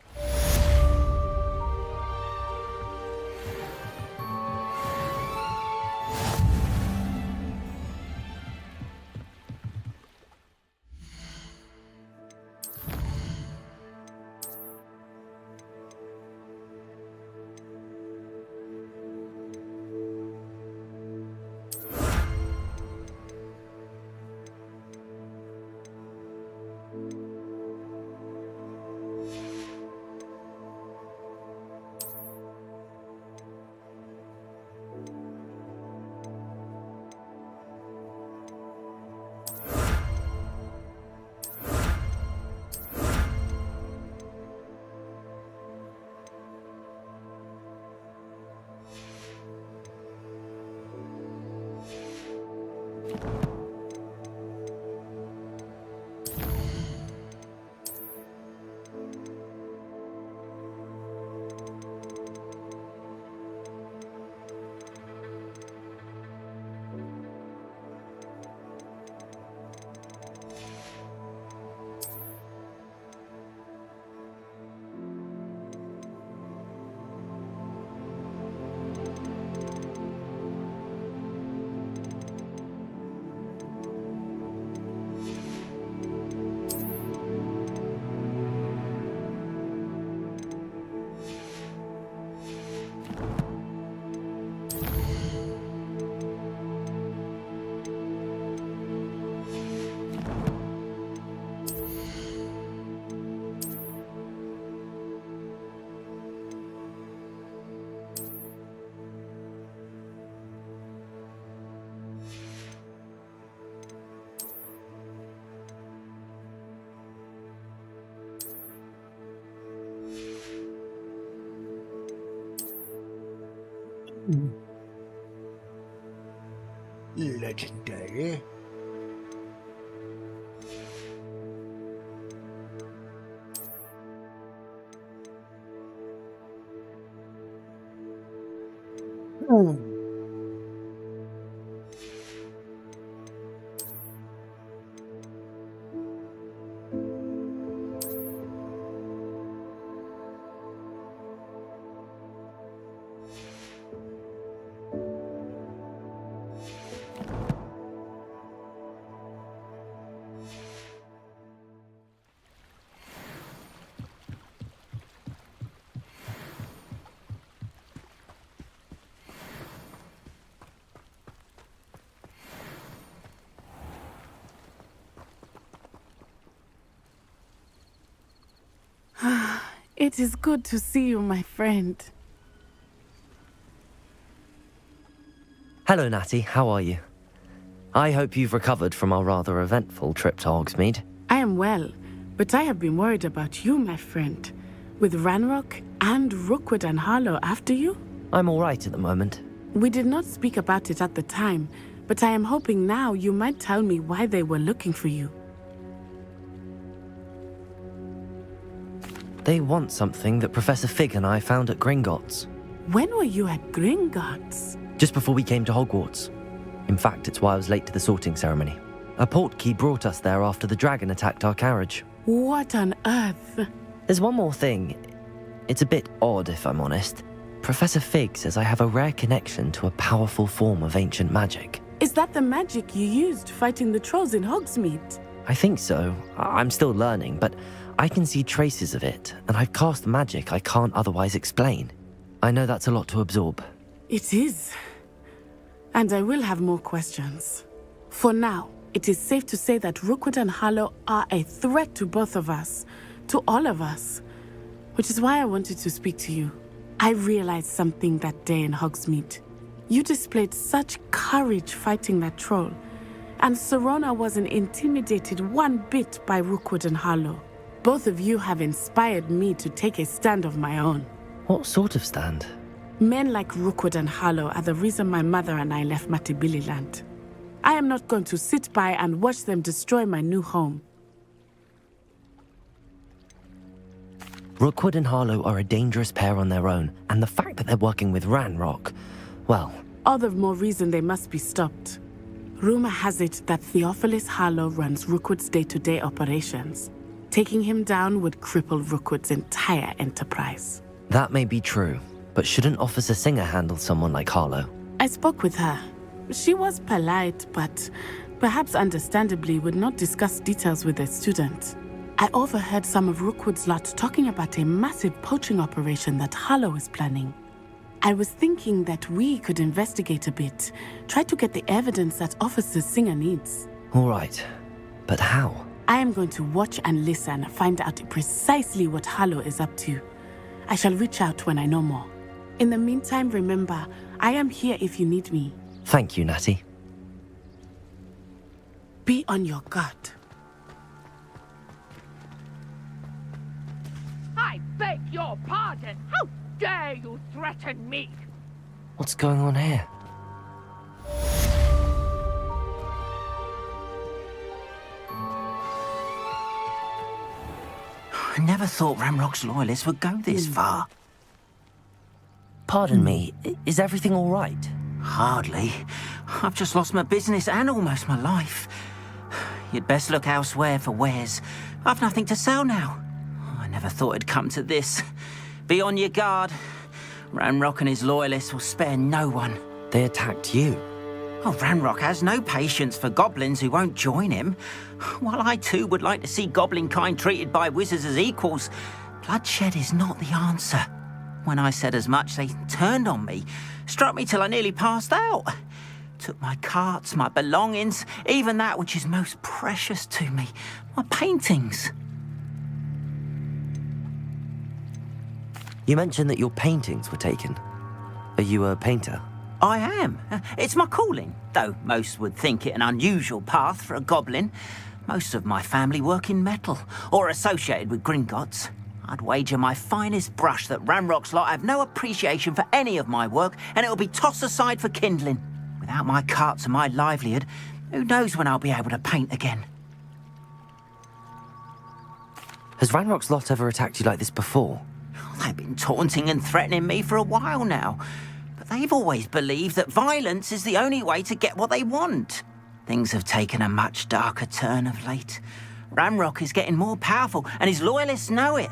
Legendary. It is good to see you, my friend. Hello, Natty. How are you? I hope you've recovered from our rather eventful trip to Hogsmeade. I am well, but I have been worried about you, my friend. With Ranrock and Rookwood and Harlow after you? I'm all right at the moment. We did not speak about it at the time, but I am hoping now you might tell me why they were looking for you. They want something that Professor Fig and I found at Gringotts. When were you at Gringotts? Just before we came to Hogwarts. In fact, it's why I was late to the sorting ceremony. A portkey brought us there after the dragon attacked our carriage. What on earth? There's one more thing. It's a bit odd, if I'm honest. Professor Fig says I have a rare connection to a powerful form of ancient magic. Is that the magic you used fighting the trolls in Hogsmeade? I think so. I'm still learning, but I can see traces of it, and I've cast magic I can't otherwise explain. I know that's a lot to absorb. It is. And I will have more questions. For now, it is safe to say that Rookwood and Harlow are a threat to both of us, to all of us. Which is why I wanted to speak to you. I realized something that day in Hogsmeade. You displayed such courage fighting that troll, and Serona wasn't intimidated one bit by Rookwood and Harlow. Both of you have inspired me to take a stand of my own. What sort of stand? Men like Rookwood and Harlow are the reason my mother and I left Matabeleland. I am not going to sit by and watch them destroy my new home. Rookwood and Harlow are a dangerous pair on their own, and the fact that they're working with Ranrock, well... All the more reason they must be stopped. Rumor has it that Theophilus Harlow runs Rookwood's day-to-day operations. Taking him down would cripple Rookwood's entire enterprise. That may be true, but shouldn't Officer Singer handle someone like Harlow? I spoke with her. She was polite, but perhaps understandably would not discuss details with a student. I overheard some of Rookwood's lot talking about a massive poaching operation that Harlow is planning. I was thinking that we could investigate a bit, try to get the evidence that Officer Singer needs. All right, but how? I am going to watch and listen, find out precisely what Harlow is up to. I shall reach out when I know more. In the meantime, remember, I am here if you need me. Thank you, Natty. Be on your guard. I beg your pardon! How dare you threaten me? What's going on here? I never thought Ranrock's loyalists would go this far. Pardon me, is everything all right? Hardly. I've just lost my business and almost my life. You'd best look elsewhere for wares. I've nothing to sell now. I never thought it'd come to this. Be on your guard. Ranrock and his loyalists will spare no one. They attacked you. Oh, Ranrock has no patience for goblins who won't join him. While I too would like to see goblin kind treated by wizards as equals, bloodshed is not the answer. When I said as much, they turned on me, struck me till I nearly passed out. Took my carts, my belongings, even that which is most precious to me, my paintings. You mentioned that your paintings were taken. Are you a painter? I am. It's my calling, though most would think it an unusual path for a goblin. Most of my family work in metal, or associated with Gringotts. I'd wager my finest brush that Ranrock's lot have no appreciation for any of my work, and it'll be tossed aside for kindling. Without my carts and my livelihood, who knows when I'll be able to paint again? Has Ranrock's lot ever attacked you like this before? They've been taunting and threatening me for a while now. But they've always believed that violence is the only way to get what they want. Things have taken a much darker turn of late. Ranrock is getting more powerful, and his loyalists know it.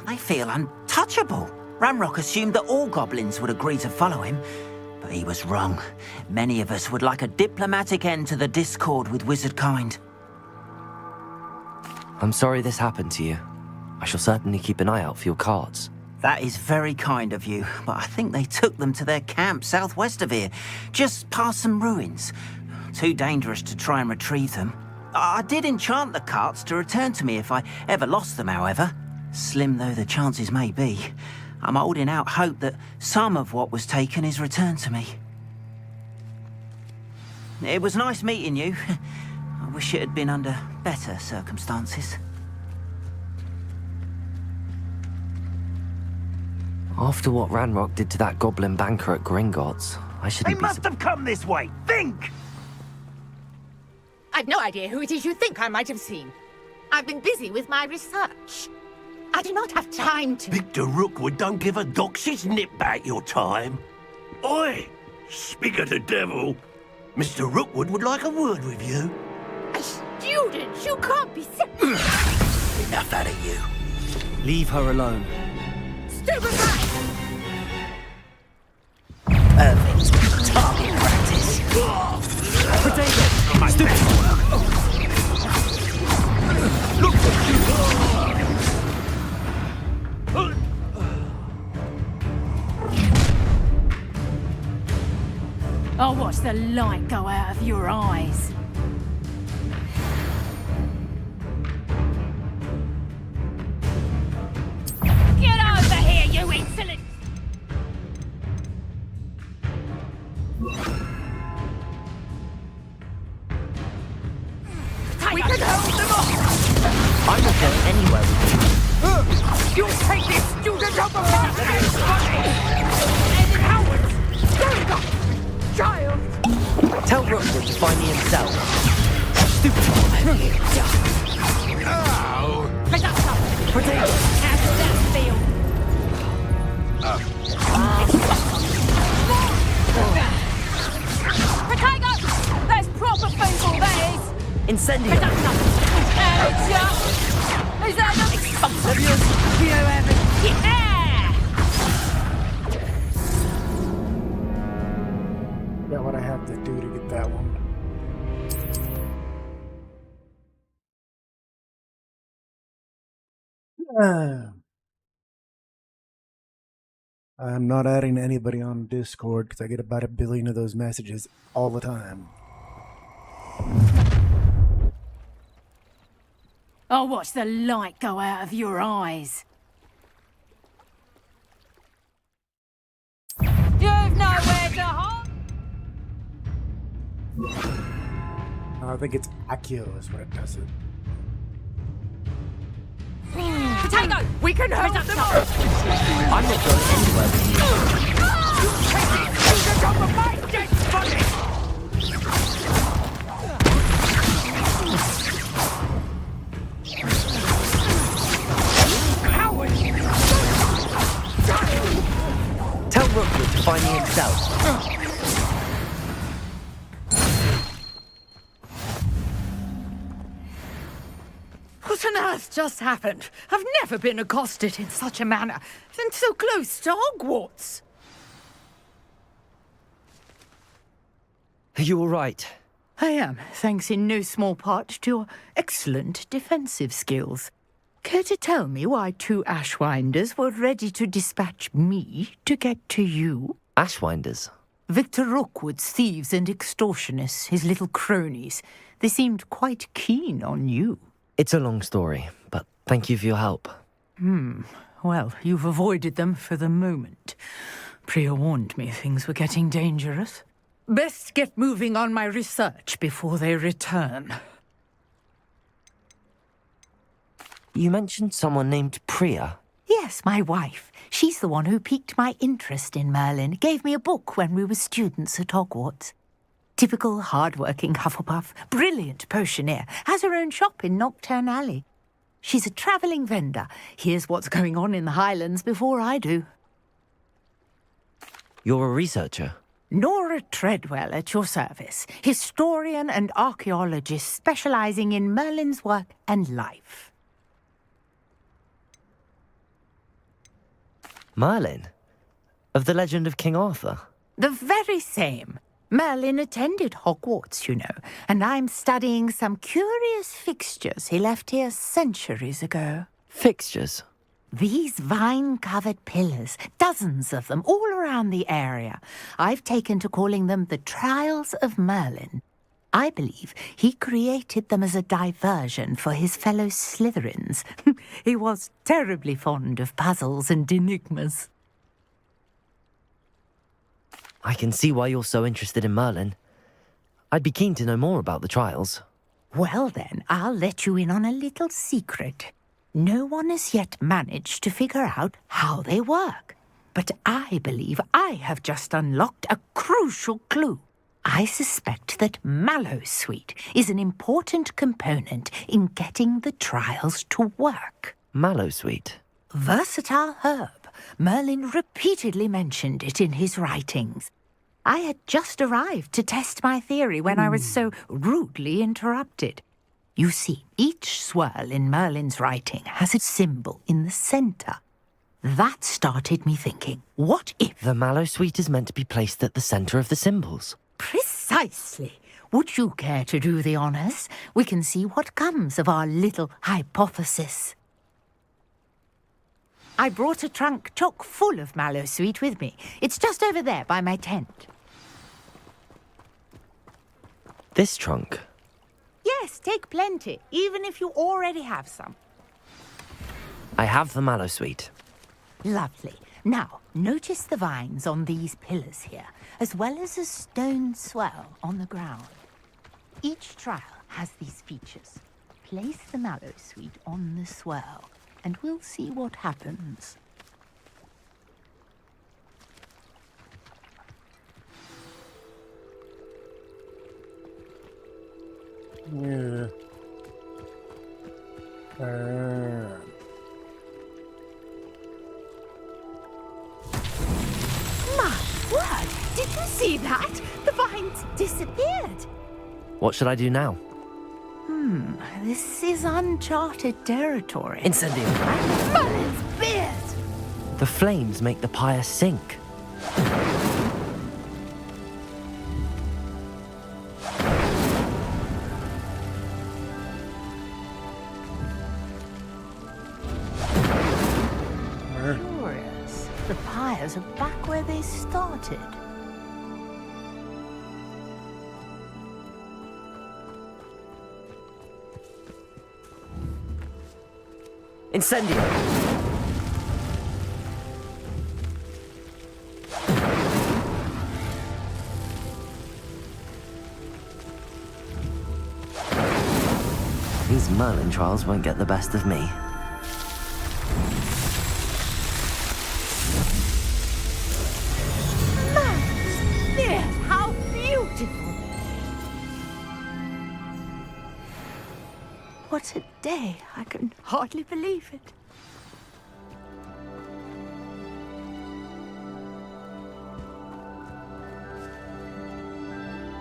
They feel untouchable. Ranrock assumed that all goblins would agree to follow him, but he was wrong. Many of us would like a diplomatic end to the discord with wizard kind. I'm sorry this happened to you. I shall certainly keep an eye out for your cards. That is very kind of you, but I think they took them to their camp southwest of here, just past some ruins. Too dangerous to try and retrieve them. I did enchant the carts to return to me if I ever lost them, however. Slim though the chances may be, I'm holding out hope that some of what was taken is returned to me. It was nice meeting you. I wish it had been under better circumstances. After what Ranrock did to that goblin banker at Gringotts, I They shouldn't be must have come this way. Think! I've no idea who it is you think I might have seen. I've been busy with my research. I do not have time to... Victor Rookwood don't give a doxy's nip back your time. Oi! Speak of the devil. Mr. Rookwood would like a word with you. A student? You can't be... Enough out of you. Leave her alone. Stupid rat! Perfect. Target practice. Potato! Stupid! Look what you are! I'll watch the light go out of your eyes. Get over here, you insolent... We can hold them off! I'm not going anywhere with you. You'll take this student off of my hands, and cowards! Stand up! Child! Tell Rookwood to find me himself. Stupid! Ow! Potato! How does that feel? Potato! That's proper food, that is! Incendio! Is that not expensive? You haven't... Yeah! Yeah, what I have to do to get that one. I'm not adding anybody on Discord because I get about 1 billion of those messages all the time. I'll watch the light go out of your eyes. You've nowhere to hide. I think it's Akio is what it does it. Potato! We can hold them off! I'm not going anywhere with you. You'll take this student off of my dead body! Tell Rookwood to find me himself. What on earth just happened? I've never been accosted in such a manner, and so close to Hogwarts. Are you all right? I am, thanks in no small part to your excellent defensive skills. Care to tell me why 2 Ashwinders were ready to dispatch me to get to you? Ashwinders? Victor Rookwood's thieves and extortionists, his little cronies. They seemed quite keen on you. It's a long story, but thank you for your help. Well, you've avoided them for the moment. Priya warned me things were getting dangerous. Best get moving on my research before they return. You mentioned someone named Priya. Yes, my wife. She's the one who piqued my interest in Merlin. Gave me a book when we were students at Hogwarts. Typical hard-working Hufflepuff, brilliant potioneer, has her own shop in Nocturne Alley. She's a travelling vendor. Hears what's going on in the Highlands before I do. You're a researcher? Nora Treadwell at your service, historian and archaeologist specialising in Merlin's work and life. Merlin? Of the legend of King Arthur? The very same. Merlin attended Hogwarts, you know, and I'm studying some curious fixtures he left here centuries ago. Fixtures? These vine-covered pillars, dozens of them, all around the area. I've taken to calling them the Trials of Merlin. I believe he created them as a diversion for his fellow Slytherins. He was terribly fond of puzzles and enigmas. I can see why you're so interested in Merlin. I'd be keen to know more about the trials. Well then, I'll let you in on a little secret. No one has yet managed to figure out how they work. But I believe I have just unlocked a crucial clue. I suspect that mallowsweet is an important component in getting the trials to work. Mallowsweet? Versatile herb. Merlin repeatedly mentioned it in his writings. I had just arrived to test my theory when I was so rudely interrupted. You see, each swirl in Merlin's writing has a symbol in the centre. That started me thinking, what if... The mallowsweet is meant to be placed at the centre of the symbols. Precisely. Would you care to do the honours? We can see what comes of our little hypothesis. I brought a trunk chock full of mallowsweet with me. It's just over there by my tent. This trunk? Yes, take plenty, even if you already have some. I have the mallowsweet. Lovely. Now, notice the vines on these pillars here, as well as a stone swell on the ground. Each trial has these features. Place the mallowsweet on the swell, and we'll see what happens. Yeah. My word! Did you see that? The vines disappeared. What should I do now? This is uncharted territory. Incendio! Merlin's beard! The flames make the pyre sink. Curious. The pyres are back where they started. Incendio! These Merlin trials won't get the best of me. Yes, how beautiful! What a day! I can hardly believe it.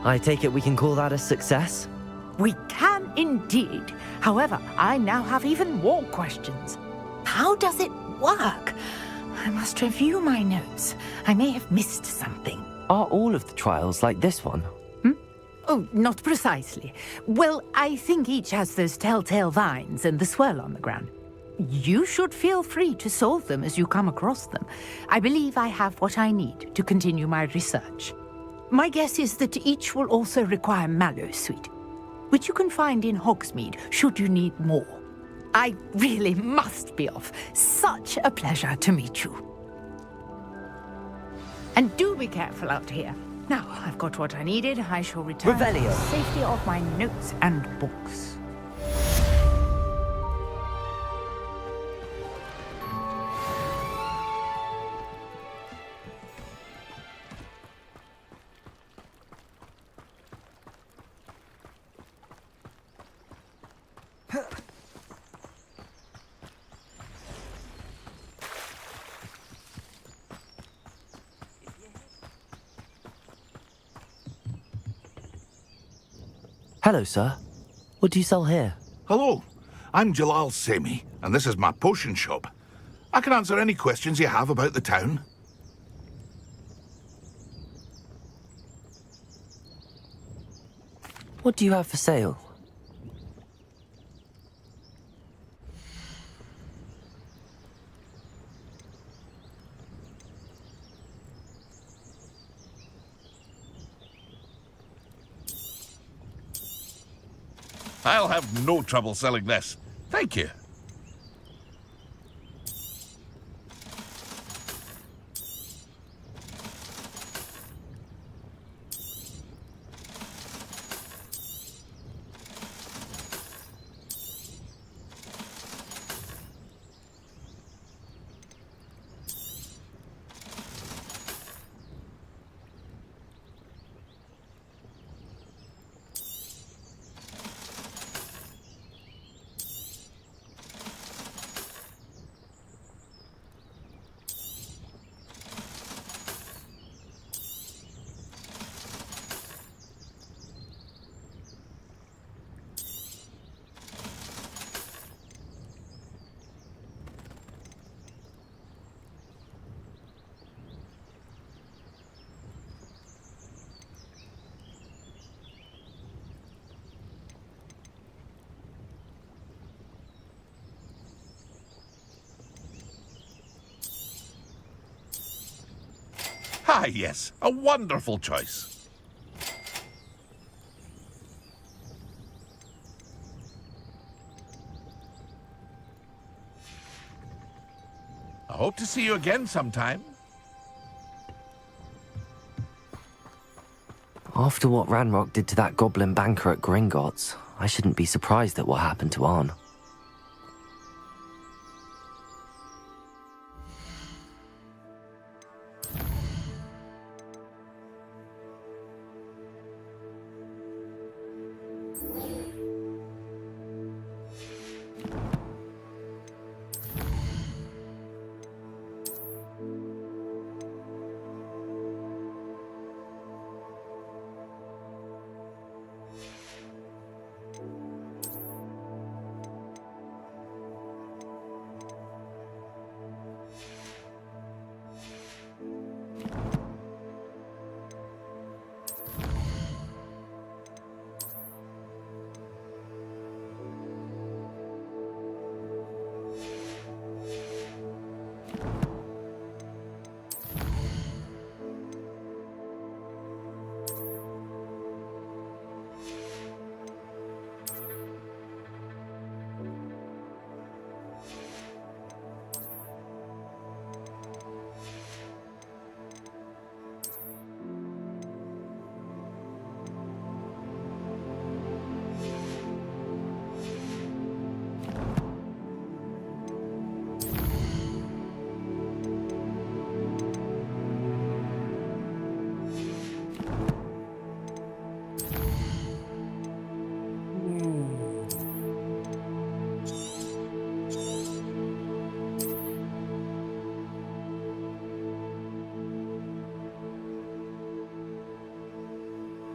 I take it we can call that a success? We can indeed. However, I now have even more questions. How does it work? I must review my notes. I may have missed something. Are all of the trials like this one? Oh, not precisely. Well, I think each has those telltale vines and the swirl on the ground. You should feel free to solve them as you come across them. I believe I have what I need to continue my research. My guess is that each will also require mallowsweet, which you can find in Hogsmeade should you need more. I really must be off. Such a pleasure to meet you. And do be careful out here. Now, I've got what I needed. I shall return to the safety of my notes and books. Hello, sir. What do you sell here? Hello, I'm Jalal Semi, and this is my potion shop. I can answer any questions you have about the town. What do you have for sale? I'll have no trouble selling this. Thank you. Ah, yes, a wonderful choice. I hope to see you again sometime. After what Ranrock did to that goblin banker at Gringotts, I shouldn't be surprised at what happened to Arn.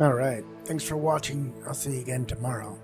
All right. Thanks for watching. I'll see you again tomorrow.